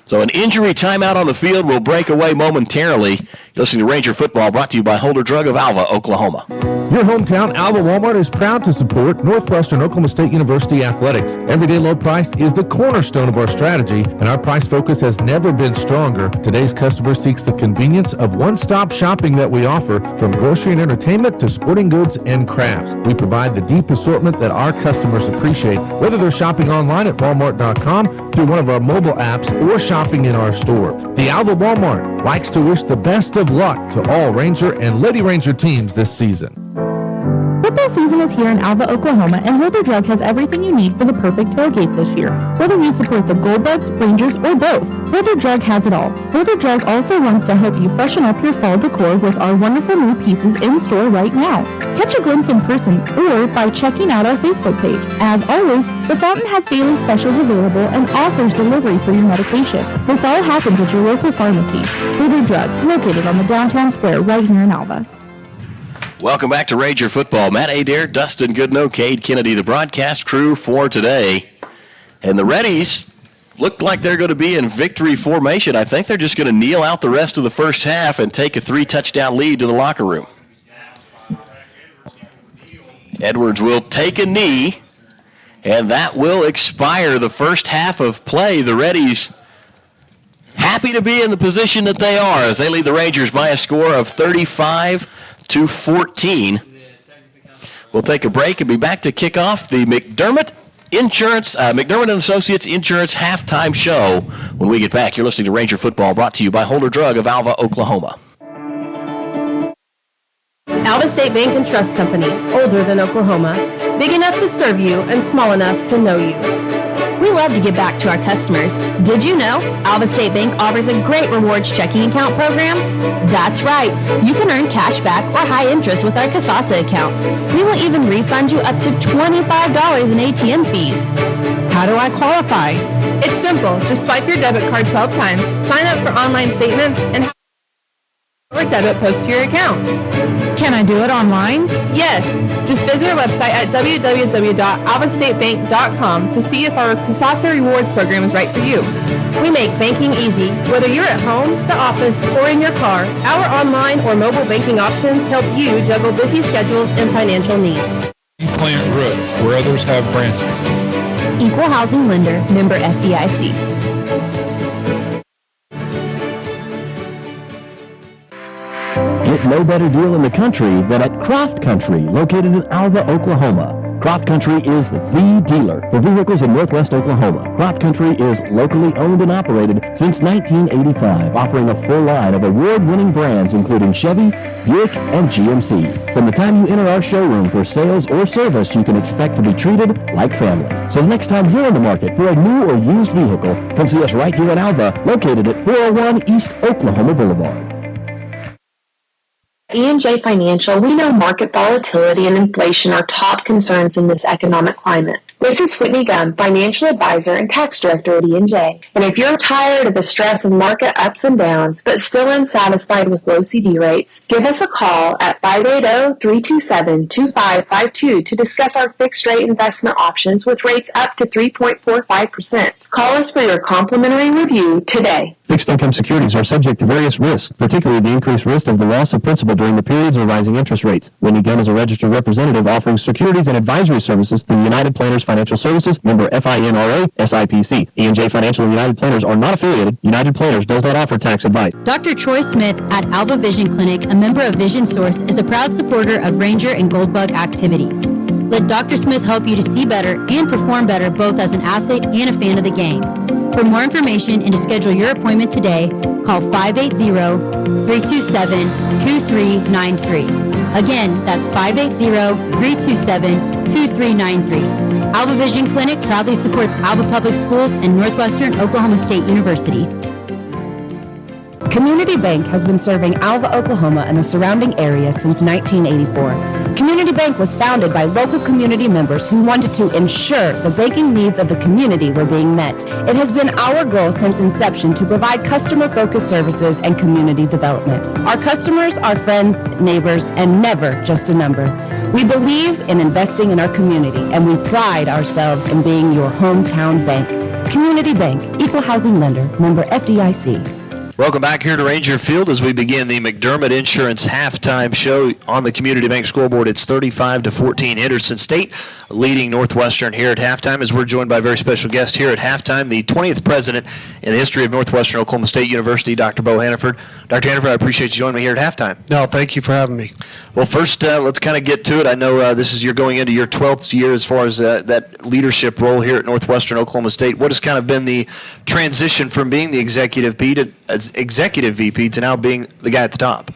So an injury timeout on the field will break away momentarily. You're listening to Ranger Football, brought to you by Holder Drug of Alva, Oklahoma. Your hometown Alva Walmart is proud to support Northwestern Oklahoma State University athletics. Everyday low price is the cornerstone of our strategy, and our price focus has never been stronger. Today's customer seeks the convenience of one-stop shopping that we offer, from grocery and entertainment to sporting goods and crafts. We provide the deep assortment that our customers appreciate, whether they're shopping online at walmart.com, through one of our mobile apps, or shopping in our store. The Alva Walmart likes to wish the best of luck to all Ranger and Lady Ranger teams this season. Football season is here in Alva, Oklahoma, and Holder Drug has everything you need for the perfect tailgate this year. Whether you support the Goldbugs, Rangers, or both, Holder Drug has it all. Holder Drug also wants to help you freshen up your fall decor with our wonderful new pieces in store right now. Catch a glimpse in person or by checking out our Facebook page. As always, the Fountain has daily specials available and offers delivery for your medication. This all happens at your local pharmacy. Holder Drug, located on the downtown square right here in Alva. Welcome back to Ranger Football. Matt Adair, Dustin Goodnow, Cade Kennedy, the broadcast crew for today. And the Reddies look like they're going to be in victory formation. I think they're just going to kneel out the rest of the first half and take a 3-touchdown lead to the locker room. Edwards will take a knee, and that will expire the first half of play. The Reddies happy to be in the position that they are as they lead the Rangers by a score of 35-14. We'll take a break and be back to kick off the McDermott and Associates Insurance halftime show when we get back. You're listening to Ranger Football, brought to you by Holder Drug of Alva, Oklahoma. Alva State Bank and Trust Company, older than Oklahoma, big enough to serve you and small enough to know you. We love to give back to our customers. Did you know Alva State Bank offers a great rewards checking account program? That's right. You can earn cash back or high interest with our Casasa accounts. We will even refund you up to $25 in ATM fees. How do I qualify? It's simple. Just swipe your debit card 12 times, sign up for online statements, and or debit post to your account. Can I do it online? Yes. Just visit our website at www.alvastatebank.com to see if our Casasa Rewards program is right for you. We make banking easy. Whether you're at home, the office, or in your car, our online or mobile banking options help you juggle busy schedules and financial needs. You plant roots where others have branches. Equal housing lender, member FDIC. Get no better deal in the country than at Croft Country, located in Alva, Oklahoma. Croft Country is the dealer for vehicles in Northwest Oklahoma. Croft Country is locally owned and operated since 1985, offering a full line of award-winning brands including Chevy, Buick, and GMC. From the time you enter our showroom for sales or service, you can expect to be treated like family. So the next time you're in the market for a new or used vehicle, come see us right here in Alva, located at 401 East Oklahoma Boulevard. E&J Financial, we know market volatility and inflation are top concerns in this economic climate. This is Whitney Gum, Financial Advisor and Tax Director at E&J. And if you're tired of the stress of market ups and downs, but still unsatisfied with low CD rates, give us a call at 580-327-2552 to discuss our fixed-rate investment options with rates up to 3.45%. Call us for your complimentary review today. Fixed income securities are subject to various risks, particularly the increased risk of the loss of principal during the periods of rising interest rates. Whitney Gum is a registered representative offering securities and advisory services through United Planners Financial Services, member FINRA, SIPC. E&J Financial and United Planners are not affiliated. United Planners does not offer tax advice. Dr. Troy Smith at Alva Vision Clinic, a member of Vision Source, is a proud supporter of Ranger and Goldbug activities. Let Dr. Smith help you to see better and perform better both as an athlete and a fan of the game. For more information and to schedule your appointment today, call 580-327-2393. Again, that's 580-327-2393. Alva Vision Clinic proudly supports Alva Public Schools and Northwestern Oklahoma State University. Community Bank has been serving Alva, Oklahoma and the surrounding area since 1984. Community Bank was founded by local community members who wanted to ensure the banking needs of the community were being met. It has been our goal since inception to provide customer-focused services and community development. Our customers are friends, neighbors, and never just a number. We believe in investing in our community, and we pride ourselves in being your hometown bank. Community Bank, equal housing lender, member FDIC. Welcome back here to Ranger Field as we begin the McDermott Insurance halftime show on the Community Bank scoreboard. It's 35-14 Henderson State leading Northwestern here at halftime as we're joined by a very special guest here at halftime, the 20th president in the history of Northwestern Oklahoma State University, Dr. Bo Hannaford. Dr. Hannaford, I appreciate you joining me here at halftime. No, thank you for having me. Well, first, let's kind of get to it. I know you're going into your 12th year as far as that leadership role here at Northwestern Oklahoma State. What has kind of been the transition from being the executive VP to now being the guy at the top?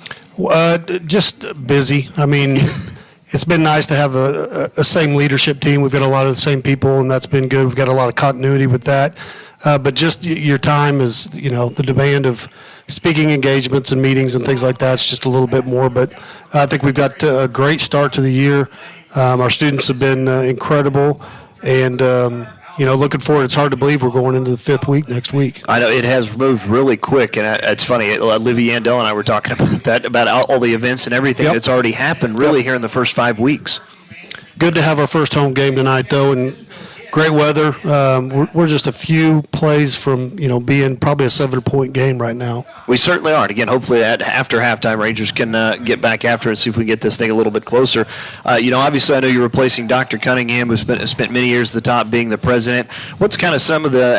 Just busy. I mean, it's been nice to have a same leadership team. We've got a lot of the same people, and that's been good. We've got a lot of continuity with that. But just your time is, the demand of speaking engagements and meetings and things like that. It's just a little bit more. But I think we've got a great start to the year. Our students have been incredible, and looking forward. It's hard to believe we're going into the 5th week next week. I know it has moved really quick, and it's funny. Livy Andell and I were talking about that, about all the events and everything that's already happened really here in the first 5 weeks. Good to have our first home game tonight, though, and great weather. We're just a few plays from being probably a 7-point game right now. We certainly are. And again, hopefully after halftime, Rangers can get back after it and see if we can get this thing a little bit closer. Obviously, I know you're replacing Dr. Cunningham, who spent many years at the top being the president. What's kind of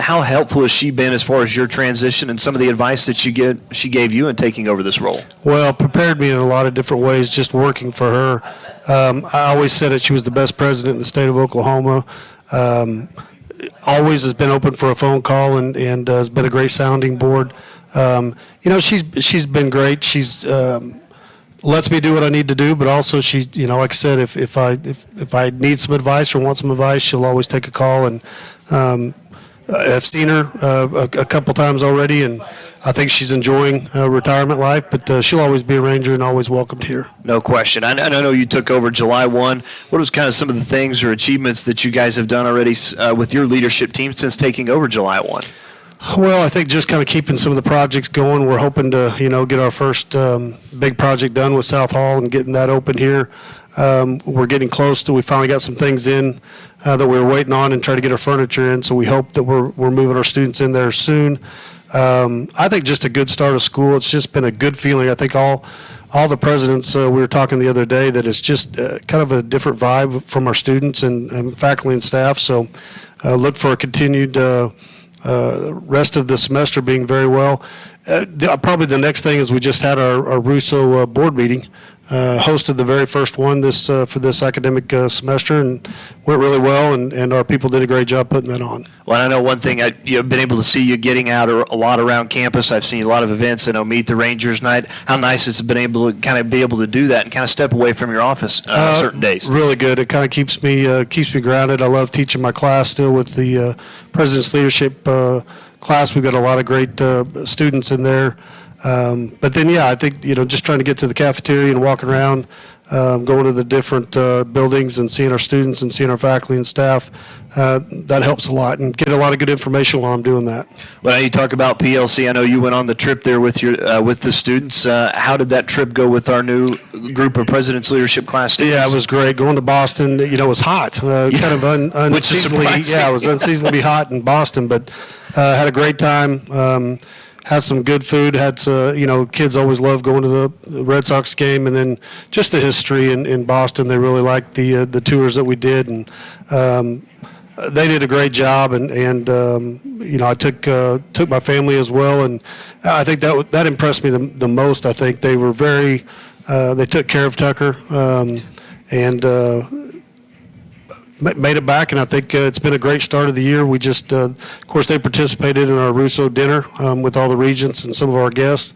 how helpful has she been as far as your transition and some of the advice that she gave you in taking over this role? Well, prepared me in a lot of different ways just working for her. I always said that she was the best president in the state of Oklahoma. Always has been open for a phone call and has been a great sounding board. She's been great. She's lets me do what I need to do, but also she, like I said, if I need some advice or want some advice, she'll always take a call. And I've seen her a couple times already, and I think she's enjoying retirement life, but she'll always be a Ranger and always welcomed here. No question. I know you took over July 1. What was kind of some of the things or achievements that you guys have done already with your leadership team since taking over July 1? Well, I think just kind of keeping some of the projects going. We're hoping to, get our first big project done with South Hall and getting that open here. We're getting close to, we finally got some things in that we were waiting on and try to get our furniture in. So we hope that we're moving our students in there soon. I think just a good start of school. It's just been a good feeling. I think all the presidents, we were talking the other day, that it's just kind of a different vibe from our students and faculty and staff. So look for a continued rest of the semester being very well. Probably the next thing is we just had our Russo board meeting, hosted the very first one for this academic semester, and went really well, and our people did a great job putting that on. Well, I know one thing, I've been able to see you getting out a lot around campus. I've seen a lot of events. I know Meet the Rangers night. How nice it's been able to kind of be able to do that and kind of step away from your office certain days. Really good. It kind of keeps me grounded. I love teaching my class still with the President's Leadership class. We've got a lot of great students in there. But then, I think, just trying to get to the cafeteria and walking around, going to the different buildings and seeing our students and seeing our faculty and staff, that helps a lot, and get a lot of good information while I'm doing that. Well, you talk about PLC. I know you went on the trip there with with the students. How did that trip go with our new group of President's Leadership class students? Yeah, it was great. Going to Boston, it was hot, kind of unseasonably. Yeah, it was unseasonably hot in Boston, but had a great time. Had some good food. Had kids always love going to the Red Sox game, and then just the history in Boston. They really liked the tours that we did, and they did a great job. And I took my family as well, and I think that impressed me the most. I think they were they took care of Tucker, and made it back, and I think it's been a great start of the year. We just, of course, they participated in our Russo dinner with all the regents and some of our guests,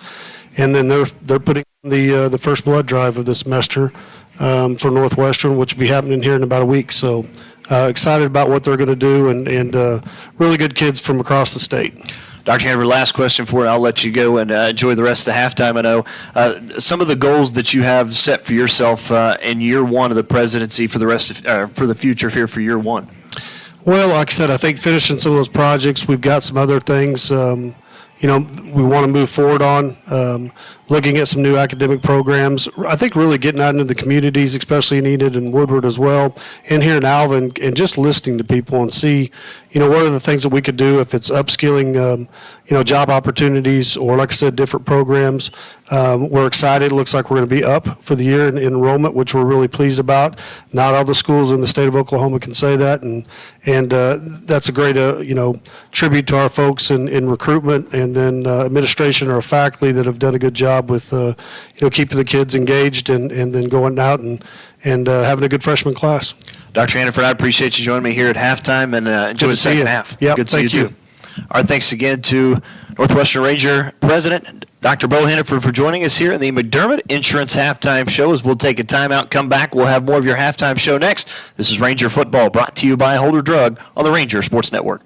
and then they're putting the first blood drive of this semester for Northwestern, which will be happening here in about a week. So excited about what they're going to do, and really good kids from across the state. Dr. Hanover, last question for you. I'll let you go and enjoy the rest of the halftime. I know some of the goals that you have set for yourself in year one of the presidency for the future here for year one. Well, like I said, I think finishing some of those projects. We've got some other things, we want to move forward on. Looking at some new academic programs. I think really getting out into the communities, especially in Enid and Woodward as well, and here in Alva, and just listening to people and see, what are the things that we could do if it's upskilling, job opportunities, or like I said, different programs. We're excited. It looks like we're going to be up for the year in enrollment, which we're really pleased about. Not all the schools in the state of Oklahoma can say that, and that's a great, tribute to our folks in recruitment, and then administration or faculty that have done a good job with keeping the kids engaged and then going out and having a good freshman class. Dr. Hannaford, I appreciate you joining me here at halftime, and enjoy the second half. Yep, good to see you too. Our thanks again to Northwestern Ranger President Dr. Bo Hannaford for joining us here in the McDermott Insurance Halftime Show. As we'll take a timeout, come back, we'll have more of your halftime show next. This is Ranger Football, brought to you by Holder Drug on the Ranger Sports Network.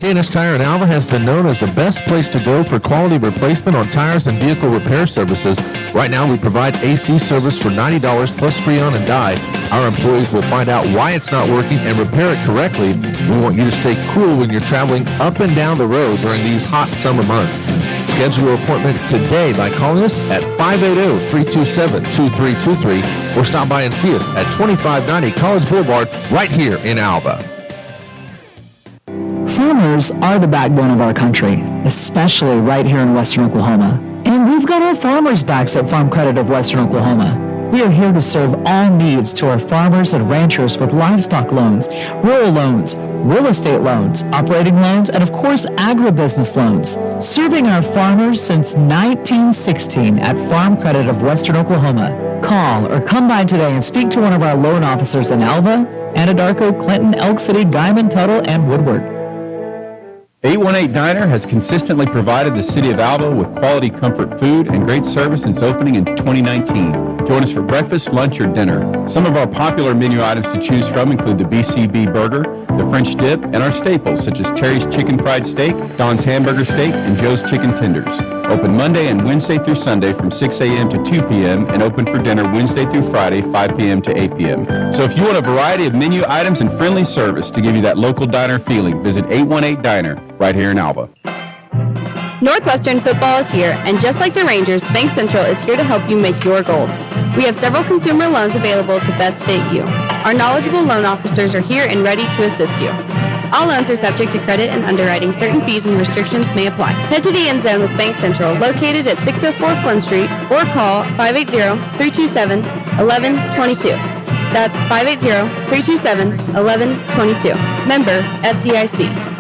K&S Tire in Alva has been known as the best place to go for quality replacement on tires and vehicle repair services. Right now, we provide AC service for $90 plus free on and die. Our employees will find out why it's not working and repair it correctly. We want you to stay cool when you're traveling up and down the road during these hot summer months. Schedule your appointment today by calling us at 580-327-2323 or stop by and see us at 2590 College Boulevard right here in Alva. Farmers are the backbone of our country, especially right here in Western Oklahoma. And we've got our farmers' backs at Farm Credit of Western Oklahoma. We are here to serve all needs to our farmers and ranchers with livestock loans, rural loans, real estate loans, operating loans, and of course, agribusiness loans. Serving our farmers since 1916 at Farm Credit of Western Oklahoma. Call or come by today and speak to one of our loan officers in Alva, Anadarko, Clinton, Elk City, Guyman, Tuttle, and Woodward. 818 Diner has consistently provided the city of Alva with quality comfort food and great service since opening in 2019. Join us for breakfast, lunch, or dinner. Some of our popular menu items to choose from include the BCB burger, the French dip, and our staples such as Terry's chicken fried steak, Don's hamburger steak, and Joe's chicken tenders. Open Monday and Wednesday through Sunday from 6 a.m. to 2 p.m. and open for dinner Wednesday through Friday, 5 p.m. to 8 p.m. So if you want a variety of menu items and friendly service to give you that local diner feeling, visit 818 Diner right here in Alva. Northwestern football is here, and just like the Rangers, Bank Central is here to help you make your goals. We have several consumer loans available to best fit you. Our knowledgeable loan officers are here and ready to assist you. All loans are subject to credit and underwriting. Certain fees and restrictions may apply. Head to the end zone with Bank Central, located at 604 Flynn Street, or call 580-327-1122. That's 580-327-1122. Member FDIC.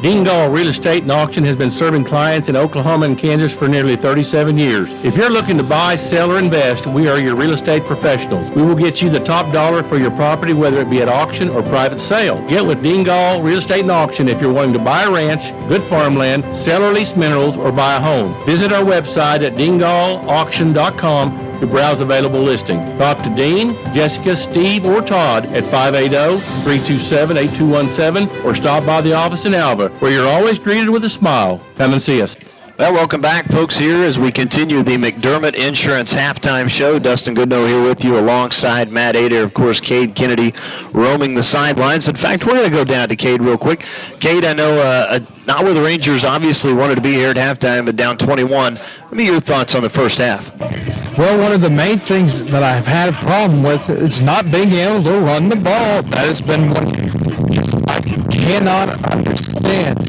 Dingall Real Estate and Auction has been serving clients in Oklahoma and Kansas for nearly 37 years. If you're looking to buy, sell, or invest, we are your real estate professionals. We will get you the top dollar for your property, whether it be at auction or private sale. Get with Dingall Real Estate and Auction if you're wanting to buy a ranch, good farmland, sell or lease minerals, or buy a home. Visit our website at dingallauction.com to browse available listing. Talk to Dean, Jessica, Steve, or Todd at 580-327-8217 or stop by the office in Alva, where you're always greeted with a smile. Come and see us. Well, welcome back, folks, here as we continue the McDermott Insurance Halftime Show. Dustin Goodnow here with you alongside Matt Adair, of course, Cade Kennedy roaming the sidelines. In fact, we're going to go down to Cade real quick. Cade, I know not where the Rangers obviously wanted to be here at halftime, but down 21. What are your thoughts on the first half? Well, one of the main things that I've had a problem with is not being able to run the ball. That has been one I cannot understand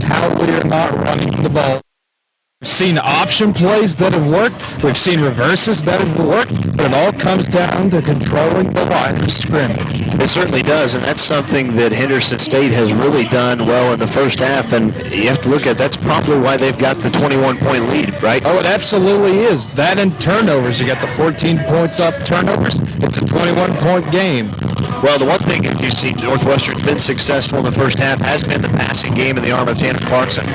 how we are not running the ball. We've seen option plays that have worked. We've seen reverses that have worked. But it all comes down to controlling the line of scrimmage. It certainly does, and that's something that Henderson State has really done well in the first half. And you have to look at that's probably why they've got the 21-point lead, right? Oh, it absolutely is. That and turnovers. You got the 14 points off turnovers. It's a 21-point game. Well, the one thing that you see Northwestern's been successful in the first half has been the passing game in the arm of Tanner Clarkson.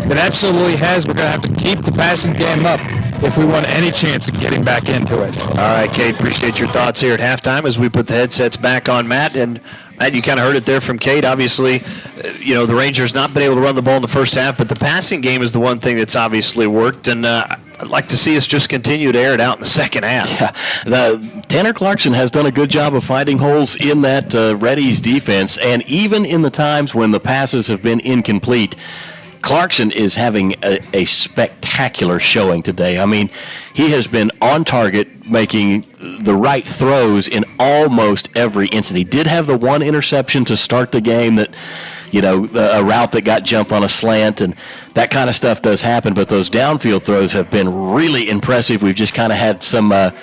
It absolutely has. We're going to have to keep the passing game up if we want any chance of getting back into it. All right, Cade, appreciate your thoughts here at halftime as we put the headsets back on Matt. And Matt, you kind of heard it there from Cade. Obviously, the Rangers not been able to run the ball in the first half, but the passing game is the one thing that's obviously worked. And I'd like to see us just continue to air it out in the second half. Yeah, Tanner Clarkson has done a good job of finding holes in that Reddy's defense, and even in the times when the passes have been incomplete, Clarkson is having a spectacular showing today. I mean, he has been on target, making the right throws in almost every instant. He did have the one interception to start the game that, a route that got jumped on a slant, and that kind of stuff does happen, but those downfield throws have been really impressive. We've just kind of had some of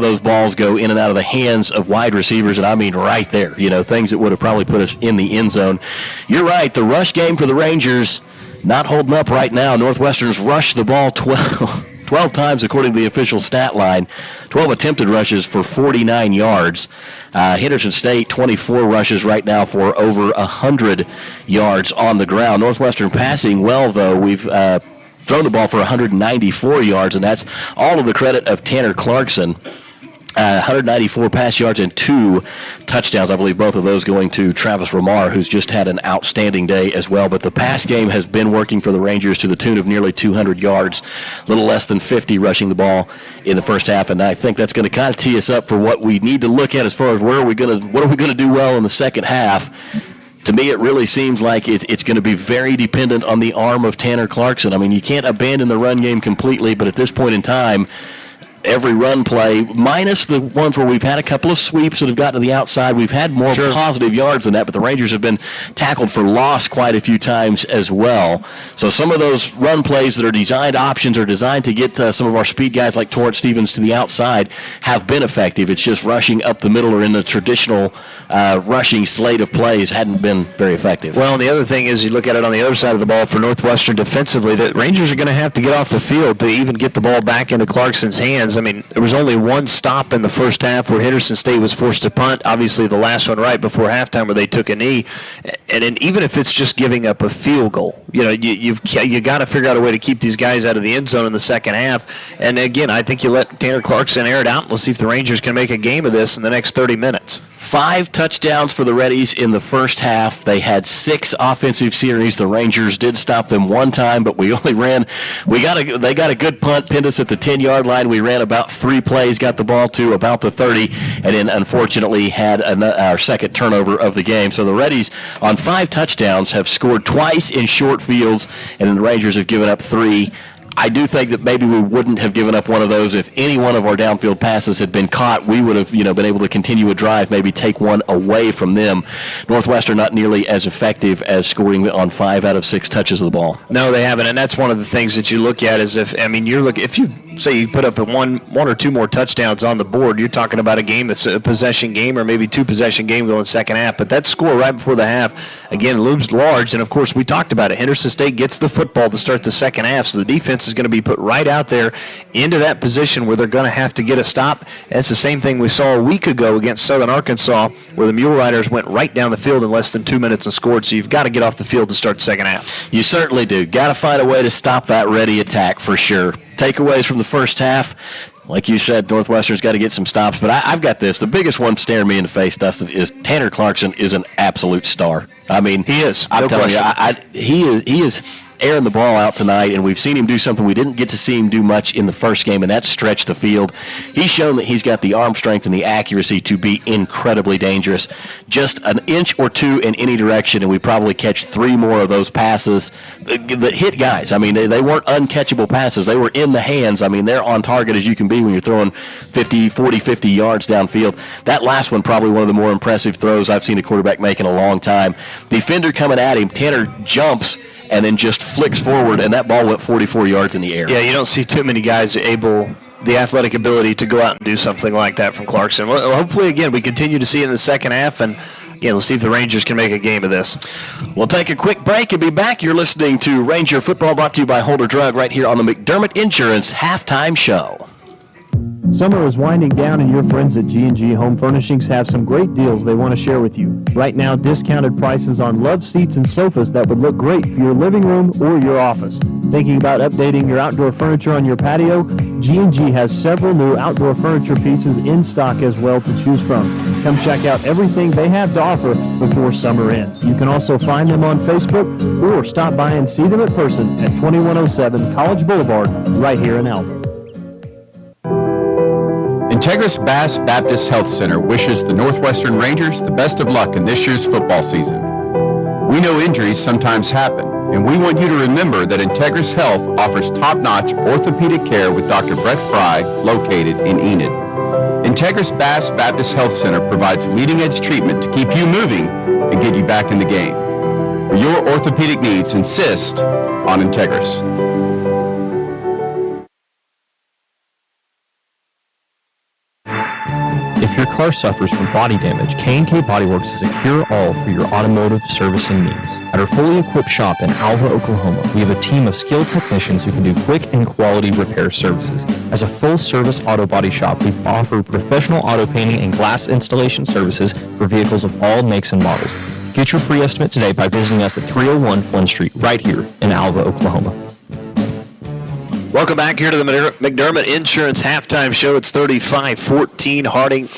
those balls go in and out of the hands of wide receivers, and I mean right there, things that would have probably put us in the end zone. You're right, the rush game for the Rangers not holding up right now. Northwestern's rushed the ball 12 times according to the official stat line, 12 attempted rushes for 49 yards. Henderson State, 24 rushes right now for over 100 yards on the ground. Northwestern passing well, though. We've thrown the ball for 194 yards, and that's all to the credit of Tanner Clarkson. 194 pass yards and 2 touchdowns. I believe both of those going to Travis Ramar, who's just had an outstanding day as well. But the pass game has been working for the Rangers to the tune of nearly 200 yards, a little less than 50 rushing the ball in the first half. And I think that's going to kind of tee us up for what we need to look at as far as what are we going to do well in the second half. To me, it really seems like it's going to be very dependent on the arm of Tanner Clarkson. I mean, you can't abandon the run game completely, but at this point in time, every run play, minus the ones where we've had a couple of sweeps that have gotten to the outside, we've had more positive yards than that, but the Rangers have been tackled for loss quite a few times as well. So some of those run plays that are designed options are designed to get some of our speed guys like Torrance Stevens to the outside have been effective. It's just rushing up the middle or in the traditional rushing slate of plays hadn't been very effective. Well, and the other thing is you look at it on the other side of the ball for Northwestern defensively, the Rangers are going to have to get off the field to even get the ball back into Clarkson's hands. fans, I mean, there was only one stop in the first half where Henderson State was forced to punt. Obviously, the last one right before halftime where they took a knee. And then even if it's just giving up a field goal, you got to figure out a way to keep these guys out of the end zone in the second half. And again, I think you let Tanner Clarkson air it out, and let's see if the Rangers can make a game of this in the next 30 minutes. 5 touchdowns for the Reddies in the first half. They had 6 offensive series. The Rangers did stop them one time, but we only ran. They got a good punt, pinned us at the 10-yard line. We ran about 3 plays, got the ball to about the 30, and then unfortunately had our second turnover of the game. So the Reddies on 5 touchdowns have scored twice in short fields, and the Rangers have given up 3. I do think that maybe we wouldn't have given up one of those if any one of our downfield passes had been caught. We would have, been able to continue a drive, maybe take one away from them. Northwestern not nearly as effective as scoring on 5 out of 6 touches of the ball. No, they haven't, and that's one of the things that you look at is if you say you put up one or two more touchdowns on the board, you're talking about a game that's a possession game or maybe 2 possession game going second half. But that score right before the half, again, looms large. And, of course, we talked about it. Henderson State gets the football to start the second half, so the defense is going to be put right out there into that position where they're going to have to get a stop. That's the same thing we saw a week ago against Southern Arkansas where the Mule Riders went right down the field in less than 2 minutes and scored. So you've got to get off the field to start the second half. You certainly do. Got to find a way to stop that ready attack for sure. Takeaways from the first half. Like you said, Northwestern's got to get some stops. But I've got this. The biggest one staring me in the face, Dustin, is Tanner Clarkson is an absolute star. I mean, he is. I'm telling you, he is airing the ball out tonight, and we've seen him do something we didn't get to see him do much in the first game, and that's stretch the field. He's shown that he's got the arm strength and the accuracy to be incredibly dangerous. Just an inch or 2 in any direction, and we probably catch 3 more of those passes that hit guys. I mean, they weren't uncatchable passes. They were in the hands. I mean, they're on target as you can be when you're throwing 50 yards downfield. That last one, probably one of the more impressive throws I've seen a quarterback make in a long time. Defender coming at him, Tanner jumps and then just flicks forward, and that ball went 44 yards in the air. Yeah, you don't see too many guys the athletic ability to go out and do something like that from Clarkson. Well, hopefully, again, we continue to see it in the second half, and again, let's see if the Rangers can make a game of this. We'll take a quick break and be back. You're listening to Ranger Football, brought to you by Holder Drug, right here on the McDermott Insurance Halftime Show. Summer is winding down, and your friends at G&G Home Furnishings have some great deals they want to share with you. Right now, discounted prices on love seats and sofas that would look great for your living room or your office. Thinking about updating your outdoor furniture on your patio? G&G has several new outdoor furniture pieces in stock as well to choose from. Come check out everything they have to offer before summer ends. You can also find them on Facebook or stop by and see them in person at 2107 College Boulevard right here in Alva. Integris Bass Baptist Health Center wishes the Northwestern Rangers the best of luck in this year's football season. We know injuries sometimes happen, and we want you to remember that Integris Health offers top-notch orthopedic care with Dr. Brett Fry, located in Enid. Integris Bass Baptist Health Center provides leading-edge treatment to keep you moving and get you back in the game. For your orthopedic needs, insist on Integris. If your car suffers from body damage, K&K Body Works is a cure-all for your automotive servicing needs. At our fully equipped shop in Alva, Oklahoma, we have a team of skilled technicians who can do quick and quality repair services. As a full-service auto body shop, we offer professional auto painting and glass installation services for vehicles of all makes and models. Get your free estimate today by visiting us at 301 Flynn Street, right here in Alva, Oklahoma. Welcome back here to the McDermott Insurance Halftime Show. It's 35-14. Harding.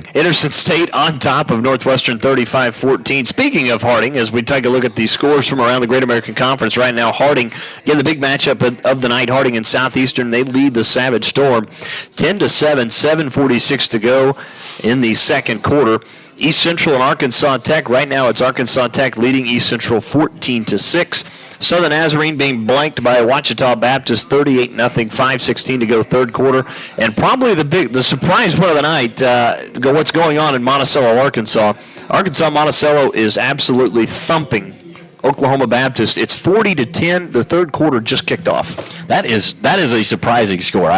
Henderson State on top of Northwestern 35-14. Speaking of Harding, as we take a look at the scores from around the Great American Conference right now, Harding, again, the big matchup of the night, Harding and Southeastern, they lead the Savage Storm 10-7, 7:46 to go in the second quarter. East Central and Arkansas Tech. Right now it's Arkansas Tech leading East Central 14-6. Southern Nazarene being blanked by Ouachita Baptist 38-0, 5:16 to go third quarter. And probably the surprise one of the night, what's going on in Monticello, Arkansas. Arkansas Monticello is absolutely thumping Oklahoma Baptist. It's 40-10. The third quarter just kicked off. That is a surprising score.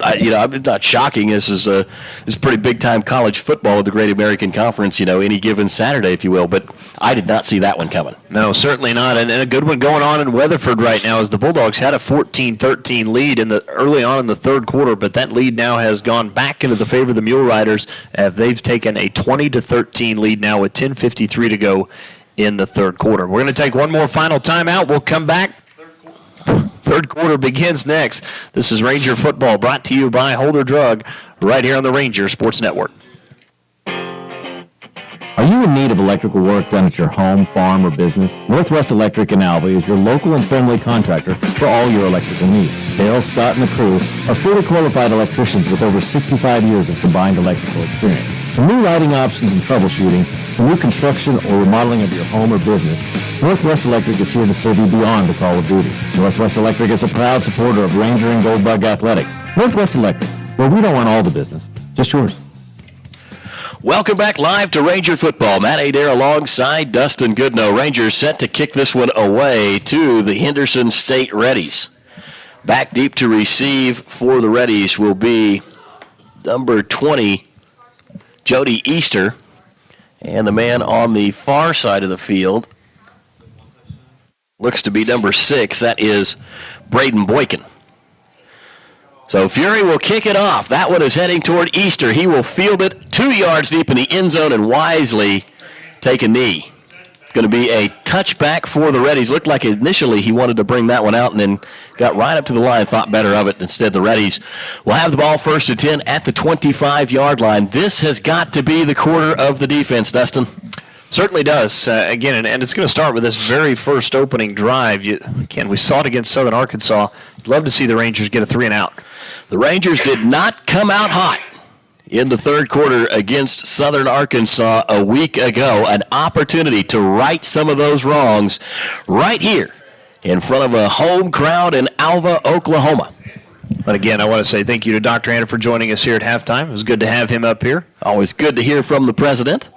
I'm not shocking. This is pretty big-time college football with the Great American Conference, any given Saturday, if you will. But I did not see that one coming. No, certainly not. And a good one going on in Weatherford right now is the Bulldogs had a 14-13 lead early on in the third quarter, but that lead now has gone back into the favor of the Mule Riders. They've taken a 20-13 lead now with 10:53 to go in the third quarter. We're going to take one more final timeout. We'll come back. Third quarter begins next. This is Ranger Football brought to you by Holder Drug right here on the Ranger Sports Network. Are you in need of electrical work done at your home, farm, or business? Northwest Electric in Alva is your local and friendly contractor for all your electrical needs. Dale, Scott, and the crew are fully qualified electricians with over 65 years of combined electrical experience. From new lighting options and troubleshooting to new construction or remodeling of your home or business, Northwest Electric is here to serve you beyond the call of duty. Northwest Electric is a proud supporter of Ranger and Goldbug athletics. Northwest Electric, well, we don't want all the business, just yours. Welcome back live to Ranger Football. Matt Adair alongside Dustin Goodnow. Rangers set to kick this one away to the Henderson State Reddies. Back deep to receive for the Reddies will be number 20, Jody Easter. And the man on the far side of the field looks to be number 6. That is Braden Boykin. So Fury will kick it off. That one is heading toward Easter. He will field it 2 yards deep in the end zone and wisely take a knee. It's going to be a touchback for the Reddies. Looked like initially he wanted to bring that one out and then got right up to the line, thought better of it. Instead, the Reddies will have the ball first and 10 at the 25-yard line. This has got to be the quarter of the defense, Dustin. Certainly does. Again, and it's going to start with this very first opening drive. We saw it against Southern Arkansas. I'd love to see the Rangers get a 3-and-out. The Rangers did not come out hot in the third quarter against Southern Arkansas a week ago. An opportunity to right some of those wrongs right here in front of a home crowd in Alva, Oklahoma. But again, I want to say thank you to Dr. Anna for joining us here at halftime. It was good to have him up here. Always good to hear from the president.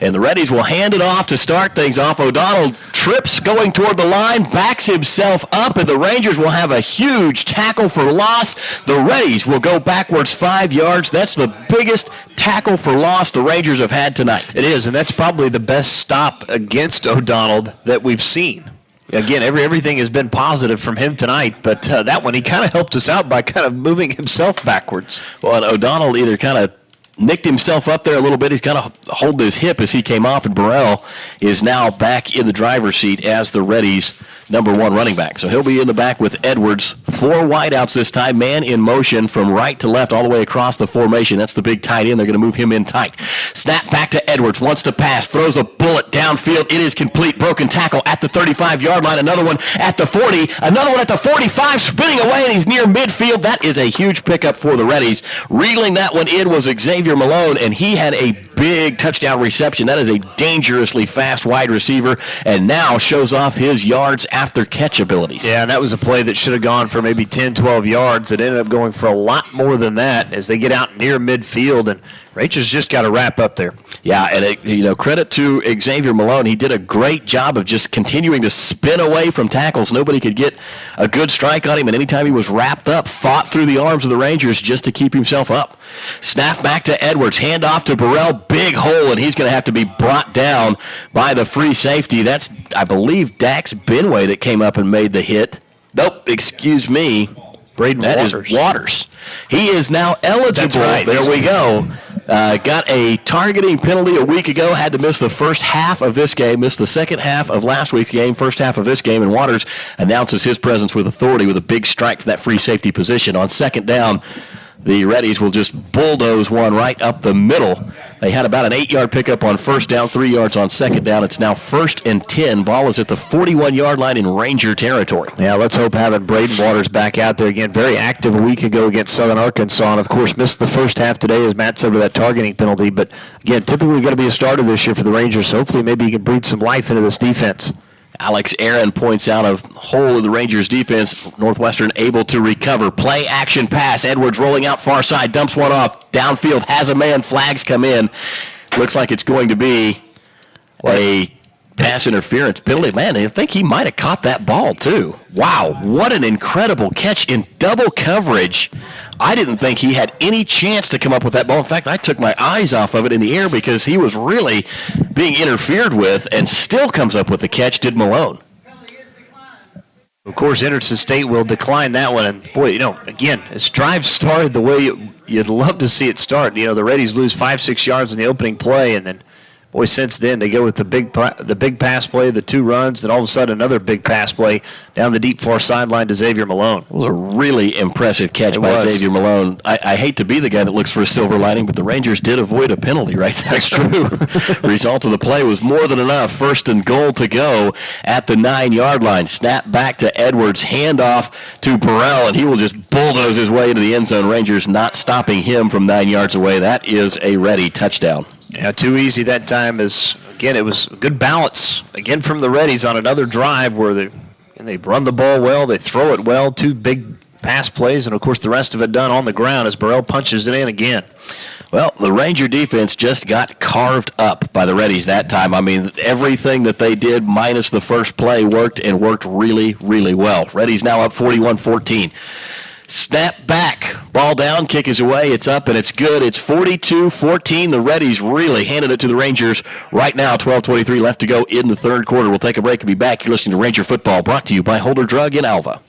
And the Reddies will hand it off to start things off. O'Donnell trips going toward the line, backs himself up, and the Rangers will have a huge tackle for loss. The Reddies will go backwards 5 yards. That's the biggest tackle for loss the Rangers have had tonight. It is, and that's probably the best stop against O'Donnell that we've seen. Again, everything has been positive from him tonight, but that one, he kind of helped us out by kind of moving himself backwards. Well, and O'Donnell either kind of nicked himself up there a little bit. He's kind of hold his hip as he came off, and Burrell is now back in the driver's seat as the Reddies' number 1 running back. So he'll be in the back with Edwards. 4 wideouts this time, man in motion from right to left all the way across the formation. That's the big tight end. They're going to move him in tight. Snap back to Edwards. Wants to pass. Throws a bullet downfield. It is complete. Broken tackle at the 35-yard line. Another one at the 40. Another one at the 45. Spinning away, and he's near midfield. That is a huge pickup for the Reddies. Reeling that one in was Xavier Malone, and he had a big touchdown reception. That is a dangerously fast wide receiver, and now shows off his yards after catch abilities. Yeah, and that was a play that should have gone for maybe 10, 12 yards. It ended up going for a lot more than that as they get out near midfield, and Rangers just got to wrap up there. Yeah, and credit to Xavier Malone. He did a great job of just continuing to spin away from tackles. Nobody could get a good strike on him, and anytime he was wrapped up, fought through the arms of the Rangers just to keep himself up. Snap back to Edwards, hand off to Burrell, big hole, and he's going to have to be brought down by the free safety. That's, I believe, Dax Benway that came up and made the hit. Nope, excuse me. Braden Waters. That is Waters. He is now eligible. That's right. There we go. Got a targeting penalty a week ago, had to miss the first half of this game, missed the second half of last week's game, first half of this game, and Waters announces his presence with authority with a big strike for that free safety position. On second down, the Reddies will just bulldoze one right up the middle. They had about an 8-yard pickup on first down, 3 yards on second down. It's now 1st and 10. Ball is at the 41-yard line in Ranger territory. Yeah, let's hope having Braden Waters back out there again. Very active a week ago against Southern Arkansas, and of course missed the first half today, as Matt said, with that targeting penalty. But again, typically going to be a starter this year for the Rangers, so hopefully maybe he can breathe some life into this defense. Alex Aaron points out a hole in the Rangers' defense. Northwestern able to recover. Play action pass. Edwards rolling out far side. Dumps one off. Downfield has a man. Flags come in. Looks like it's going to be a pass interference penalty. Man, I think he might have caught that ball, too. Wow, what an incredible catch in double coverage. I didn't think he had any chance to come up with that ball. In fact, I took my eyes off of it in the air because he was really being interfered with and still comes up with the catch, did Malone. Of course, Henderson State will decline that one. And, boy, again, this drive started the way you'd love to see it start. The Reddies lose 5-6 yards in the opening play, and then, boy, since then they go with the big pass play, the 2 runs, then all of a sudden another big pass play down the deep far sideline to Xavier Malone. It was a really impressive catch by Xavier Malone. I hate to be the guy that looks for a silver lining, but the Rangers did avoid a penalty, right? That's true. Result of the play was more than enough. 1st and goal to go at the 9-yard line. Snap back to Edwards, handoff to Burrell, and he will just bulldoze his way into the end zone. Rangers not stopping him from 9 yards away. That is a Reddy touchdown. Yeah, too easy that time. Again, it was a good balance, again, from the Reddies on another drive where they run the ball well, they throw it well, 2 big pass plays, and, of course, the rest of it done on the ground as Burrell punches it in again. Well, the Ranger defense just got carved up by the Reddies that time. I mean, everything that they did minus the first play worked really, really well. Reddies now up 41-14. Snap back, ball down, kick is away, it's up, and it's good. It's 42-14. The Reddies really handed it to the Rangers right now. 12:23 left to go in the third quarter. We'll take a break and be back. You're listening to Ranger Football, brought to you by Holder Drug in Alva.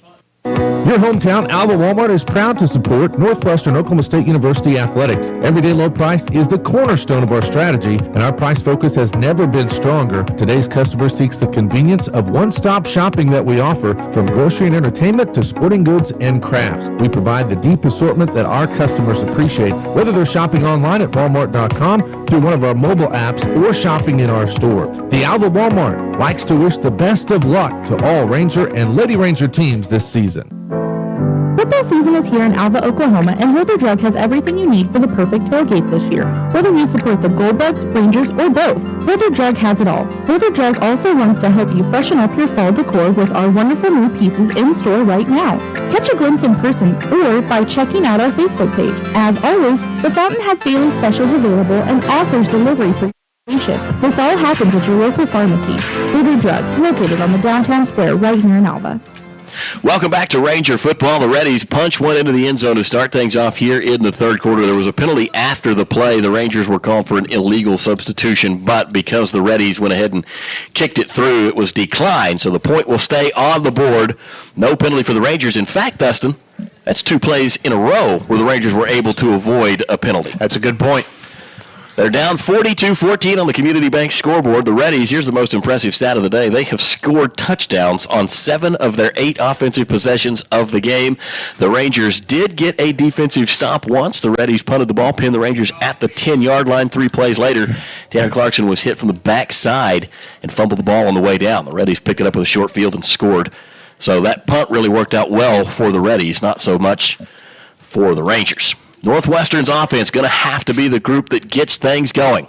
Your hometown Alva Walmart is proud to support Northwestern Oklahoma State University athletics. Everyday low price is the cornerstone of our strategy, and our price focus has never been stronger. Today's customer seeks the convenience of one-stop shopping that we offer, from grocery and entertainment to sporting goods and crafts. We provide the deep assortment that our customers appreciate, whether they're shopping online at walmart.com, through one of our mobile apps, or shopping in our store. The Alva Walmart likes to wish the best of luck to all Ranger and Lady Ranger teams this season. Football season is here in Alva, Oklahoma, and Holder Drug has everything you need for the perfect tailgate this year. Whether you support the Goldbugs, Rangers, or both, Holder Drug has it all. Holder Drug also wants to help you freshen up your fall decor with our wonderful new pieces in store right now. Catch a glimpse in person or by checking out our Facebook page. As always, the Fountain has daily specials available and offers delivery for ship. This all happens at your local pharmacy. Holder Drug, located on the downtown square right here in Alva. Welcome back to Ranger Football. The Reddies punch one into the end zone to start things off here in the third quarter. There was a penalty after the play. The Rangers were called for an illegal substitution, but because the Reddies went ahead and kicked it through, it was declined. So the point will stay on the board. No penalty for the Rangers. In fact, Dustin, that's 2 plays in a row where the Rangers were able to avoid a penalty. That's a good point. They're down 42-14 on the Community Bank scoreboard. The Reddies, here's the most impressive stat of the day. They have scored touchdowns on 7 of their 8 offensive possessions of the game. The Rangers did get a defensive stop once. The Reddies punted the ball, pinned the Rangers at the 10-yard line. 3 plays later, Tanner Clarkson was hit from the backside and fumbled the ball on the way down. The Reddies picked it up with a short field and scored. So that punt really worked out well for the Reddies, not so much for the Rangers. Northwestern's offense going to have to be the group that gets things going.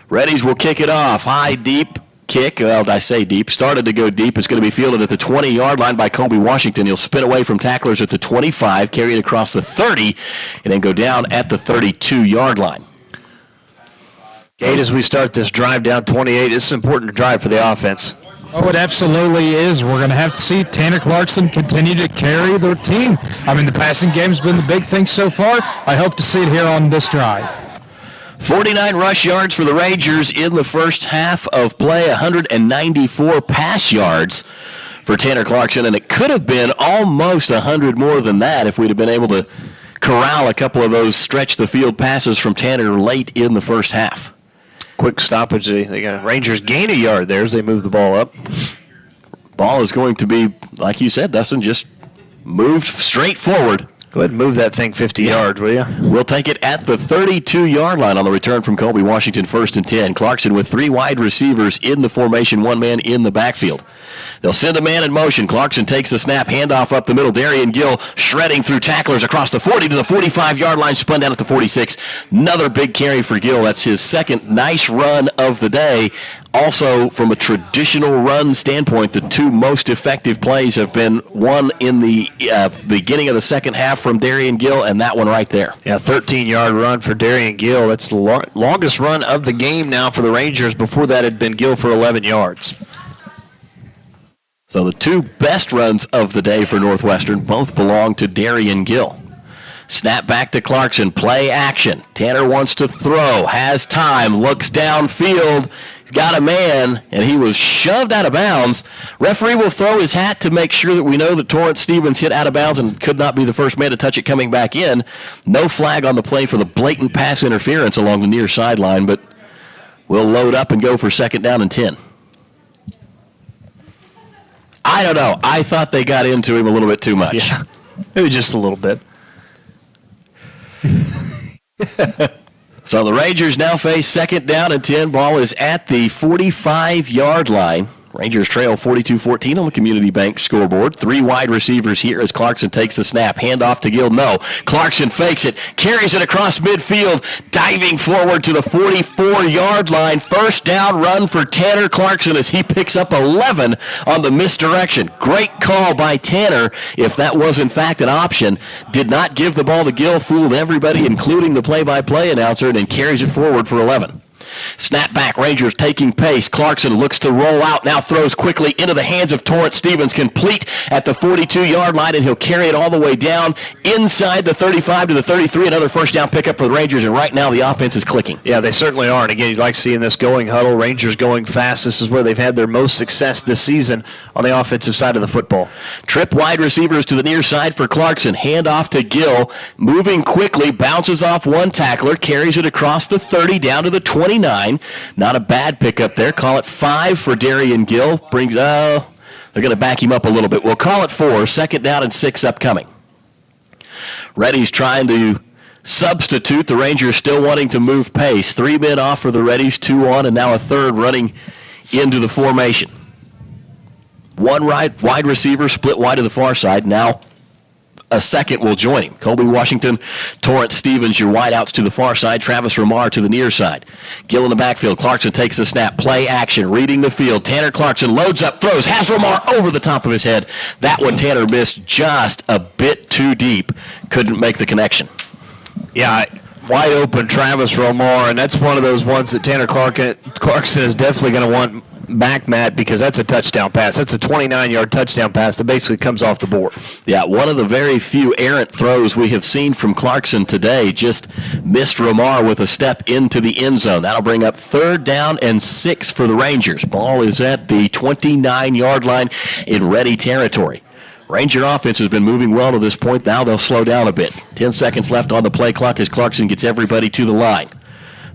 Reddies will kick it off. High, deep kick. Well, I say deep. Started to go deep. It's going to be fielded at the 20-yard line by Colby Washington. He'll spin away from tacklers at the 25, carry it across the 30, and then go down at the 32-yard line. Kate, as we start this drive down 28, this is an important drive for the offense. Oh, it absolutely is. We're going to have to see Tanner Clarkson continue to carry their team. I mean, the passing game's been the big thing so far. I hope to see it here on this drive. 49 rush yards for the Rangers in the first half of play, 194 pass yards for Tanner Clarkson, and it could have been almost 100 more than that if we'd have been able to corral a couple of those stretch-the-field passes from Tanner late in the first half. Quick stoppage. They got Rangers gain a yard there as they move the ball up. Ball is going to be, like you said, Dustin, just moved straight forward. Go ahead and move that thing 50 yards, will you? We'll take it at the 32-yard line on the return from Colby Washington, 1st and 10. Clarkson with 3 wide receivers in the formation, 1 man in the backfield. They'll send a man in motion. Clarkson takes the snap, handoff up the middle. Darian Gill shredding through tacklers across the 40 to the 45-yard line, spun down at the 46. Another big carry for Gill. That's his second nice run of the day Also, from a traditional run standpoint, the two most effective plays have been one in the beginning of the second half from Darian Gill, and that one right there. Yeah, 13-yard run for Darian Gill. That's the longest run of the game now for the Rangers. Before that had been Gill for 11 yards. So the two best runs of the day for Northwestern both belong to Darian Gill. Snap back to Clarkson, play action. Tanner wants to throw, has time, looks downfield. He's got a man, and he was shoved out of bounds. Referee will throw his hat to make sure that we know that Torrance Stevens hit out of bounds and could not be the first man to touch it coming back in. No flag on the play for the blatant pass interference along the near sideline, but we'll load up and go for 2nd down and 10. I don't know. I thought they got into him a little bit too much. Yeah, maybe just a little bit. So the Rangers now face 2nd down and 10. Ball is at the 45-yard line. Rangers trail 42-14 on the Community Bank scoreboard. 3 wide receivers here as Clarkson takes the snap. Handoff to Gill. No. Clarkson fakes it. Carries it across midfield. Diving forward to the 44-yard line. 1st down run for Tanner Clarkson as he picks up 11 on the misdirection. Great call by Tanner, if that was in fact an option. Did not give the ball to Gill. Fooled everybody, including the play-by-play announcer, and then carries it forward for 11. Snap back, Rangers taking pace. Clarkson looks to roll out, now throws quickly into the hands of Torrance Stevens, complete at the 42-yard line, and he'll carry it all the way down inside the 35 to the 33. Another 1st down pickup for the Rangers, and right now the offense is clicking. Yeah, they certainly are. And again, you'd like seeing this going huddle. Rangers going fast. This is where they've had their most success this season on the offensive side of the football. Trip wide receivers to the near side for Clarkson. Handoff to Gill. Moving quickly, bounces off one tackler, carries it across the 30 down to the 29. Not a bad pickup there. Call it 5 for Darian Gill. They're going to back him up a little bit. We'll call it 4. 2nd down and 6 upcoming. Reddy's trying to substitute. The Rangers still wanting to move pace. 3 men off for the Reddies, 2 on, and now a 3rd running into the formation. 1 wide receiver split wide to the far side. Now a 2nd will join him. Colby Washington, Torrance Stevens, your wideouts to the far side. Travis Ramar to the near side. Gill in the backfield. Clarkson takes the snap. Play action. Reading the field. Tanner Clarkson loads up, throws, has Ramar over the top of his head. That one Tanner missed just a bit too deep. Couldn't make the connection. Yeah, wide open Travis Ramar, and that's one of those ones that Tanner Clarkson is definitely going to want back, Matt, because that's a touchdown pass. That's a 29-yard touchdown pass that basically comes off the board. Yeah, one of the very few errant throws we have seen from Clarkson today. Just missed Ramar with a step into the end zone. That'll bring up 3rd down and 6 for the Rangers. Ball is at the 29-yard line in ready territory. Ranger offense has been moving well to this point. Now they'll slow down a bit. 10 seconds left on the play clock as Clarkson gets everybody to the line.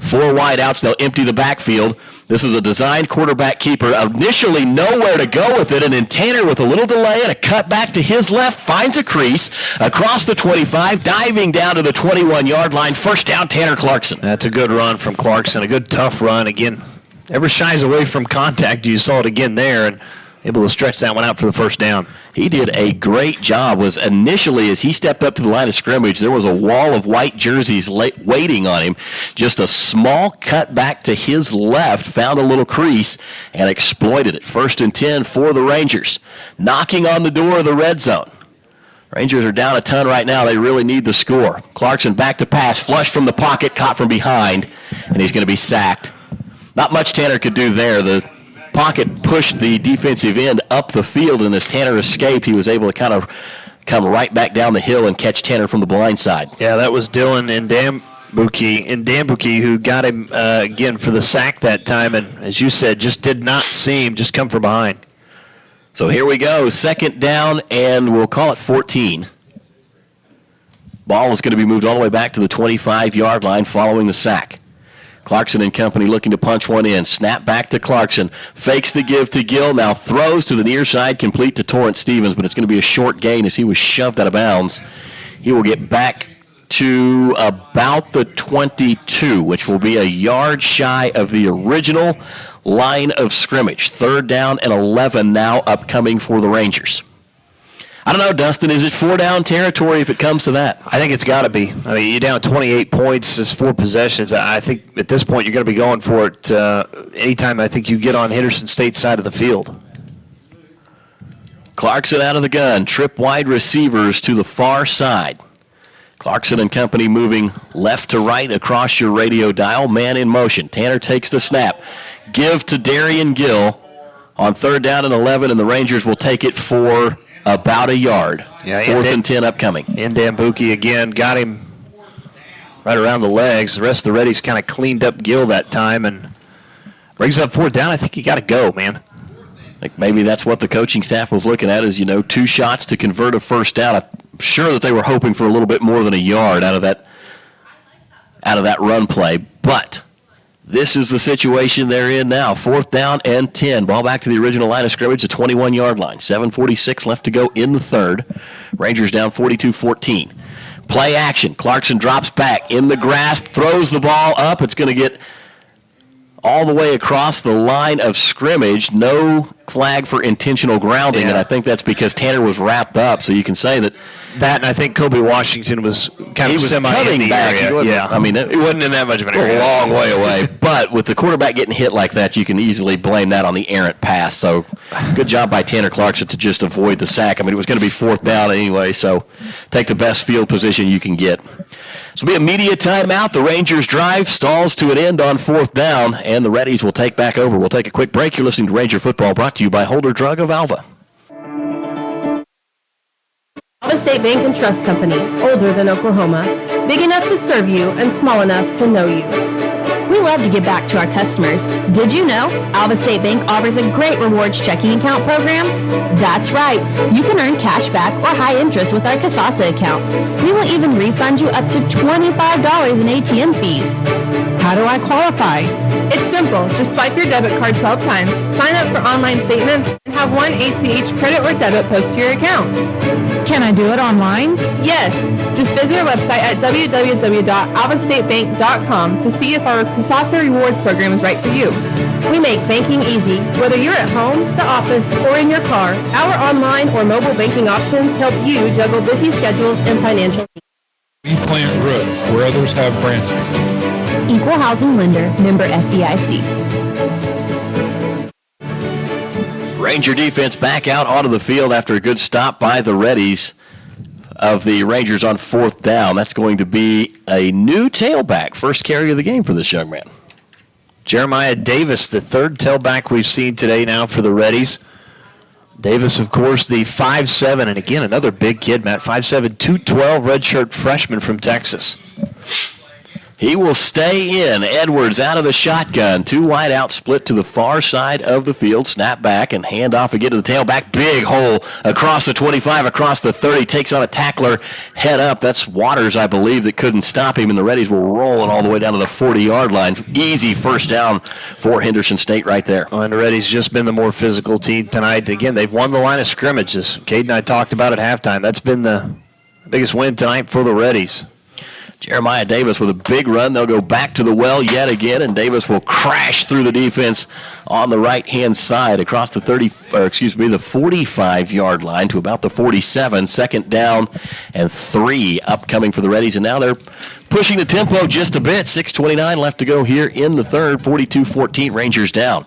4 wideouts. They'll empty the backfield. This is a designed quarterback keeper. Initially nowhere to go with it, and then Tanner with a little delay and a cut back to his left finds a crease across the 25, diving down to the 21-yard line. 1st down, Tanner Clarkson. That's a good run from Clarkson. A good tough run. Again, never shies away from contact. You saw it again there, and able to stretch that one out for the 1st down. He did a great job. Was initially, as he stepped up to the line of scrimmage, there was a wall of white jerseys waiting on him. Just a small cut back to his left, found a little crease, and exploited it. 1st and 10 for the Rangers. Knocking on the door of the red zone. Rangers are down a ton right now. They really need the score. Clarkson back to pass, flush from the pocket, caught from behind, and he's going to be sacked. Not much Tanner could do there. The pocket pushed the defensive end up the field, and as Tanner escaped, he was able to kind of come right back down the hill and catch Tanner from the blind side. Yeah, that was Dylan and Dambuki who got him again for the sack that time, and as you said, just did not seem, just come from behind. So here we go, 2nd down, and we'll call it 14. Ball is going to be moved all the way back to the 25-yard line following the sack. Clarkson and company looking to punch one in. Snap back to Clarkson. Fakes the give to Gill. Now throws to the near side, complete to Torrance Stevens, but it's going to be a short gain as he was shoved out of bounds. He will get back to about the 22, which will be a yard shy of the original line of scrimmage. 3rd down and 11 now upcoming for the Rangers. I don't know, Dustin. Is it 4-down territory if it comes to that? I think it's got to be. I mean, you're down 28 points. It's 4 possessions. I think at this point you're going to be going for it anytime I think you get on Henderson State's side of the field. Clarkson out of the gun. Trip wide receivers to the far side. Clarkson and company moving left to right across your radio dial. Man in motion. Tanner takes the snap. Give to Darian Gill on 3rd down and 11, and the Rangers will take it for about a yard. Yeah, 4th and 10 upcoming. And Dambuki again got him right around the legs. The rest of the Reddies kind of cleaned up Gill that time and brings up 4th down. I think you got to go, man. Like maybe that's what the coaching staff was looking at is, 2 shots to convert a first down. I'm sure that they were hoping for a little bit more than a yard out of that run play. But this is the situation they're in now. 4th down and 10. Ball back to the original line of scrimmage, the 21-yard line. 7:46 left to go in the third. Rangers down 42-14. Play action. Clarkson drops back in the grasp, throws the ball up. It's going to get all the way across the line of scrimmage. No flag for intentional grounding, and I think that's because Tanner was wrapped up, so you can say that. That, and I think Kobe Washington was kind of coming in the back. area. Yeah. I mean, it wasn't in that much of an a area. long way away. But with the quarterback getting hit like that, you can easily blame that on the errant pass. So good job by Tanner Clarkson to just avoid the sack. I mean, it was going to be 4th down anyway, so take the best field position you can get. So be a media timeout. The Rangers drive stalls to an end on 4th down, and the Reddies will take back over. We'll take a quick break. You're listening to Ranger Football, brought to you by Holder Drug of Alva. Alva State Bank and Trust Company, older than Oklahoma, big enough to serve you and small enough to know you. We love to give back to our customers. Did you know Alva State Bank offers a great rewards checking account program? That's right. You can earn cash back or high interest with our Casasa accounts. We will even refund you up to $25 in ATM fees. How do I qualify? It's simple. Just swipe your debit card 12 times, sign up for online statements, and have one ACH credit or debit post to your account. Can I do it online? Yes. Just visit our website at www.alvastatebank.com to see if our Casasa Rewards program is right for you. We make banking easy. Whether you're at home, the office, or in your car, our online or mobile banking options help you juggle busy schedules and financial needs. We plant roots where others have branches. Equal housing lender, member FDIC. Ranger defense back out onto the field after a good stop by the Reddies of the Rangers on 4th down. That's going to be a new tailback. First carry of the game for this young man. Jeremiah Davis, the 3rd tailback we've seen today now for the Reddies. Davis, of course, the 5'7", and again, another big kid, Matt, 5'7", 212 redshirt freshman from Texas. He will stay in. Edwards out of the shotgun. 2 wide out, split to the far side of the field. Snap back and hand off again to the tailback. Big hole across the 25, across the 30. Takes on a tackler. Head up. That's Waters, I believe, that couldn't stop him. And the Reddies will roll it all the way down to the 40-yard line. Easy first down for Henderson State right there. Oh, and the Reddies just been the more physical team tonight. Again, they've won the line of scrimmages. Cade and I talked about at halftime. That's been the biggest win tonight for the Reddies. Jeremiah Davis with a big run. They'll go back to the well yet again, and Davis will crash through the defense on the right-hand side across the 45-yard line to about the 47. 2nd down and 3 upcoming for the Reddies, and now they're pushing the tempo just a bit. 6:29 left to go here in the third. 42-14, Rangers down.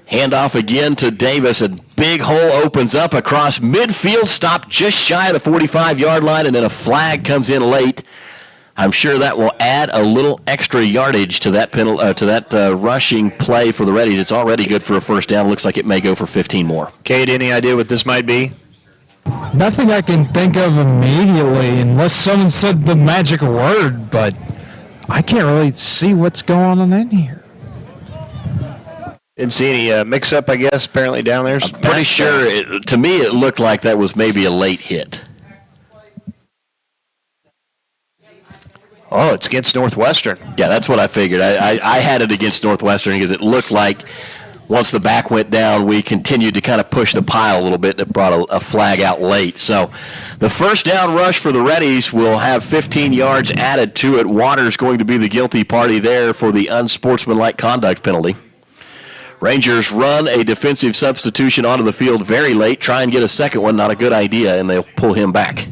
Handoff again to Davis. A big hole opens up across midfield, stopped just shy of the 45-yard line, and then a flag comes in late. I'm sure that will add a little extra yardage to that rushing play for the Reddies. It's already good for a first down. Looks like it may go for 15 more. Cade, any idea what this might be? Nothing I can think of immediately, unless someone said the magic word, but I can't really see what's going on in here. Didn't see any mix-up, I guess, apparently down there. I'm pretty sure, to me, it looked like that was maybe a late hit. Oh, it's against Northwestern. Yeah, that's what I figured. I had it against Northwestern because it looked like once the back went down, we continued to kind of push the pile a little bit, and it brought a flag out late. So the first down rush for the Reddies will have 15 yards added to it. Waters going to be the guilty party there for the unsportsmanlike conduct penalty. Rangers run a defensive substitution onto the field very late. Try and get a second one, not a good idea, and they'll pull him back.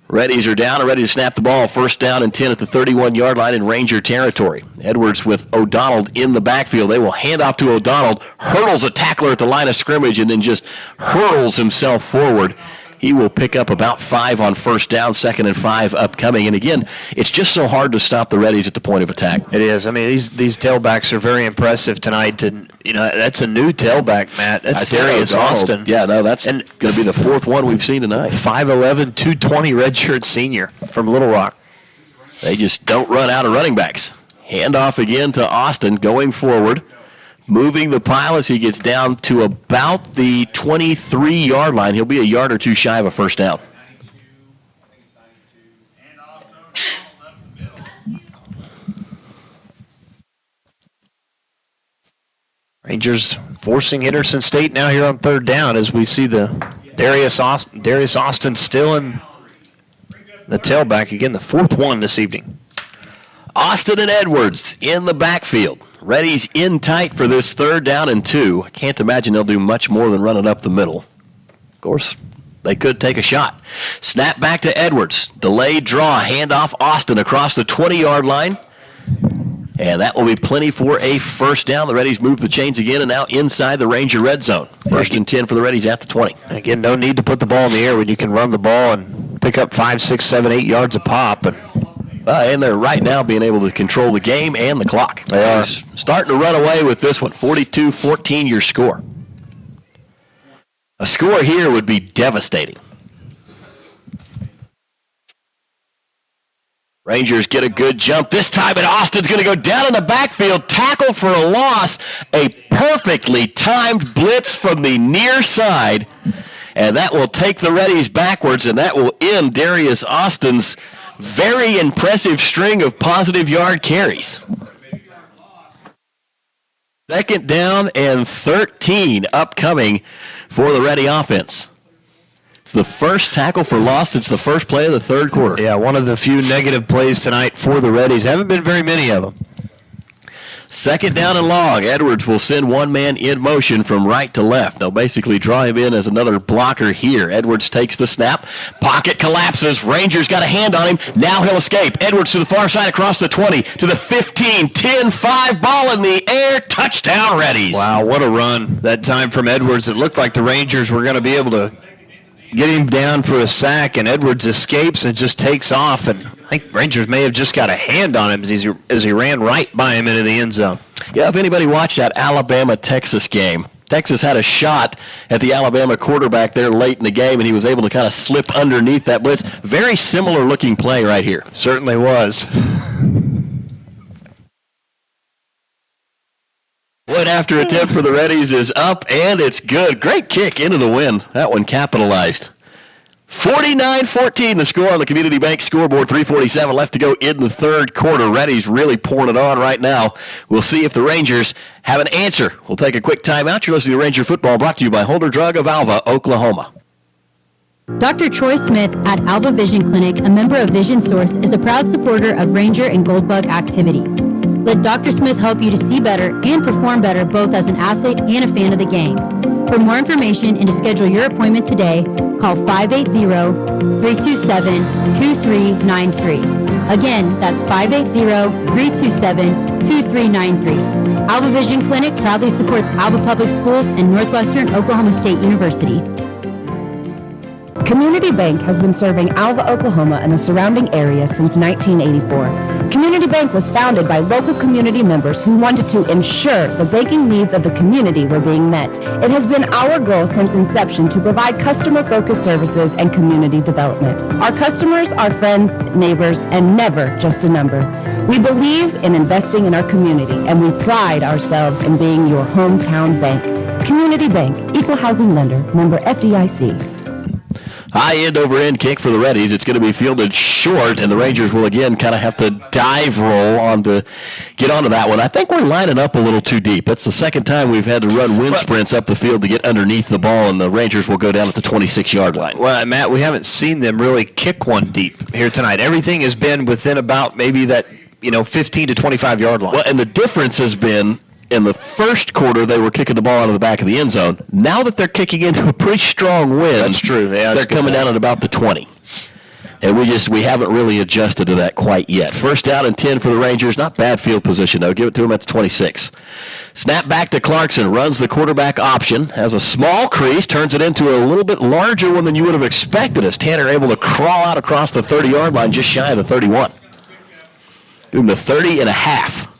Reddies are down and ready to snap the ball. First down and 10 at the 31-yard line in Ranger territory. Edwards with O'Donnell in the backfield. They will hand off to O'Donnell, hurdles a tackler at the line of scrimmage, and then just hurls himself forward. He will pick up about 5 on first down, 2nd and 5 upcoming. And again, it's just so hard to stop the Reddies at the point of attack. It is. I mean, these tailbacks are very impressive tonight. And, that's a new tailback, Matt. That's Darius Austin. Yeah, no, that's going to be the 4th one we've seen tonight. 5'11", 220 redshirt senior from Little Rock. They just don't run out of running backs. Handoff again to Austin going forward. Moving the pile as he gets down to about the 23-yard line. He'll be a yard or two shy of a first down. Rangers forcing Henderson State now here on 3rd down as we see the Darius Austin still in the tailback. Again, the 4th one this evening. Austin and Edwards in the backfield. Reddies in tight for this 3rd down and 2. I can't imagine they'll do much more than run it up the middle. Of course, they could take a shot. Snap back to Edwards. Delayed draw. Handoff Austin across the 20-yard line. And that will be plenty for a first down. The Reddies move the chains again and now inside the Ranger red zone. 1st and 10 for the Reddies at the 20. Again, no need to put the ball in the air when you can run the ball and pick up 5, 6, 7, 8 yards a pop. And they're right now being able to control the game and the clock. They are starting to run away with this one. 42-14 your score. A score here would be devastating. Rangers get a good jump this time, and Austin's going to go down in the backfield, tackle for a loss, a perfectly timed blitz from the near side, and that will take the Reddies backwards, and that will end Darius Austin's very impressive string of positive yard carries. 2nd down and 13 upcoming for the Reddy offense. It's the first tackle for loss since the first play of the 3rd quarter. Yeah, one of the few negative plays tonight for the Reddies. Haven't been very many of them. 2nd down and long. Edwards will send one man in motion from right to left. They'll basically draw him in as another blocker here. Edwards takes the snap. Pocket collapses. Rangers got a hand on him. Now he'll escape. Edwards to the far side across the 20 to the 15. 10-5 ball in the air. Touchdown Reddies. Wow, what a run that time from Edwards. It looked like the Rangers were going to be able to get him down for a sack, and Edwards escapes and just takes off. And I think Rangers may have just got a hand on him as he ran right by him into the end zone. Yeah, if anybody watched that Alabama-Texas game, Texas had a shot at the Alabama quarterback there late in the game, and he was able to kind of slip underneath that blitz. Very similar looking play right here. Certainly was. Point after attempt for the Reddies is up, and it's good. Great kick into the wind. That one capitalized. 49-14 the score on the Community Bank scoreboard. 3:47 left to go in the 3rd quarter. Reddies really pouring it on right now. We'll see if the Rangers have an answer. We'll take a quick timeout. You're listening to Ranger Football, brought to you by Holder Drug of Alva, Oklahoma. Dr. Troy Smith at Alva Vision Clinic, a member of Vision Source, is a proud supporter of Ranger and Goldbug activities. Let Dr. Smith help you to see better and perform better both as an athlete and a fan of the game. For more information and to schedule your appointment today, call 580-327-2393. Again, that's 580-327-2393. Alva Vision Clinic proudly supports Alva Public Schools and Northwestern Oklahoma State University. Community Bank has been serving Alva, Oklahoma and the surrounding area since 1984. Community Bank was founded by local community members who wanted to ensure the banking needs of the community were being met. It has been our goal since inception to provide customer-focused services and community development. Our customers are friends, neighbors, and never just a number. We believe in investing in our community, and we pride ourselves in being your hometown bank. Community Bank, equal housing lender, member FDIC. High end over end kick for the Reddies. It's going to be fielded short, and the Rangers will again kind of have to dive roll get onto that one. I think we're lining up a little too deep. That's the 2nd time we've had to run wind sprints up the field to get underneath the ball, and the Rangers will go down at the 26-yard line. Well, Matt, we haven't seen them really kick one deep here tonight. Everything has been within about maybe that 15 to 25-yard line. Well, and the difference has been in the first quarter, they were kicking the ball out of the back of the end zone. Now that they're kicking into a pretty strong wind, That's true. Yeah, they're coming down at about the 20. And we haven't really adjusted to that quite yet. First down and 10 for the Rangers. Not bad field position, though. Give it to him at the 26. Snap back to Clarkson. Runs the quarterback option. Has a small crease. Turns it into a little bit larger one than you would have expected as Tanner able to crawl out across the 30-yard line just shy of the 31. Give him the 30 and a half.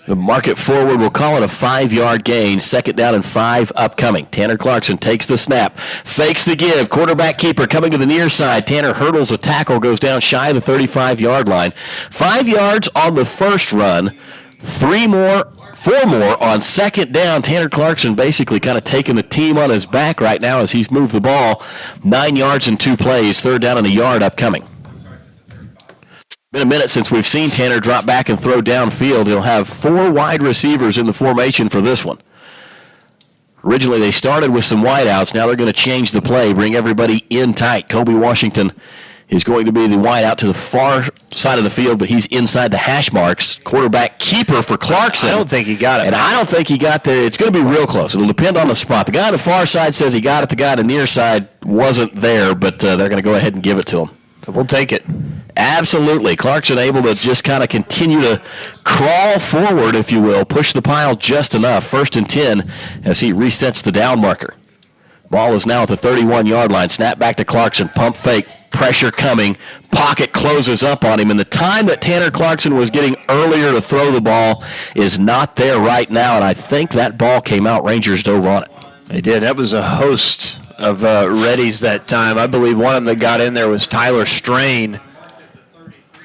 The market forward will call it a 5-yard gain. Second down and 5 upcoming. Tanner Clarkson takes the snap. Fakes the give. Quarterback keeper coming to the near side. Tanner hurdles a tackle. Goes down shy of the 35-yard line. 5 yards on the first run. 4 more on second down. Tanner Clarkson basically kind of taking the team on his back right now as he's moved the ball. 9 yards in 2 plays. Third down and a yard upcoming. Been a minute since we've seen Tanner drop back and throw downfield. He'll have 4 wide receivers in the formation for this one. Originally, they started with some wideouts. Now they're going to change the play, bring everybody in tight. Kobe Washington is going to be the wideout to the far side of the field, but he's inside the hash marks. Quarterback keeper for Clarkson. I don't think he got it. And I don't think he got there. It's going to be real close. It'll depend on the spot. The guy on the far side says he got it. The guy on the near side wasn't there, but they're going to go ahead and give it to him. We'll take it. Absolutely. Clarkson able to just kind of continue to crawl forward, if you will, push the pile just enough. First and 10 as he resets the down marker. Ball is now at the 31-yard line. Snap back to Clarkson. Pump fake. Pressure coming. Pocket closes up on him. And the time that Tanner Clarkson was getting earlier to throw the ball is not there right now. And I think that ball came out. Rangers dove on it. They did. That was a host of readies that time. I believe one of them that got in there was Tyler Strain.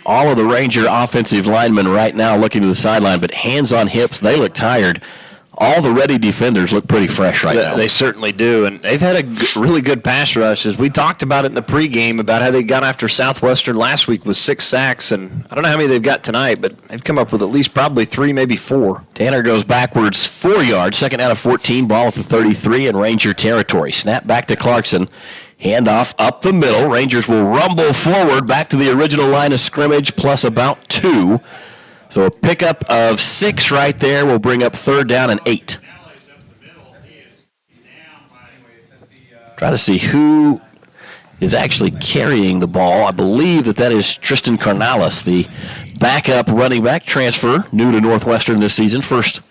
All of the Ranger offensive linemen right now looking to the sideline, but hands on hips, they look tired. All the ready defenders look pretty fresh right now. They certainly do, and they've had a really good pass rush. As we talked about it in the pregame about how they got after Southwestern last week with 6 sacks, and I don't know how many they've got tonight, but they've come up with at least probably 3, maybe 4. Tanner goes backwards 4 yards, second down of 14, ball at the 33 in Ranger territory. Snap back to Clarkson. Handoff up the middle. Rangers will rumble forward back to the original line of scrimmage plus about 2. So a pickup of 6 right there will bring up third down and 8. Try to see who is actually carrying the ball. I believe that is Tristan Carnalis, the backup running back transfer, new to Northwestern this season. First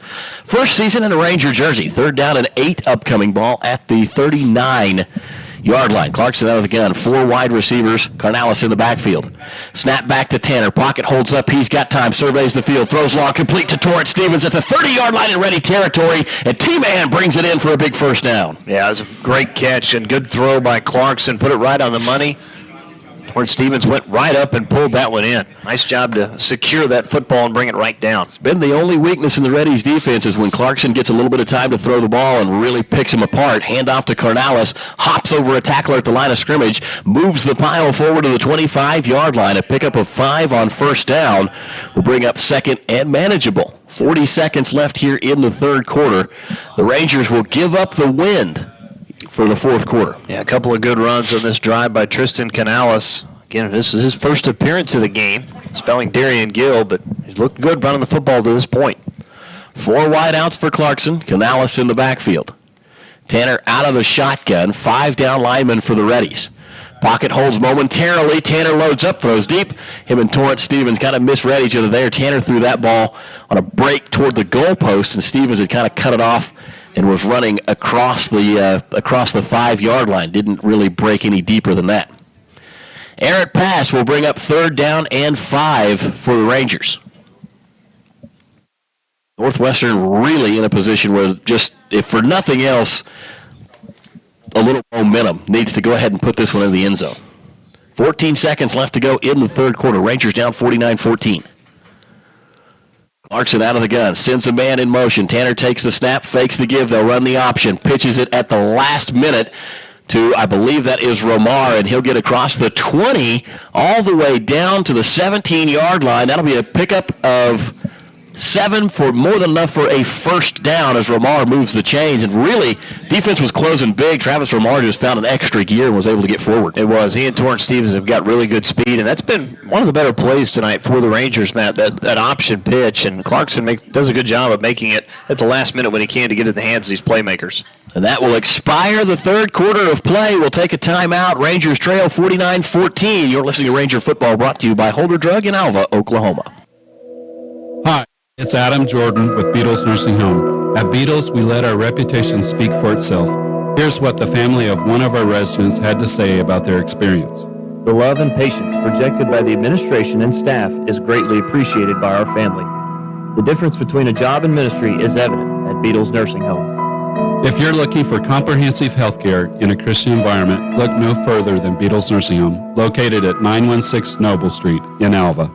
season in a Ranger jersey. Third down and 8 upcoming, ball at the 39-yard line. Clarkson out of the gun. 4 wide receivers. Carnalis in the backfield. Snap back to Tanner. Pocket holds up. He's got time. Surveys the field. Throws long. Complete to Torrance Stevens at the 30-yard line in ready territory. And T-Man brings it in for a big first down. Yeah, it was a great catch and good throw by Clarkson. Put it right on the money. Torrance Stevens went right up and pulled that one in. Nice job to secure that football and bring it right down. It's been the only weakness in the Reddies defense is when Clarkson gets a little bit of time to throw the ball and really picks him apart. Handoff to Carnalis, hops over a tackler at the line of scrimmage, moves the pile forward to the 25-yard line. A pickup of 5 on first down will bring up second and manageable. 40 seconds left here in the third quarter. The Rangers will give up the wind for the fourth quarter. Yeah, a couple of good runs on this drive by Tristan Canales. Again, this is his first appearance of the game, spelling Darian Gill, but he's looked good running the football to this point. 4 wideouts for Clarkson, Canales in the backfield. Tanner out of the shotgun, 5 down linemen for the Reddies. Pocket holds momentarily. Tanner loads up, throws deep. Him and Torrance Stevens kind of misread each other there. Tanner threw that ball on a break toward the goalpost, and Stevens had kind of cut it off and was running across the 5-yard line. Didn't really break any deeper than that. Errant pass will bring up third down and 5 for the Rangers. Northwestern really in a position where just, if for nothing else, a little momentum needs to go ahead and put this one in the end zone. 14 seconds left to go in the third quarter. Rangers down 49-14. Clarkson out of the gun, sends a man in motion. Tanner takes the snap, fakes the give. They'll run the option, pitches it at the last minute to, I believe that is Romar, and he'll get across the 20 all the way down to the 17-yard line. That'll be a pickup of 7 for more than enough for a first down as Ramar moves the chains. And really, defense was closing big. Travis Ramar just found an extra gear and was able to get forward. It was. He and Torrance Stevens have got really good speed, and that's been one of the better plays tonight for the Rangers, Matt, that option pitch. And Clarkson does a good job of making it at the last minute when he can to get it in the hands of these playmakers. And that will expire the third quarter of play. We'll take a timeout. Rangers trail 49-14. You're listening to Ranger Football, brought to you by Holder Drug in Alva, Oklahoma. Hi, it's Adam Jordan with Beatles Nursing Home. At Beatles, we let our reputation speak for itself. Here's what the family of one of our residents had to say about their experience. The love and patience projected by the administration and staff is greatly appreciated by our family. The difference between a job and ministry is evident at Beatles Nursing Home. If you're looking for comprehensive health care in a Christian environment, look no further than Beatles Nursing Home, located at 916 Noble Street in Alva.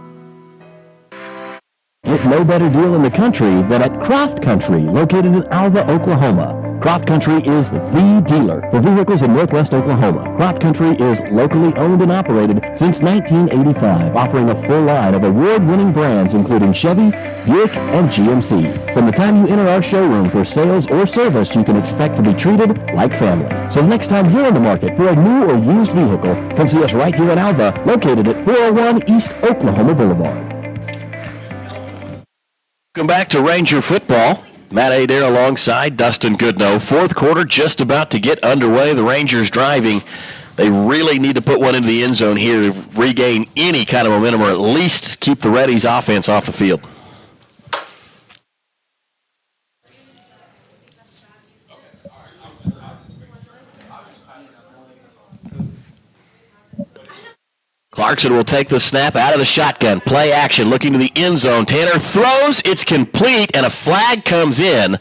Get no better deal in the country than at Croft Country, located in Alva, Oklahoma. Croft Country is the dealer for vehicles in Northwest Oklahoma. Croft Country is locally owned and operated since 1985, offering a full line of award-winning brands including Chevy, Buick, and GMC. From the time you enter our showroom for sales or service, you can expect to be treated like family. So the next time you're in the market for a new or used vehicle, come see us right here in Alva, located at 401 East Oklahoma Boulevard. Welcome back to Ranger Football. Matt Adair alongside Dustin Goodnow. Fourth quarter just about to get underway. The Rangers driving. They really need to put one into the end zone here to regain any kind of momentum or at least keep the Reddies offense off the field. Clarkson will take the snap out of the shotgun. Play action, looking to the end zone. Tanner throws, it's complete, and a flag comes in.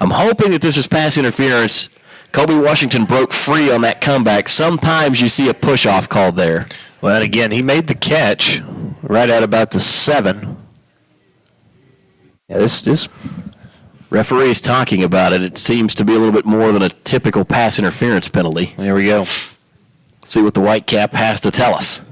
I'm hoping that this is pass interference. Kobe Washington broke free on that comeback. Sometimes you see a push-off called there. Well, and again, he made the catch right at about the 7. Yeah, this referee is talking about it. It seems to be a little bit more than a typical pass interference penalty. There we go. Let's see what the white cap has to tell us.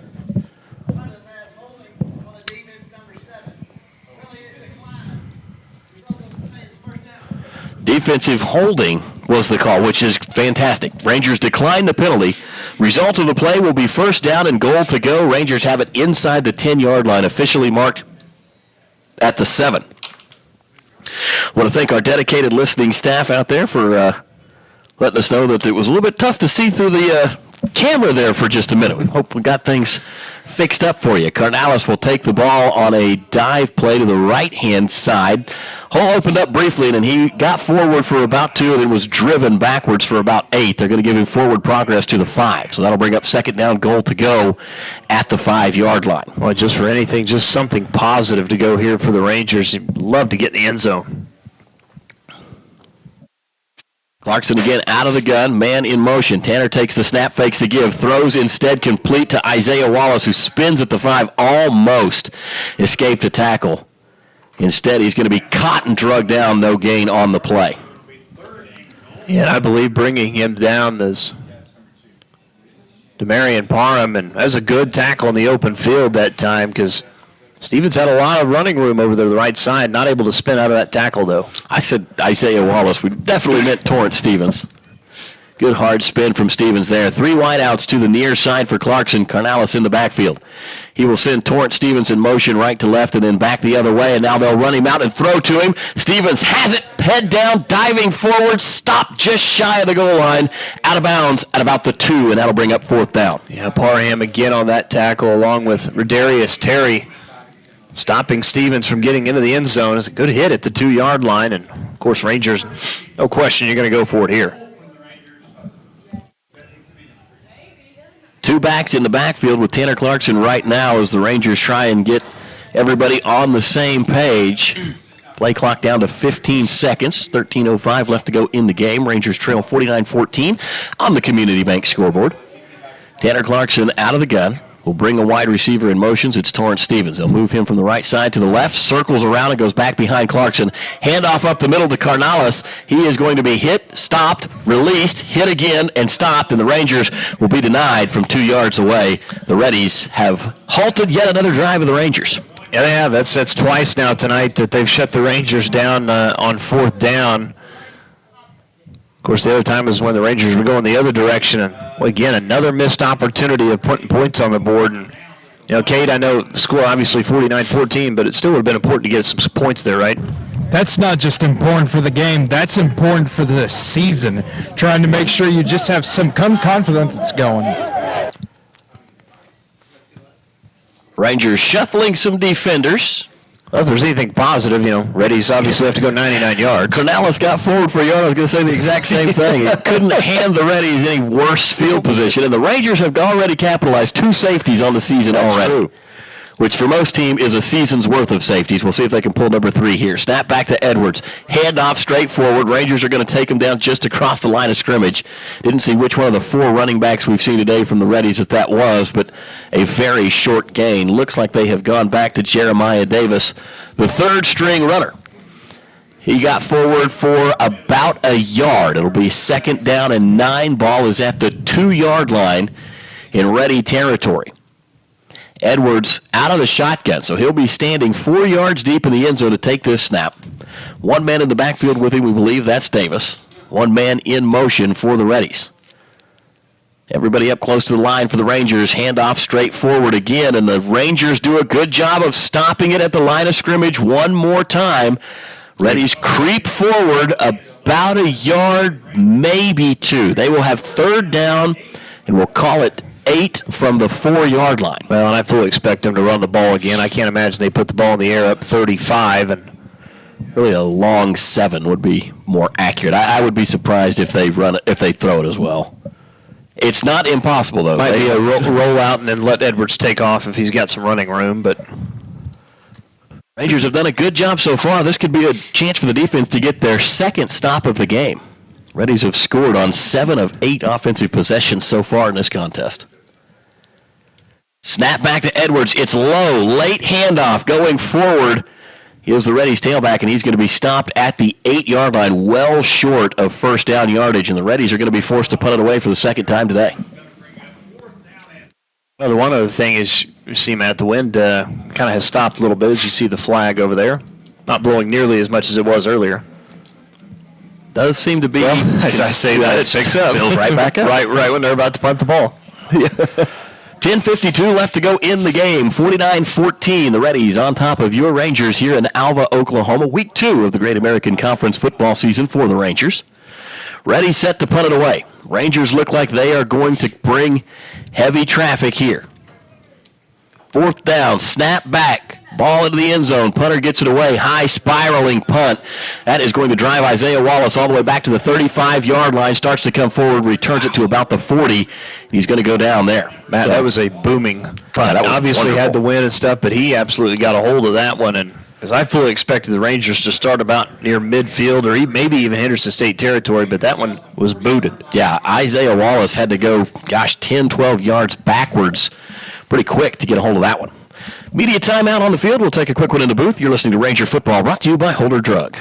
Defensive holding was the call, which is fantastic. Rangers decline the penalty. Result of the play will be first down and goal to go. Rangers have it inside the 10-yard line, officially marked at the 7. I want to thank our dedicated listening staff out there for letting us know that it was a little bit tough to see through the camera there for just a minute. We hope we got things fixed up for you. Carnalis will take the ball on a dive play to the right-hand side. Hole opened up briefly, and then he got forward for about 2 and then was driven backwards for about 8. They're going to give him forward progress to the 5. So that'll bring up second down, goal to go at the 5-yard line. Well, just for anything, just something positive to go here for the Rangers. You'd love to get in the end zone. Clarkson again out of the gun, man in motion. Tanner takes the snap, fakes the give, throws instead complete to Isaiah Wallace, who spins at the 5, almost escaped a tackle. Instead, he's going to be caught and drugged down, no gain on the play. And I believe bringing him down is Demarion Parham, and that was a good tackle in the open field that time because Stevens had a lot of running room over there to the right side, not able to spin out of that tackle, though. I said Isaiah Wallace. We definitely meant Torrance Stevens. Good hard spin from Stevens there. 3 wideouts to the near side for Clarkson. Carnalis in the backfield. He will send Torrance Stevens in motion right to left and then back the other way, and now they'll run him out and throw to him. Stevens has it, head down, diving forward, stopped just shy of the goal line, out of bounds at about the 2, and that'll bring up 4th down. Yeah, Parham again on that tackle along with Rodarius Terry. Stopping Stevens from getting into the end zone. It's a good hit at the 2-yard line, and of course Rangers, no question, you're going to go for it here. 2 backs in the backfield with Tanner Clarkson right now as the Rangers try and get everybody on the same page. Play clock down to 15 seconds. 13:05 left to go in the game. Rangers trail 49-14 on the Community Bank scoreboard. Tanner Clarkson out of the gun. Will bring a wide receiver in motions. It's Torrance Stevens. They'll move him from the right side to the left, circles around and goes back behind Clarkson. Handoff up the middle to Carnalis. He is going to be hit, stopped, released, hit again, and stopped, and the Rangers will be denied from 2 yards away. The Reddies have halted yet another drive of the Rangers. Yeah, they have. That's twice now tonight that they've shut the Rangers down on fourth down. Of course, the other time was when the Rangers were going the other direction. And, well, again, another missed opportunity of putting points on the board. And, Kate, I know score obviously 49-14, but it still would have been important to get some points there, right? That's not just important for the game. That's important for the season. Trying to make sure you just have some confidence going. Rangers shuffling some defenders. Well, if there's anything positive, Reddy's obviously have to go 99 yards. Cornelius got forward for a yard. I was going to say the exact same thing. He couldn't hand the Reddies any worse field position, and the Rangers have already capitalized 2 safeties on the season already. True. Which for most team is a season's worth of safeties. We'll see if they can pull number 3 here. Snap back to Edwards. Handoff straight forward. Rangers are going to take him down just across the line of scrimmage. Didn't see which one of the 4 running backs we've seen today from the Reddies that was, but a very short gain. Looks like they have gone back to Jeremiah Davis, the 3rd-string runner. He got forward for about a yard. It'll be 2nd down and 9. Ball is at the 2-yard line in Reddy territory. Edwards out of the shotgun, so he'll be standing 4 yards deep in the end zone to take this snap. 1 man in the backfield with him, we believe that's Davis. 1 man in motion for the Reddies. Everybody up close to the line for the Rangers. Handoff straight forward again, and the Rangers do a good job of stopping it at the line of scrimmage one more time. Reddies creep forward about a yard, maybe 2. They will have 3rd down, and we'll call it 8 from the 4-yard line. Well, and I fully expect them to run the ball again. I can't imagine they put the ball in the air up 35, and really a long 7 would be more accurate. I would be surprised if they throw it as well. It's not impossible, though. Might be a roll out and then let Edwards take off if he's got some running room, but Rangers have done a good job so far. This could be a chance for the defense to get their 2nd stop of the game. Reddies have scored on 7 of 8 offensive possessions so far in this contest. Snap back to Edwards. It's low. Late handoff going forward. Here's the Reddies tailback, and he's going to be stopped at the 8-yard line, well short of 1st down yardage, and the Reddies are going to be forced to punt it away for the 2nd time today. Well, the one other thing is, you see, Matt, the wind kind of has stopped a little bit as you see the flag over there. Not blowing nearly as much as it was earlier. Does seem to be. Well, as I say that, it picks up. Builds right back up. right when they're about to punt the ball. 10:52 left to go in the game. 49-14. The Reddies on top of your Rangers here in Alva, Oklahoma. Week 2 of the Great American Conference football season for the Rangers. Reddies set to punt it away. Rangers look like they are going to bring heavy traffic here. 4th down. Snap back. Ball into the end zone. Punter gets it away. High spiraling punt. That is going to drive Isaiah Wallace all the way back to the 35-yard line. Starts to come forward. Returns it to about the 40. He's going to go down there. Matt, that was a booming punt. That obviously wonderful. had the wind and stuff, but he absolutely got a hold of that one. And because I fully expected the Rangers to start about near midfield or maybe even Henderson State territory, but that one was booted. Yeah, Isaiah Wallace had to go, 10, 12 yards backwards pretty quick to get a hold of that one. Media timeout on the field. We'll take a quick one in the booth. You're listening to Ranger Football, brought to you by Holder Drug.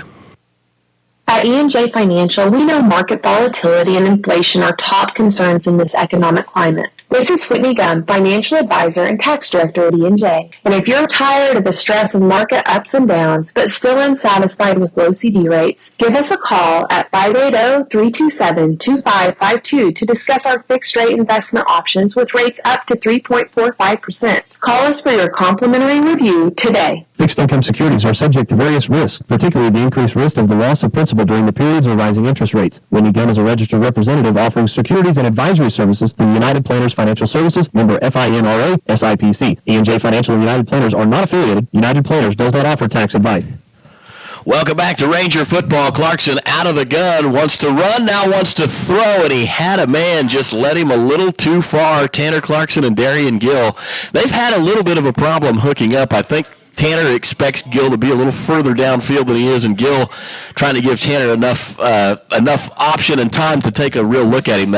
At E&J Financial, we know market volatility and inflation are top concerns in this economic climate. This is Whitney Gum, financial advisor and tax director at E&J. And if you're tired of the stress of market ups and downs, but still unsatisfied with low CD rates, give us a call at 580-327-2552 to discuss our fixed-rate investment options with rates up to 3.45%. Call us for your complimentary review today. Fixed income securities are subject to various risks, particularly the increased risk of the loss of principal during the periods of rising interest rates. Whitney Gunn is a registered representative offering securities and advisory services through United Planners Financial Services, member FINRA, SIPC. E&J Financial and United Planners are not affiliated. United Planners does not offer tax advice. Welcome back to Ranger Football. Clarkson out of the gun, wants to run, now wants to throw, and he had a man just led him a little too far. Tanner Clarkson and Darian Gill, they've had a little bit of a problem hooking up. I think Tanner expects Gill to be a little further downfield than he is, and Gill trying to give Tanner enough option and time to take a real look at him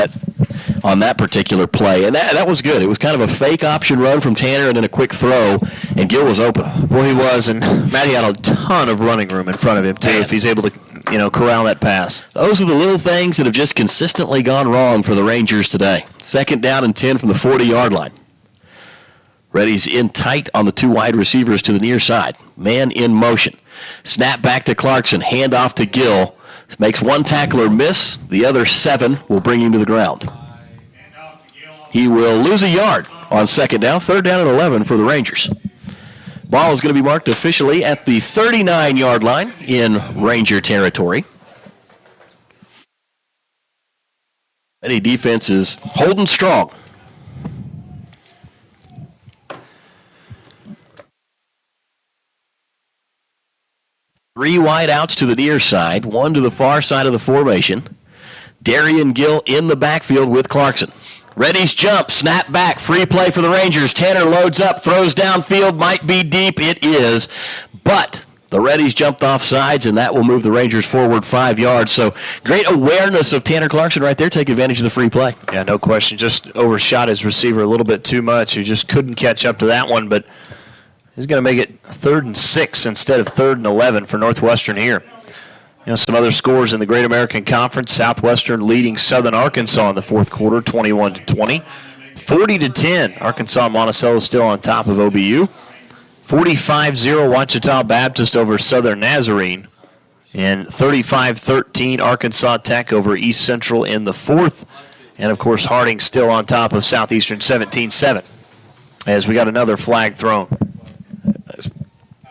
on that particular play. And that was good. It was kind of a fake option run from Tanner and then a quick throw, and Gill was open. Boy, he was, and Matty had a ton of running room in front of him, too, if he's able to corral that pass. Those are the little things that have just consistently gone wrong for the Rangers today. 2nd down and 10 from the 40-yard line. Reddy's in tight on the two wide receivers to the near side. Man in motion. Snap back to Clarkson. Hand off to Gill. Makes one tackler miss. The other 7 will bring him to the ground. He will lose a yard on second down. Third down and 11 for the Rangers. Ball is going to be marked officially at the 39-yard line in Ranger territory. Any defense is holding strong. 3 wide outs to the near side, 1 to the far side of the formation. Darian Gill in the backfield with Clarkson. Reddy's jump, snap back, free play for the Rangers. Tanner loads up, throws downfield, might be deep. It is, but the Reddy's jumped off sides, and that will move the Rangers forward 5 yards. So great awareness of Tanner Clarkson right there. Take advantage of the free play. Yeah, no question. Just overshot his receiver a little bit too much. He just couldn't catch up to that one, but he's going to make it 3rd and 6 instead of 3rd and 11 for Northwestern here. You know, some other scores in the Great American Conference. Southwestern leading Southern Arkansas in the fourth quarter, 21-20. 40-10, Arkansas Monticello still on top of OBU. 45-0, Ouachita Baptist over Southern Nazarene. And 35-13, Arkansas Tech over East Central in the fourth. And, of course, Harding still on top of Southeastern 17-7. As we got another flag thrown.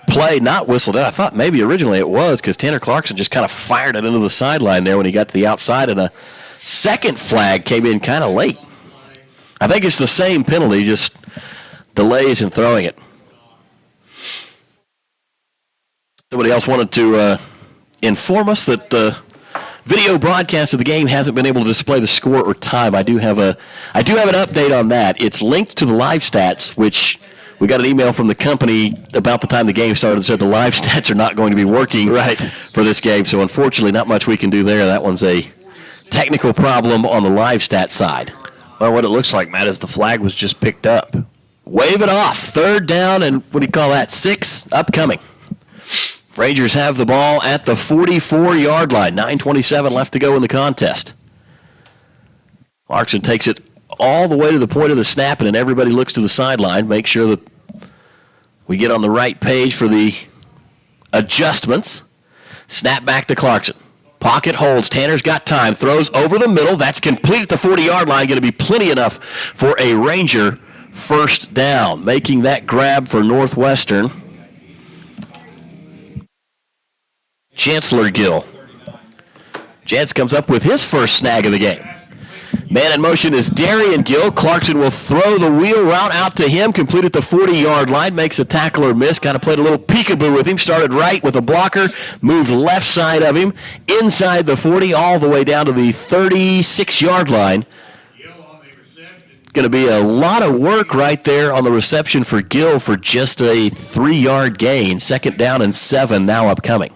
Play not whistled out. I thought maybe originally it was because Tanner Clarkson just kind of fired it into the sideline there when he got to the outside, and a second flag came in kind of late. I think it's the same penalty, just delays in throwing it. Somebody else wanted to inform us that the video broadcast of the game hasn't been able to display the score or time. I do have an update on that. It's linked to the live stats, which we got an email from the company about the time the game started that said the live stats are not going to be working for this game. So unfortunately, not much we can do there. That one's a technical problem on the live stat side. Well, what it looks like, Matt, is the flag was just picked up. Wave it off. 3rd down and what do you call that? 6 upcoming. Rangers have the ball at the 44-yard line. 9:27 left to go in the contest. Clarkson takes it all the way to the point of the snap, and then everybody looks to the sideline. Make sure that we get on the right page for the adjustments. Snap back to Clarkson. Pocket holds. Tanner's got time. Throws over the middle. That's complete at the 40-yard line. Going to be plenty enough for a Ranger first down. Making that grab for Northwestern. Chancellor Gill. Jance comes up with his first snag of the game. Man in motion is Darian Gill. Clarkson will throw the wheel route out to him, complete at the 40-yard line, makes a tackler miss, kind of played a little peekaboo with him, started right with a blocker, moved left side of him, inside the 40, all the way down to the 36-yard line. It's going to be a lot of work right there on the reception for Gill for just a 3-yard gain. 2nd down and 7 now upcoming.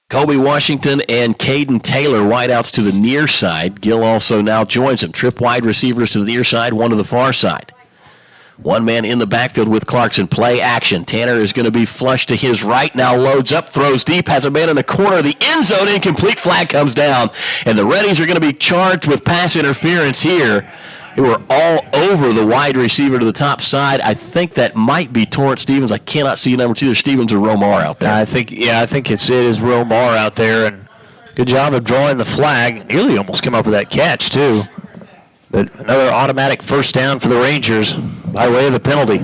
Kobe Washington and Caden Taylor wideouts to the near side. Gill also now joins him. Trip wide receivers to the near side, 1 to the far side. 1 man in the backfield with Clarkson. Play action. Tanner is going to be flushed to his right. Now loads up, throws deep, has a man in the corner of the end zone. Incomplete. Flag comes down. And the Reddies are going to be charged with pass interference here. They were all over the wide receiver to the top side. I think that might be Torrance Stevens. I cannot see number 2. Either Stevens or Romar out there. I think it is Romar out there. And good job of drawing the flag. Nearly almost came up with that catch, too. But another automatic first down for the Rangers by way of the penalty.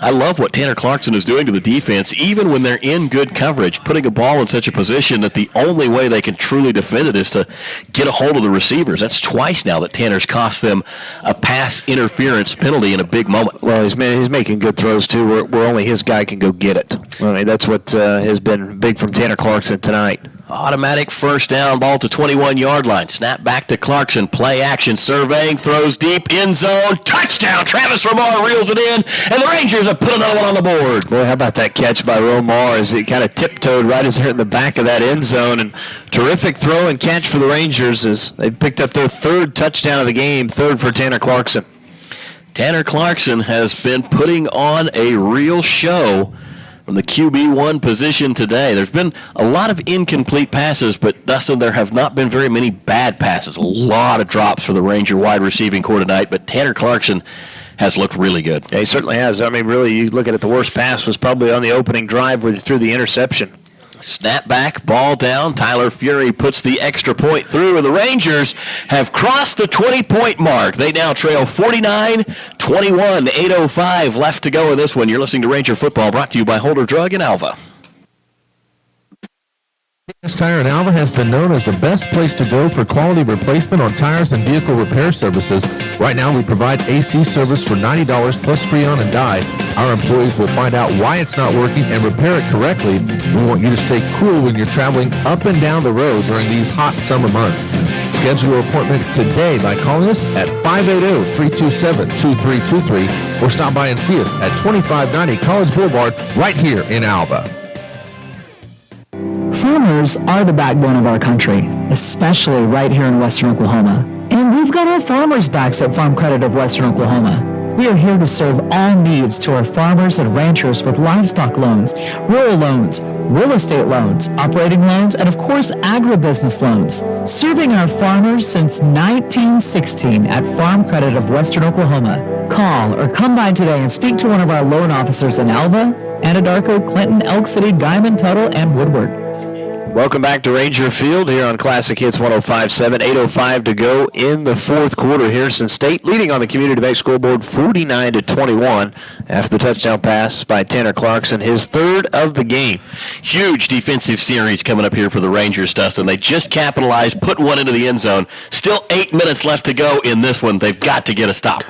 I love what Tanner Clarkson is doing to the defense, even when they're in good coverage, putting a ball in such a position that the only way they can truly defend it is to get a hold of the receivers. That's twice now that Tanner's cost them a pass interference penalty in a big moment. Well, he's making good throws, too, where only his guy can go get it. I mean, that's what has been big from Tanner Clarkson tonight. Automatic first down, ball to 21-yard line. Snap back to Clarkson. Play action, surveying, throws deep, end zone, touchdown. Travis Romar reels it in, and the Rangers have put another one on the board. Boy, how about that catch by Romar as he kind of tiptoed right as they're in the back of that end zone. And terrific throw and catch for the Rangers as they picked up their 3rd touchdown of the game, 3rd for Tanner Clarkson. Tanner Clarkson has been putting on a real show from the QB1 position today. There's been a lot of incomplete passes, but Dustin, there have not been very many bad passes. A lot of drops for the Ranger wide receiving core tonight, but Tanner Clarkson has looked really good. Yeah, he certainly has. I mean, really, you look at it, the worst pass was probably on the opening drive where he threw the interception. Snap back, ball down. Tyler Fury puts the extra point through, and the Rangers have crossed the 20-point mark. They now trail 49-21, 8:05 left to go in this one. You're listening to Ranger Football, brought to you by Holder Drug in Alva. Henderson Tire in Alva has been known as the best place to go for quality replacement on tires and vehicle repair services. Right now, we provide AC service for $90 plus free on and die. Our employees will find out why it's not working and repair it correctly. We want you to stay cool when you're traveling up and down the road during these hot summer months. Schedule your appointment today by calling us at 580-327-2323 or stop by and see us at 2590 College Boulevard right here in Alva. Farmers are the backbone of our country, especially right here in Western Oklahoma. And we've got our farmers' backs at Farm Credit of Western Oklahoma. We are here to serve all needs to our farmers and ranchers with livestock loans, rural loans, real estate loans, operating loans, and of course, agribusiness loans. Serving our farmers since 1916 at Farm Credit of Western Oklahoma. Call or come by today and speak to one of our loan officers in Alva, Anadarko, Clinton, Elk City, Guymon, Tuttle, and Woodward. Welcome back to Ranger Field here on Classic Hits 105.7. 8:05 to go in the fourth quarter. Harrison State leading on the Community Bank scoreboard 49-21 after the touchdown pass by Tanner Clarkson, his third of the game. Huge defensive series coming up here for the Rangers, Dustin. They just capitalized, put one into the end zone. Still 8 minutes left to go in this one. They've got to get a stop.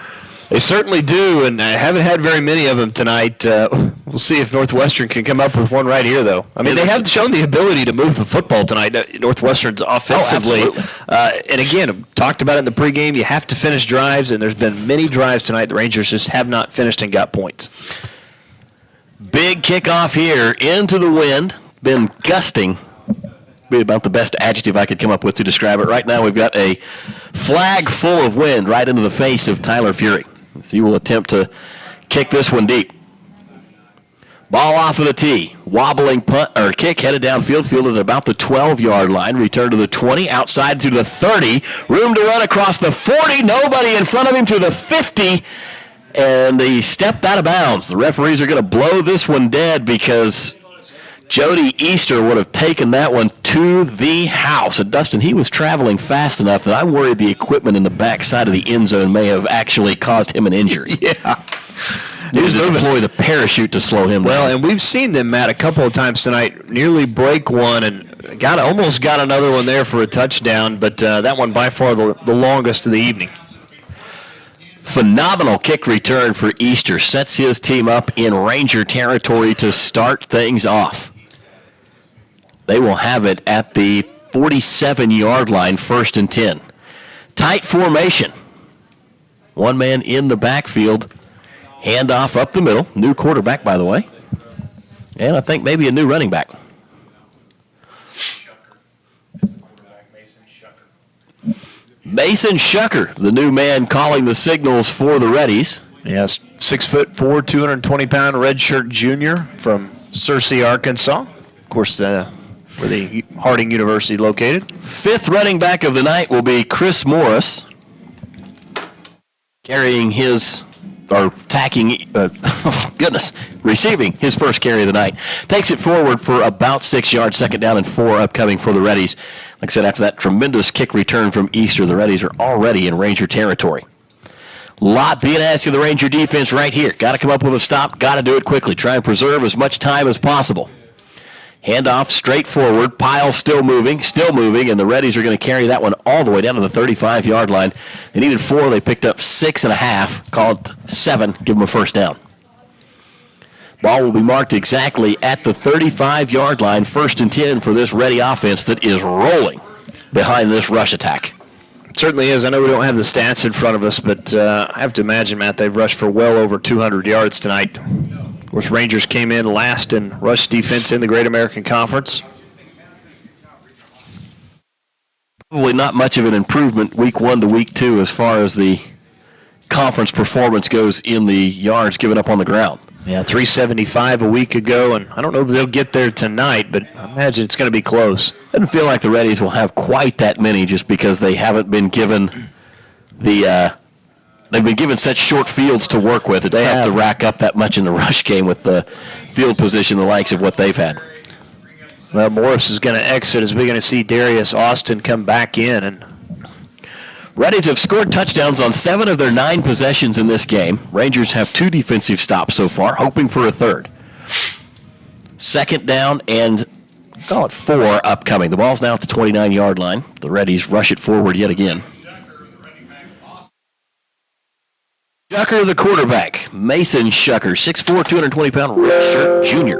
They certainly do, and I haven't had very many of them tonight. We'll see if Northwestern can come up with one right here, though. I mean, they have shown the ability to move the football tonight, Northwestern's offensively. And again, I talked about it in the pregame. You have to finish drives, and there's been many drives tonight. The Rangers just have not finished and got points. Big kickoff here into the wind. Been gusting. Be about the best adjective I could come up with to describe it. Right now we've got a flag full of wind right into the face of Tyler Fury. So he will attempt to kick this one deep. Ball off of the tee. Wobbling punt or kick headed downfield, fielded at about the 12-yard line. Return to the 20, outside to the 30. Room to run across the 40. Nobody in front of him to the 50. And he stepped out of bounds. The referees are going to blow this one dead because Jody Easter would have taken that one to the house. And Dustin, he was traveling fast enough that I'm worried the equipment in the back side of the end zone may have actually caused him an injury. Yeah. He was to deploy the parachute to slow him down. Well, and we've seen them, Matt, a couple of times tonight nearly break one and almost got another one there for a touchdown, but that one by far the longest of the evening. Phenomenal kick return for Easter. Sets his team up in Ranger territory to start things off. They will have it at the 47-yard line, 1st and 10. Tight formation. One man in the backfield. Handoff up the middle. New quarterback, by the way. And I think maybe a new running back. Mason Shucker, the new man calling the signals for the Reddies. Yes, 6'4", 220-pound redshirt junior from Searcy, Arkansas. Of course, where the Harding University located. Fifth running back of the night will be Chris Morris, carrying his, or tacking, receiving his first carry of the night. Takes it forward for about 6 yards, 2nd down and 4 upcoming for the Reddies. Like I said, after that tremendous kick return from Easter, the Reddies are already in Ranger territory. Lot being asked of the Ranger defense right here. Got to come up with a stop, got to do it quickly. Try and preserve as much time as possible. Handoff straight forward. Pile still moving, and the Reddies are going to carry that one all the way down to the 35-yard line. They needed 4. They picked up 6.5, called 7, give them a first down. Ball will be marked exactly at the 35-yard line, 1st and 10 for this Reddy offense that is rolling behind this rush attack. It certainly is. I know we don't have the stats in front of us, but I have to imagine, Matt, they've rushed for well over 200 yards tonight. Of course, Rangers came in last in rush defense in the Great American Conference. Probably not much of an improvement week 1 to week 2 as far as the conference performance goes in the yards given up on the ground. Yeah, 375 a week ago, and I don't know if they'll get there tonight, but I imagine it's going to be close. Doesn't feel like the Reddies will have quite that many just because they haven't been given they've been given such short fields to work with. It's tough to rack up that much in the rush game with the field position, the likes of what they've had. Well, Morris is going to exit as we're going to see Darius Austin come back in. And Reddies have scored touchdowns on 7 of their 9 possessions in this game. Rangers have 2 defensive stops so far, hoping for a third. Second down and call it 4 upcoming. The ball's now at the 29-yard line. The Reddies rush it forward yet again. Shucker, the quarterback. Mason Shucker, 6'4", 220-pound redshirt junior.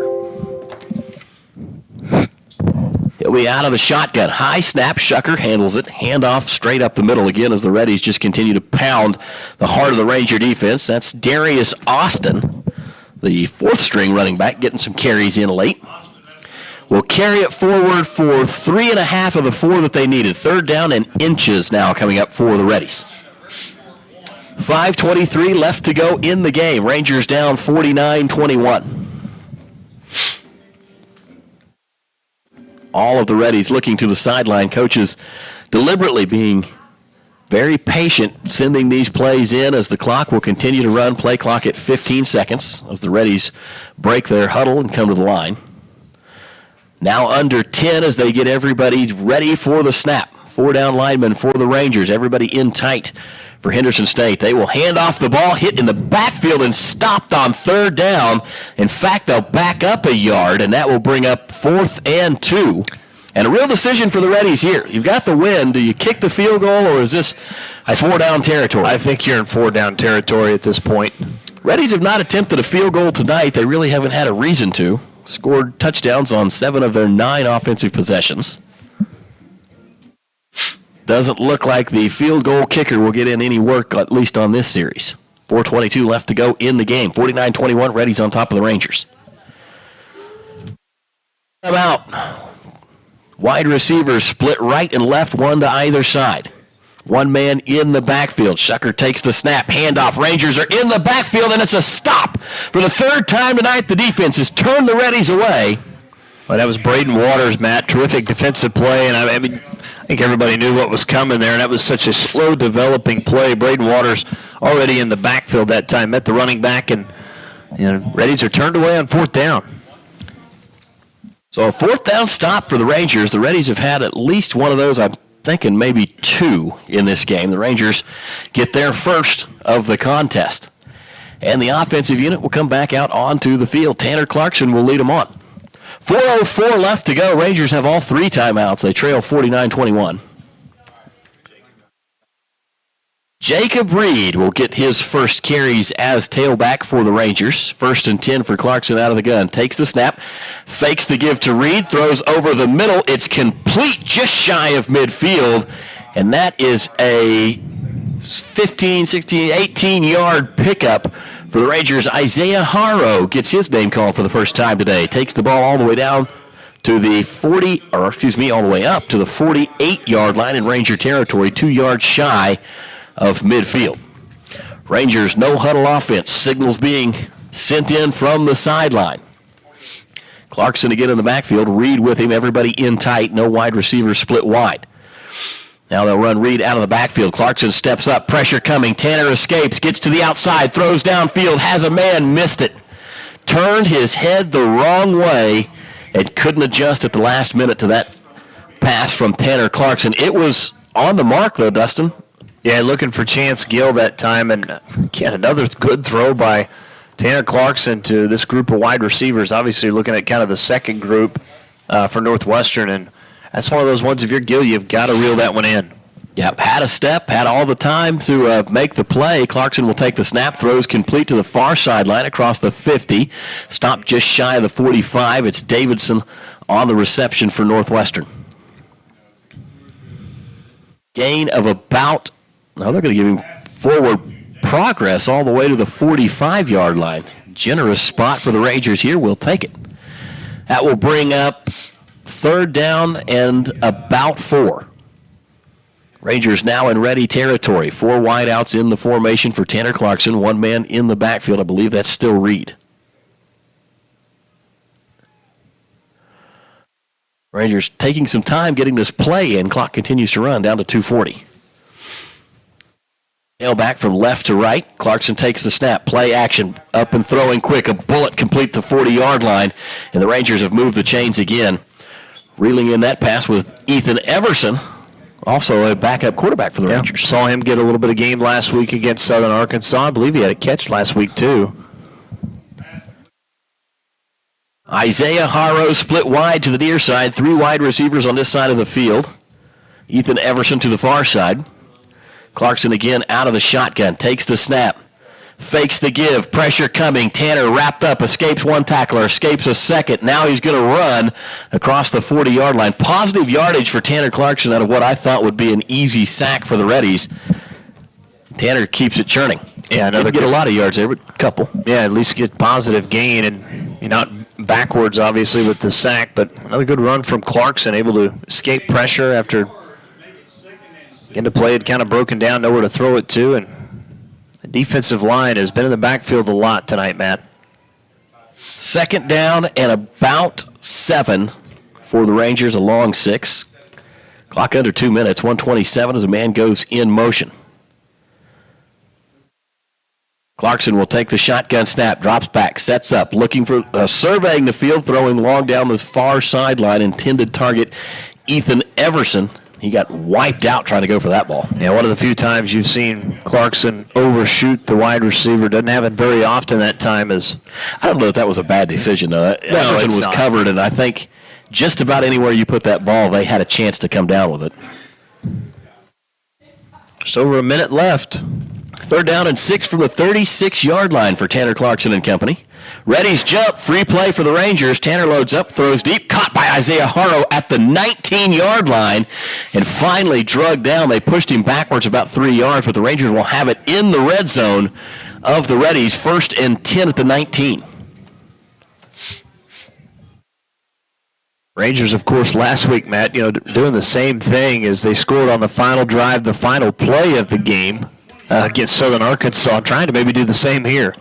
He'll be out of the shotgun. High snap. Shucker handles it. Handoff straight up the middle again as the Reddies just continue to pound the heart of the Ranger defense. That's Darius Austin, the 4th-string running back, getting some carries in late. Will carry it forward for 3.5 of the 4 that they needed. Third down and inches now coming up for the Reddies. 5:23 left to go in the game. Rangers down 49-21. All of the Reddies looking to the sideline. Coaches deliberately being very patient, sending these plays in as the clock will continue to run. Play clock at 15 seconds as the Reddies break their huddle and come to the line. Now under 10 as they get everybody ready for the snap. 4 down linemen for the Rangers. Everybody in tight for Henderson State. They will hand off the ball, hit in the backfield, and stopped on 3rd down. In fact, they'll back up a yard, and that will bring up 4th and 2. And a real decision for the Reddies here. You've got the win. Do you kick the field goal, or is this 4-down territory? I think you're in 4-down territory at this point. Reddies have not attempted a field goal tonight. They really haven't had a reason to. Scored touchdowns on 7 of their 9 offensive possessions. Doesn't look like the field goal kicker will get in any work, at least on this series. 4:22 left to go in the game. 49-21, Reddies on top of the Rangers. Out. Wide receivers split right and left, one to either side. One man in the backfield. Shucker takes the snap. Handoff. Rangers are in the backfield, and it's a stop. For the 3rd time tonight, the defense has turned the Reddies away. Well, that was Braden Waters, Matt. Terrific defensive play, and I mean, I think everybody knew what was coming there, and that was such a slow developing play. Braden Waters already in the backfield that time, met the running back, and Reddies are turned away on 4th down. So a 4th down stop for the Rangers. The Reddies have had at least one of those, I'm thinking maybe 2 in this game. The Rangers get their first of the contest. And the offensive unit will come back out onto the field. Tanner Clarkson will lead them on. 4:04 left to go. Rangers have all 3 timeouts. They trail 49-21. Jacob Reed will get his first carries as tailback for the Rangers. 1st and 10 for Clarkson out of the gun. Takes the snap, fakes the give to Reed, throws over the middle. It's complete, just shy of midfield, and that is a 15, 16, 18-yard pickup for the Rangers. Isaiah Haro gets his name called for the first time today. Takes the ball all the way down to the all the way up to the 48-yard line in Ranger territory, 2 yards shy of midfield. Rangers no huddle offense. Signals being sent in from the sideline. Clarkson again in the backfield. Reed with him. Everybody in tight. No wide receivers split wide. Now they'll run Reed out of the backfield. Clarkson steps up. Pressure coming. Tanner escapes. Gets to the outside. Throws downfield. Has a man. Missed it. Turned his head the wrong way and couldn't adjust at the last minute to that pass from Tanner Clarkson. It was on the mark, though, Dustin. Yeah, looking for Chance Gill that time. And again, another good throw by Tanner Clarkson to this group of wide receivers. Obviously looking at kind of the second group for Northwestern. And that's one of those ones, if you're Gill, you've got to reel that one in. Yep, had a step, had all the time to make the play. Clarkson will take the snap, throws complete to the far sideline across the 50. Stopped just shy of the 45. It's Davidson on the reception for Northwestern. Gain of about, they're going to give him forward progress all the way to the 45-yard line. Generous spot for the Rangers here. We'll take it. That will bring up 3rd down and about 4. Rangers now in ready territory. 4 wideouts in the formation for Tanner Clarkson. 1 man in the backfield. I believe that's still Reed. Rangers taking some time getting this play in. Clock continues to run down to 2:40. Nail back from left to right. Clarkson takes the snap. Play action. Up and throwing quick. A bullet complete the 40-yard line. And the Rangers have moved the chains again. Reeling in that pass with Ethan Everson, also a backup quarterback for the Rangers. Saw him get a little bit of game last week against Southern Arkansas. I believe he had a catch last week, too. Isaiah Haro split wide to the near side. 3 wide receivers on this side of the field. Ethan Everson to the far side. Clarkson again out of the shotgun. Takes the snap. Fakes the give. Pressure coming. Tanner wrapped up. Escapes one tackler. Escapes a second. Now he's going to run across the 40-yard line. Positive yardage for Tanner Clarkson out of what I thought would be an easy sack for the Reddies. Tanner keeps it churning. Yeah, didn't get a lot of yards there, but a couple. Yeah, at least get positive gain, and you're not backwards, obviously, with the sack, but another good run from Clarkson, able to escape pressure after getting to play had kind of broken down, nowhere to throw it to, and the defensive line has been in the backfield a lot tonight, Matt. 2nd down and about 7 for the Rangers, a long 6. Clock under 2 minutes, 1:27 as a man goes in motion. Clarkson will take the shotgun snap, drops back, sets up, looking for, surveying the field, throwing long down the far sideline, intended target Ethan Everson. He got wiped out trying to go for that ball. Yeah, one of the few times you've seen Clarkson overshoot the wide receiver. Doesn't happen very often that time. I don't know if that was a bad decision, though. Everson was covered, and I think just about anywhere you put that ball, they had a chance to come down with it. Just over a minute left. 3rd down and 6 from the 36-yard line for Tanner Clarkson and company. Reddy's jump, free play for the Rangers. Tanner loads up, throws deep, caught by Isaiah Haro at the 19-yard line, and finally drugged down. They pushed him backwards about 3 yards, but the Rangers will have it in the red zone of the Reddies. 1st and 10 at the 19. Rangers, of course, last week, Matt, doing the same thing as they scored on the final drive, the final play of the game against Southern Arkansas, trying to maybe do the same here.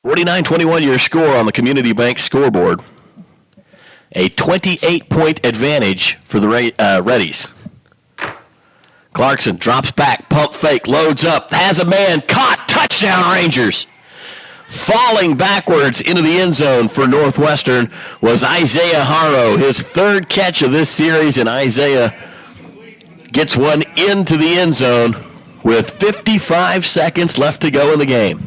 49-21 your score on the Community Bank scoreboard. A 28-point advantage for the Reddies. Clarkson drops back, pump fake, loads up, has a man, caught, touchdown Rangers. Falling backwards into the end zone for Northwestern was Isaiah Haro, his 3rd catch of this series, and Isaiah gets one into the end zone with 55 seconds left to go in the game.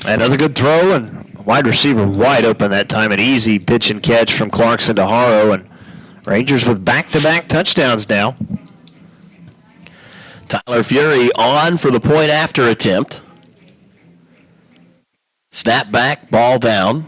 Another good throw, and wide receiver wide open that time. An easy pitch and catch from Clarkson to Haro, and Rangers with back-to-back touchdowns now. Tyler Fury on for the point after attempt. Snap back, ball down.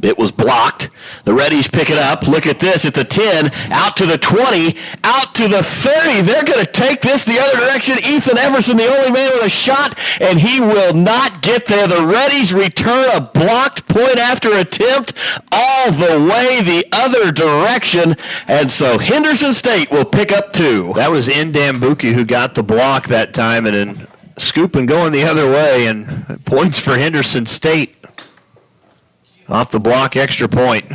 It was blocked. The Reddies pick it up. Look at this at the 10, out to the 20, out to the 30. They're going to take this the other direction. Ethan Everson, the only man with a shot, and he will not get there. The Reddies return a blocked point after attempt all the way the other direction, and so Henderson State will pick up 2. That was Ndambuki who got the block that time, and then scoop and going the other way, and points for Henderson State. Off the block, extra point.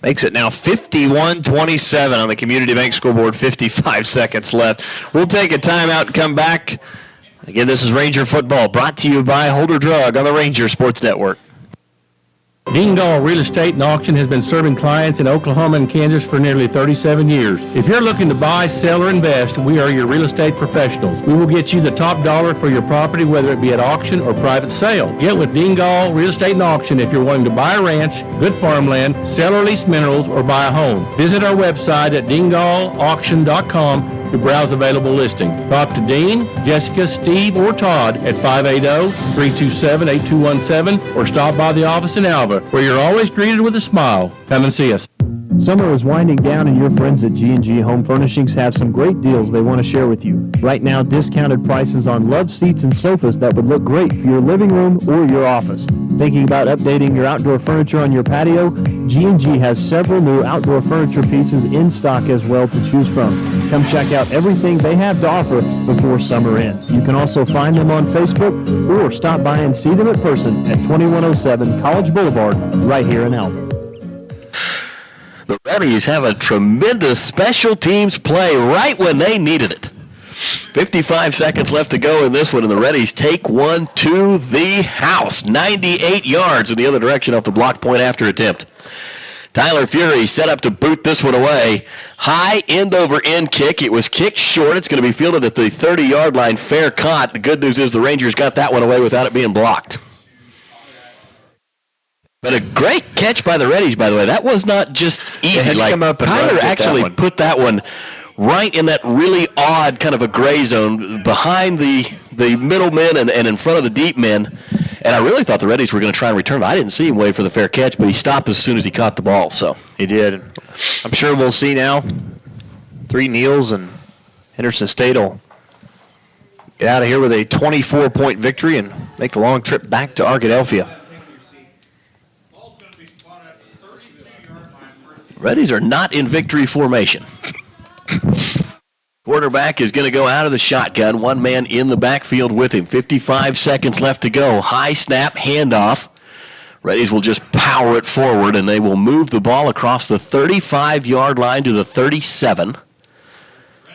Makes it now 51-27 on the Community Bank scoreboard, 55 seconds left. We'll take a timeout and come back. Again, this is Ranger Football, brought to you by Holder Drug on the Ranger Sports Network. Dingall Real Estate and Auction has been serving clients in Oklahoma and Kansas for nearly 37 years. If you're looking to buy, sell, or invest, we are your real estate professionals. We will get you the top dollar for your property, whether it be at auction or private sale. Get with Dingall Real Estate and Auction if you're wanting to buy a ranch, good farmland, sell or lease minerals, or buy a home. Visit our website at dingallauction.com to browse available listing. Talk to Dean, Jessica, Steve, or Todd at 580-327-8217 or stop by the office in Alva, where you're always greeted with a smile. Come and see us. Summer is winding down, and your friends at G&G Home Furnishings have some great deals they want to share with you. Right now, discounted prices on love seats and sofas that would look great for your living room or your office. Thinking about updating your outdoor furniture on your patio? G&G has several new outdoor furniture pieces in stock as well to choose from. Come check out everything they have to offer before summer ends. You can also find them on Facebook or stop by and see them in person at 2107 College Boulevard right here in Alva. The Reddies have a tremendous special teams play right when they needed it. 55 seconds left to go in this one, and the Reddies take one to the house. 98 yards in the other direction off the block point after attempt. Tyler Fury set up to boot this one away. High end-over-end kick. It was kicked short. It's going to be fielded at the 30-yard line. Fair caught. The good news is the Rangers got that one away without it being blocked. But a great catch by the Reddies, by the way. That was not just easy. Tyler actually put that one right in that really odd kind of a gray zone behind the middlemen and in front of the deep men. And I really thought the Reddies were going to try and return it. I didn't see him wait for the fair catch, but he stopped as soon as he caught the ball. So he did. I'm sure we'll see now. 3 kneels, and Henderson State will get out of here with a 24-point victory and make the long trip back to Arkadelphia. Reddies are not in victory formation. Quarterback is going to go out of the shotgun. One man in the backfield with him. 55 seconds left to go. High snap, handoff. Reddies will just power it forward, and they will move the ball across the 35-yard line to the 37.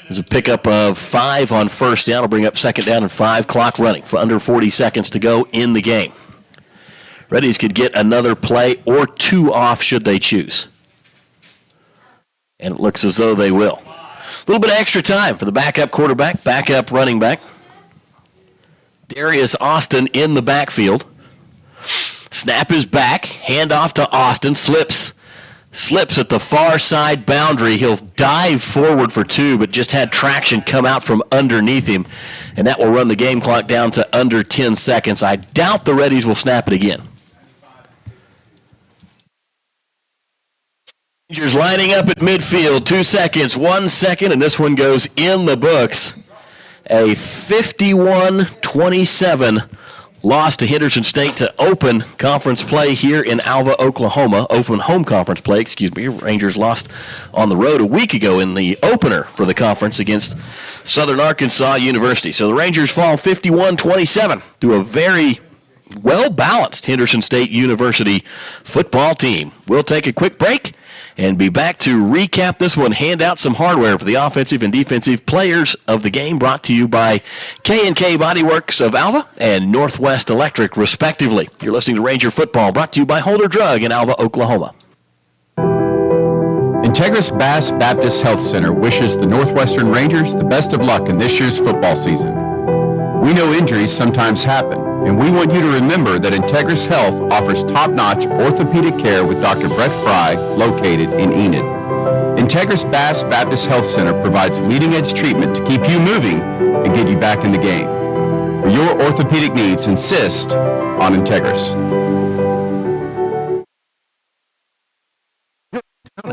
There's a pickup of 5 on first down. Will bring up second down and 5. Clock running for under 40 seconds to go in the game. Reddies could get another play or 2 off should they choose. And it looks as though they will. A little bit of extra time for the backup quarterback, backup running back. Darius Austin in the backfield. Snap is back. Handoff to Austin. Slips at the far side boundary. He'll dive forward for 2, but just had traction come out from underneath him. And that will run the game clock down to under 10 seconds. I doubt the Reddies will snap it again. Rangers lining up at midfield. 2 seconds, 1 second, and this one goes in the books. A 51-27 loss to Henderson State to open conference play here in Alva, Oklahoma. Open home conference play, excuse me. Rangers lost on the road a week ago in the opener for the conference against Southern Arkansas University. So the Rangers fall 51-27 to a very well-balanced Henderson State University football team. We'll take a quick break and be back to recap this one, hand out some hardware for the offensive and defensive players of the game, brought to you by K&K Body Works of Alva and Northwest Electric, respectively. You're listening to Ranger Football, brought to you by Holder Drug in Alva, Oklahoma. Integris Bass Baptist Health Center wishes the Northwestern Rangers the best of luck in this year's football season. We know injuries sometimes happen, and we want you to remember that Integris Health offers top-notch orthopedic care with Dr. Brett Fry, located in Enid. Integris Bass Baptist Health Center provides leading-edge treatment to keep you moving and get you back in the game. For your orthopedic needs, insist on Integris.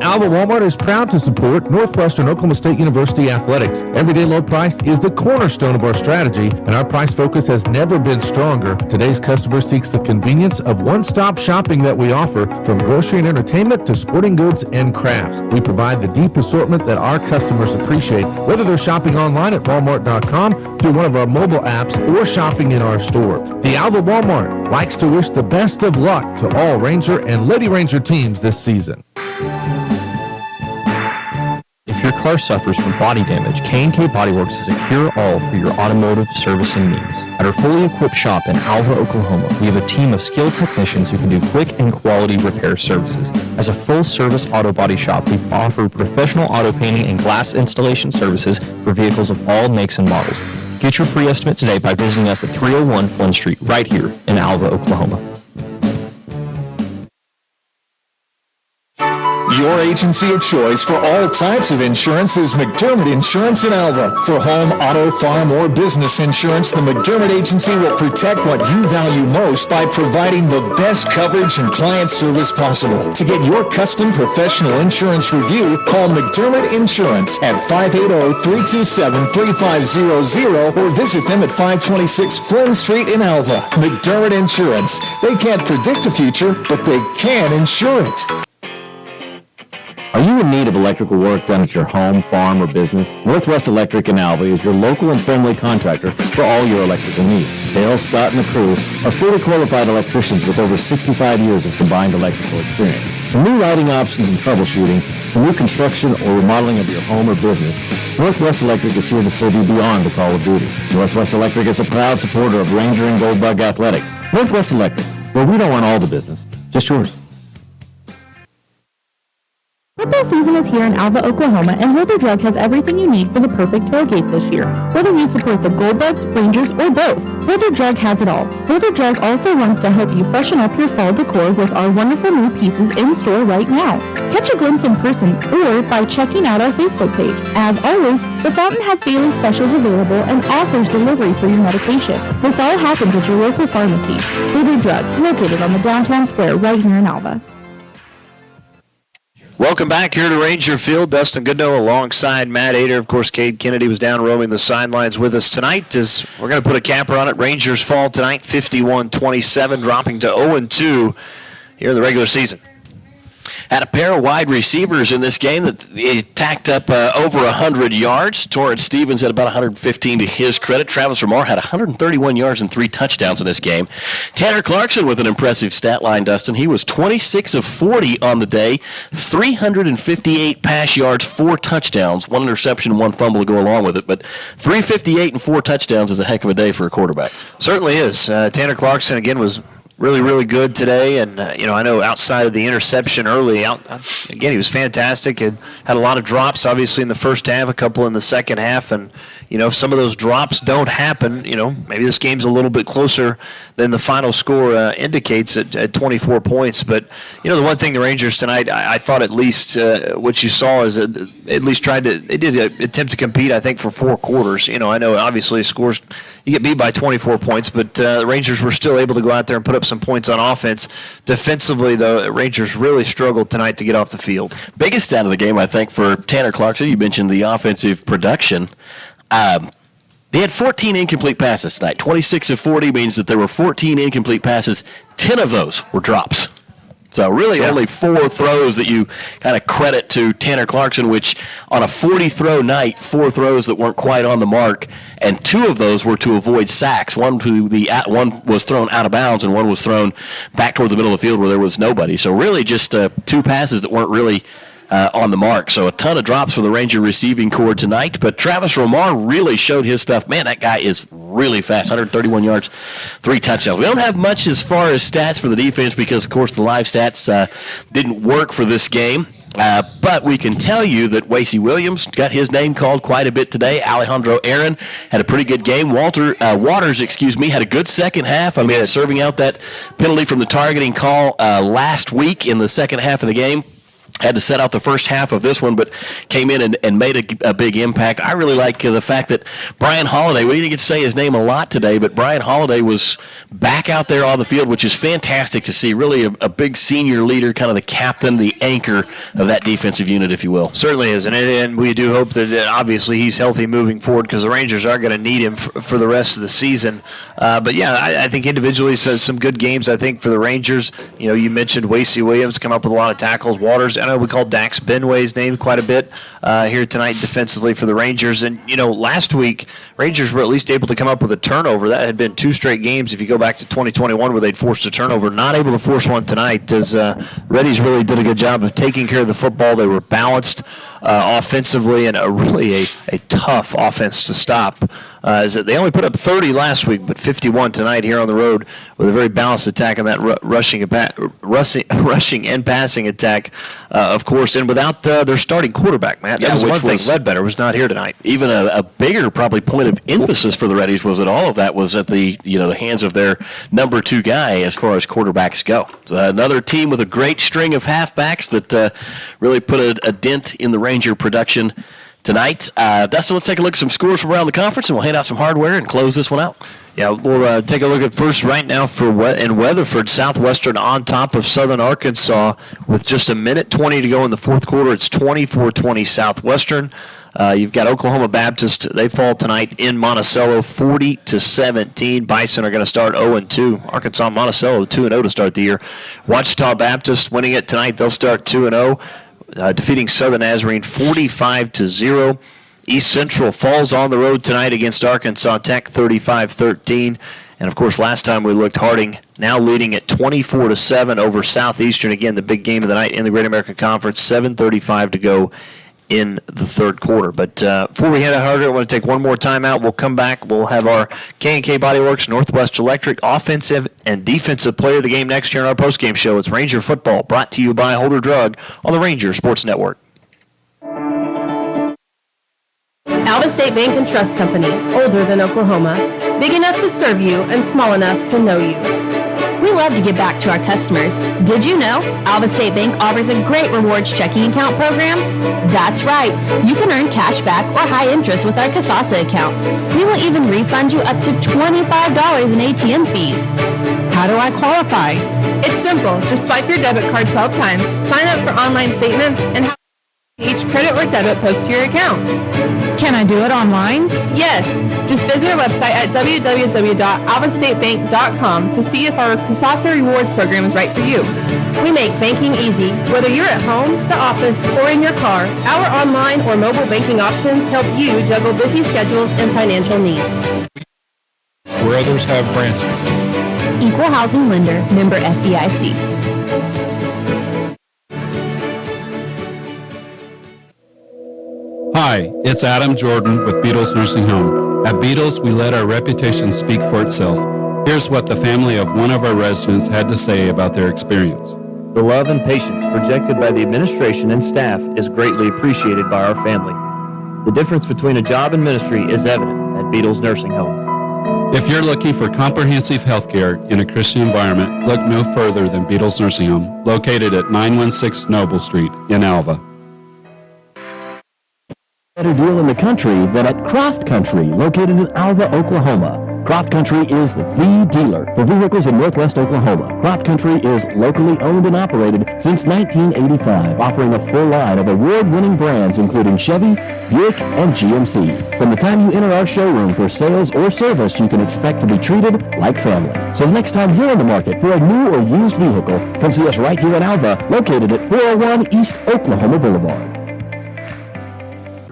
Alva Walmart is proud to support Northwestern Oklahoma State University athletics. Everyday low price is the cornerstone of our strategy, and our price focus has never been stronger. Today's customer seeks the convenience of one-stop shopping that we offer, from grocery and entertainment to sporting goods and crafts. We provide the deep assortment that our customers appreciate, whether they're shopping online at walmart.com, through one of our mobile apps, or shopping in our store. The Alva Walmart likes to wish the best of luck to all Ranger and Lady Ranger teams this season. If your car suffers from body damage, K&K Body Works is a cure-all for your automotive servicing needs. At our fully equipped shop in Alva, Oklahoma, we have a team of skilled technicians who can do quick and quality repair services. As a full-service auto body shop, we offer professional auto painting and glass installation services for vehicles of all makes and models. Get your free estimate today by visiting us at 301 Flynn Street right here in Alva, Oklahoma. Your agency of choice for all types of insurance is McDermott Insurance in Alva. For home, auto, farm, or business insurance, the McDermott Agency will protect what you value most by providing the best coverage and client service possible. To get your custom professional insurance review, call McDermott Insurance at 580-327-3500 or visit them at 526 Flynn Street in Alva. McDermott Insurance. They can't predict the future, but they can insure it. Are you in need of electrical work done at your home, farm, or business? Northwest Electric in Alva is your local and friendly contractor for all your electrical needs. Dale, Scott, and the crew are fully qualified electricians with over 65 years of combined electrical experience. From new lighting options and troubleshooting to new construction or remodeling of your home or business, Northwest Electric is here to serve you beyond the call of duty. Northwest Electric is a proud supporter of Ranger and Goldbug athletics. Northwest Electric, well, we don't want all the business, just yours. Football season is here in Alva, Oklahoma, and Holder Drug has everything you need for the perfect tailgate this year. Whether you support the Goldbugs, Rangers, or both, Holder Drug has it all. Holder Drug also wants to help you freshen up your fall decor with our wonderful new pieces in store right now. Catch a glimpse in person or by checking out our Facebook page. As always, the Fountain has daily specials available and offers delivery for your medication. This all happens at your local pharmacy. Holder Drug, located on the downtown square right here in Alva. Welcome back here to Ranger Field. Dustin Goodnow alongside Matt Ader. Of course, Cade Kennedy was down roaming the sidelines with us tonight. As we're going to put a capper on it. Rangers fall tonight 51-27, dropping to 0-2 here in the regular season. Had a pair of wide receivers in this game that tacked up over 100 yards. Torrance Stevens had about 115 to his credit. Travis Ramar had 131 yards and 3 touchdowns in this game. Tanner Clarkson with an impressive stat line, Dustin. He was 26 of 40 on the day, 358 pass yards, 4 touchdowns, 1 interception, 1 fumble to go along with it. But 358 and 4 touchdowns is a heck of a day for a quarterback. Certainly is. Tanner Clarkson, again, was really, really good today, and I know outside of the interception early, again, he was fantastic. Had a lot of drops, obviously, in the first half, a couple in the second half, and if some of those drops don't happen, maybe this game's a little bit closer than the final score indicates at 24 points. But the one thing the Rangers tonight, I thought at least what you saw is at least they did attempt to compete. I think for 4 quarters. I know obviously scores you get beat by 24 points, but the Rangers were still able to go out there and put up some points on offense. Defensively, though, the Rangers really struggled tonight to get off the field. Biggest stat of the game, I think, for Tanner Clarkson, you mentioned the offensive production. They had 14 incomplete passes tonight. 26 of 40 means that there were 14 incomplete passes. 10 of those were drops. So really only 4 throws that you kind of credit to Tanner Clarkson, which on a 40-throw night, 4 throws that weren't quite on the mark, and 2 of those were to avoid sacks. One was thrown out of bounds, and one was thrown back toward the middle of the field where there was nobody. So really just 2 passes that weren't really on the mark. So a ton of drops for the Ranger receiving corps tonight. But Travis Ramar really showed his stuff. Man, that guy is really fast. 131 yards, 3 touchdowns. We don't have much as far as stats for the defense because, of course, the live stats didn't work for this game. But we can tell you that Wasey Williams got his name called quite a bit today. Alejandro Aaron had a pretty good game. Waters, had a good second half. Serving out that penalty from the targeting call last week in the second half of the game. Had to set out the first half of this one, but came in and made a big impact. I really like the fact that Brian Holiday, we didn't get to say his name a lot today, but Brian Holiday was back out there on the field, which is fantastic to see. Really a big senior leader, kind of the captain, the anchor of that defensive unit, if you will. Certainly is, and we do hope that obviously he's healthy moving forward because the Rangers are going to need him for the rest of the season. But yeah, I think individually some good games, I think, for the Rangers. You mentioned Wasey Williams come up with a lot of tackles. Waters, I know we called Dax Benway's name quite a bit here tonight defensively for the Rangers. And, last week, Rangers were at least able to come up with a turnover. That had been 2 straight games if you go back to 2021 where they'd forced a turnover. Not able to force one tonight as Reddies really did a good job of taking care of the football. They were balanced offensively and really a tough offense to stop. They only put up 30 last week, but 51 tonight here on the road with a very balanced attack on that rushing and passing attack, of course, and without their starting quarterback, Matt. That was one thing. Ledbetter was not here tonight. Even a bigger probably point of emphasis for the Reddies was that all of that was at the hands of their number 2 guy as far as quarterbacks go. So another team with a great string of halfbacks that really put a dent in the Ranger production tonight. Dustin, let's take a look at some scores from around the conference, and we'll hand out some hardware and close this one out. Yeah, we'll take a look at first right now in Weatherford. Southwestern on top of Southern Arkansas with just 1:20 to go in the fourth quarter. It's 24-20 Southwestern. You've got Oklahoma Baptist. They fall tonight in Monticello 40-17. Bison are going to start 0-2. Arkansas and Monticello 2-0 to start the year. Ouachita Baptist winning it tonight. They'll start 2-0. Defeating Southern Nazarene 45-0. East Central falls on the road tonight against Arkansas Tech 35-13. And, of course, last time we looked, Harding now leading at 24-7 over Southeastern. Again, the big game of the night in the Great American Conference, 7:35 to go in the third quarter. But before we head out, Harding, I want to take one more time out. We'll come back. We'll have our K&K Body Works Northwest Electric offensive and defensive player of the game next year on our postgame show. It's Ranger Football, brought to you by Holder Drug on the Ranger Sports Network. Alva State Bank and Trust Company, older than Oklahoma, big enough to serve you and small enough to know you. We love to give back to our customers. Did you know Alva State Bank offers a great rewards checking account program? That's right. You can earn cash back or high interest with our Casasa accounts. We will even refund you up to $25 in ATM fees. How do I qualify? It's simple. Just swipe your debit card 12 times, sign up for online statements, and have each credit or debit post to your account. Can I do it online? Yes. Just visit our website at www.alvastatebank.com to see if our Casasa Rewards program is right for you. We make banking easy. Whether you're at home, the office, or in your car, our online or mobile banking options help you juggle busy schedules and financial needs. Where others have branches. Equal housing lender, member FDIC. Hi, it's Adam Jordan with Beatles Nursing Home. At Beatles, we let our reputation speak for itself. Here's what the family of one of our residents had to say about their experience. The love and patience projected by the administration and staff is greatly appreciated by our family. The difference between a job and ministry is evident at Beatles Nursing Home. If you're looking for comprehensive health care in a Christian environment, look no further than Beatles Nursing Home, located at 916 Noble Street in Alva. Better deal in the country than at Croft Country, located in Alva, Oklahoma. Croft Country is the dealer for vehicles in Northwest Oklahoma. Croft Country is locally owned and operated since 1985, offering a full line of award-winning brands including Chevy, Buick, and GMC. From the time you enter our showroom for sales or service, you can expect to be treated like family. So the next time you're in the market for a new or used vehicle, come see us right here in Alva, located at 401 East Oklahoma Boulevard.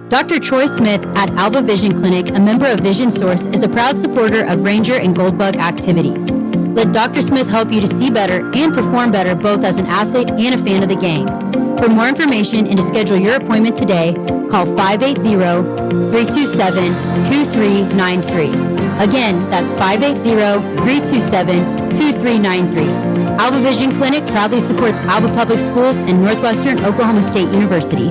Dr. Troy Smith at Alva Vision Clinic, a member of Vision Source, is a proud supporter of Ranger and Goldbug activities. Let Dr. Smith help you to see better and perform better both as an athlete and a fan of the game. For more information and to schedule your appointment today, call 580-327-2393. Again, that's 580-327-2393. Alva Vision Clinic proudly supports Alva Public Schools and Northwestern Oklahoma State University.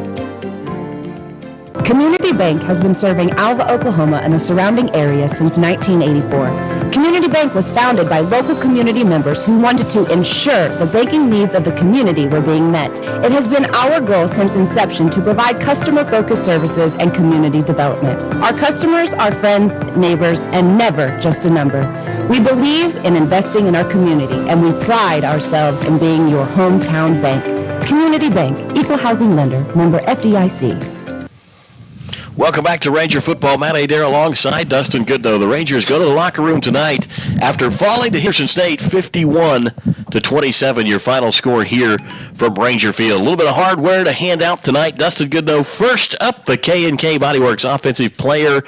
Community Bank has been serving Alva, Oklahoma and the surrounding area since 1984. Community Bank was founded by local community members who wanted to ensure the banking needs of the community were being met. It has been our goal since inception to provide customer-focused services and community development. Our customers are friends, neighbors, and never just a number. We believe in investing in our community, and we pride ourselves in being your hometown bank. Community Bank, equal housing lender, member FDIC. Welcome back to Ranger Football. Matt Adair alongside Dustin Goodnow. The Rangers go to the locker room tonight after falling to Henderson State 51-27. Your final score here from Ranger Field. A little bit of hardware to hand out tonight. Dustin Goodnow first up, the K&K Body Works offensive player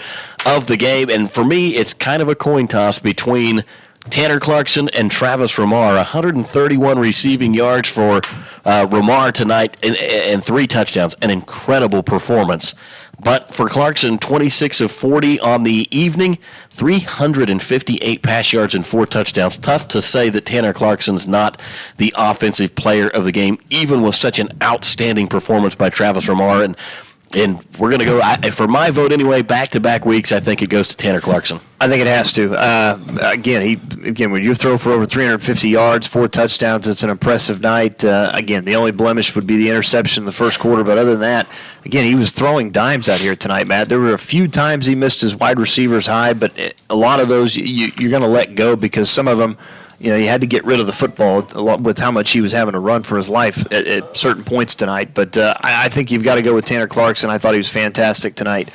of the game. And for me, it's kind of a coin toss between Tanner Clarkson and Travis Ramar. 131 receiving yards for Ramar tonight and 3 touchdowns. An incredible performance. But for Clarkson, 26 of 40 on the evening, 358 pass yards and 4 touchdowns. Tough to say that Tanner Clarkson's not the offensive player of the game, even with such an outstanding performance by Travis Ramar. And we're going to go, for my vote anyway, back-to-back weeks, I think it goes to Tanner Clarkson. I think it has to. Again, when you throw for over 350 yards, 4 touchdowns, it's an impressive night. Again, the only blemish would be the interception in the first quarter, but other than that, again, he was throwing dimes out here tonight, Matt. There were a few times he missed his wide receivers high, but a lot of those you're going to let go because some of them, you had to get rid of the football with how much he was having to run for his life at certain points tonight. But I think you've got to go with Tanner Clarkson. I thought he was fantastic tonight.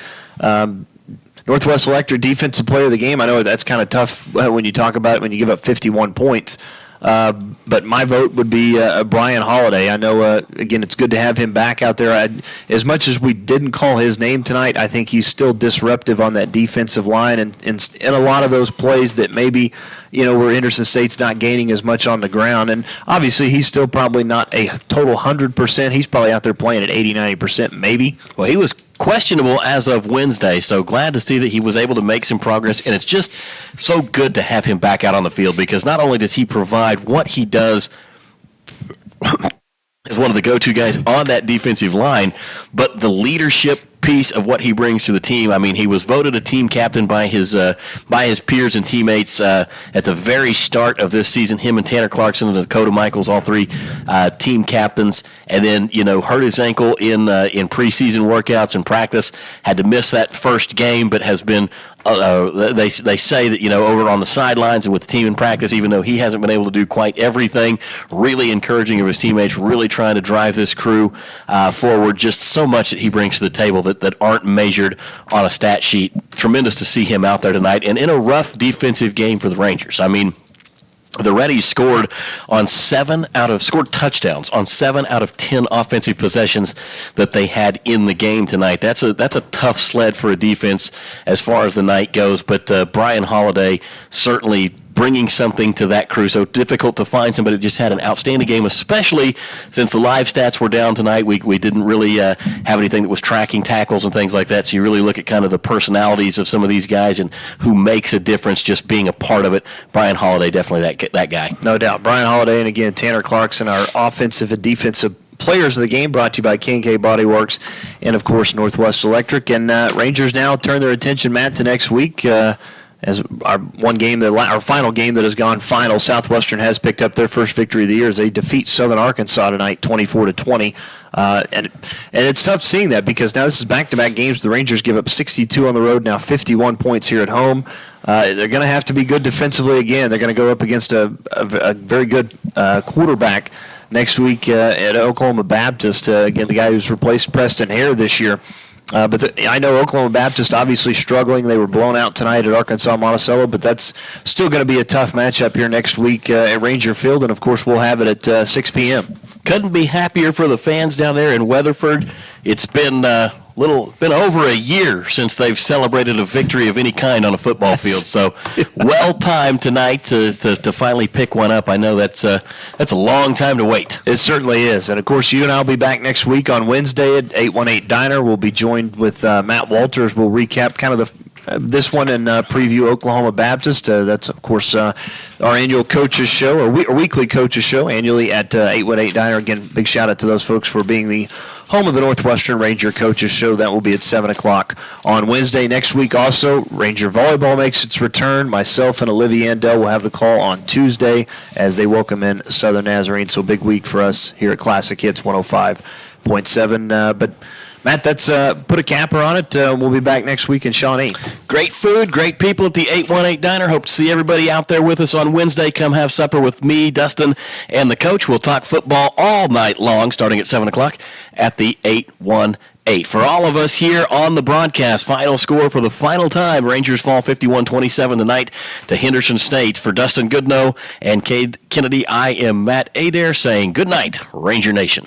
Northwest Electric defensive player of the game. I know that's kind of tough when you talk about it when you give up 51 points. But my vote would be Brian Holiday. I know, again, it's good to have him back out there. As much as we didn't call his name tonight, I think he's still disruptive on that defensive line and in a lot of those plays that maybe, where Henderson State's not gaining as much on the ground. And obviously, he's still probably not a total 100%. He's probably out there playing at 80, 90% maybe. Well, he was questionable as of Wednesday, so glad to see that he was able to make some progress, and it's just so good to have him back out on the field because not only does he provide what he does as one of the go-to guys on that defensive line, but the leadership piece of what he brings to the team. I mean, he was voted a team captain by his peers and teammates at the very start of this season. Him and Tanner Clarkson and Dakota Michaels, all three team captains, and then hurt his ankle in preseason workouts and practice. Had to miss that first game, but has been. They say that over on the sidelines and with the team in practice, even though he hasn't been able to do quite everything, really encouraging of his teammates, really trying to drive this crew forward. Just so much that he brings to the table that aren't measured on a stat sheet. Tremendous to see him out there tonight, and in a rough defensive game for the Rangers. I mean, the Reddies scored touchdowns on 7 out of 10 offensive possessions that they had in the game tonight. That's a tough sled for a defense as far as the night goes. But Brian Holiday certainly bringing something to that crew. So difficult to find somebody that just had an outstanding game, especially since the live stats were down tonight. We didn't really have anything that was tracking tackles and things like that. So you really look at kind of the personalities of some of these guys and who makes a difference just being a part of it. Brian Holiday, definitely that guy. No doubt. Brian Holiday and, again, Tanner Clarkson, our offensive and defensive players of the game, brought to you by K&K Body Works and, of course, Northwest Electric. And Rangers now turn their attention, Matt, to next week. As our final game that has gone final, Southwestern has picked up their first victory of the year as they defeat Southern Arkansas tonight, 24-20. And it's tough seeing that because now this is back-to-back games. The Rangers give up 62 on the road, now 51 points here at home. They're going to have to be good defensively again. They're going to go up against a very good quarterback next week at Oklahoma Baptist. Again, the guy who's replaced Preston Hare this year. I know Oklahoma Baptist obviously struggling. They were blown out tonight at Arkansas Monticello, but that's still going to be a tough matchup here next week at Ranger Field, and of course we'll have it at 6 p.m. Couldn't be happier for the fans down there in Weatherford. It's been over a year since they've celebrated a victory of any kind on a football field. So well timed tonight to finally pick one up. I know that's a long time to wait. It certainly is. And of course you and I will be back next week on Wednesday at 818 Diner. We'll be joined with Matt Walters. We'll recap kind of this one and preview Oklahoma Baptist. That's, of course, our annual coaches show, or weekly coaches show, annually at 818 Diner. Again, big shout-out to those folks for being the home of the Northwestern Ranger Coaches Show. That will be at 7 o'clock on Wednesday. Next week also, Ranger Volleyball makes its return. Myself and Olivia Andell will have the call on Tuesday as they welcome in Southern Nazarene. So big week for us here at Classic Hits 105.7. But Matt, that's put a capper on it. We'll be back next week in Shawnee. Great food, great people at the 818 Diner. Hope to see everybody out there with us on Wednesday. Come have supper with me, Dustin, and the coach. We'll talk football all night long, starting at 7 o'clock at the 818. For all of us here on the broadcast, final score for the final time, Rangers fall 51-27 tonight to Henderson State. For Dustin Goodnow and Cade Kennedy, I am Matt Adair saying good night, Ranger Nation.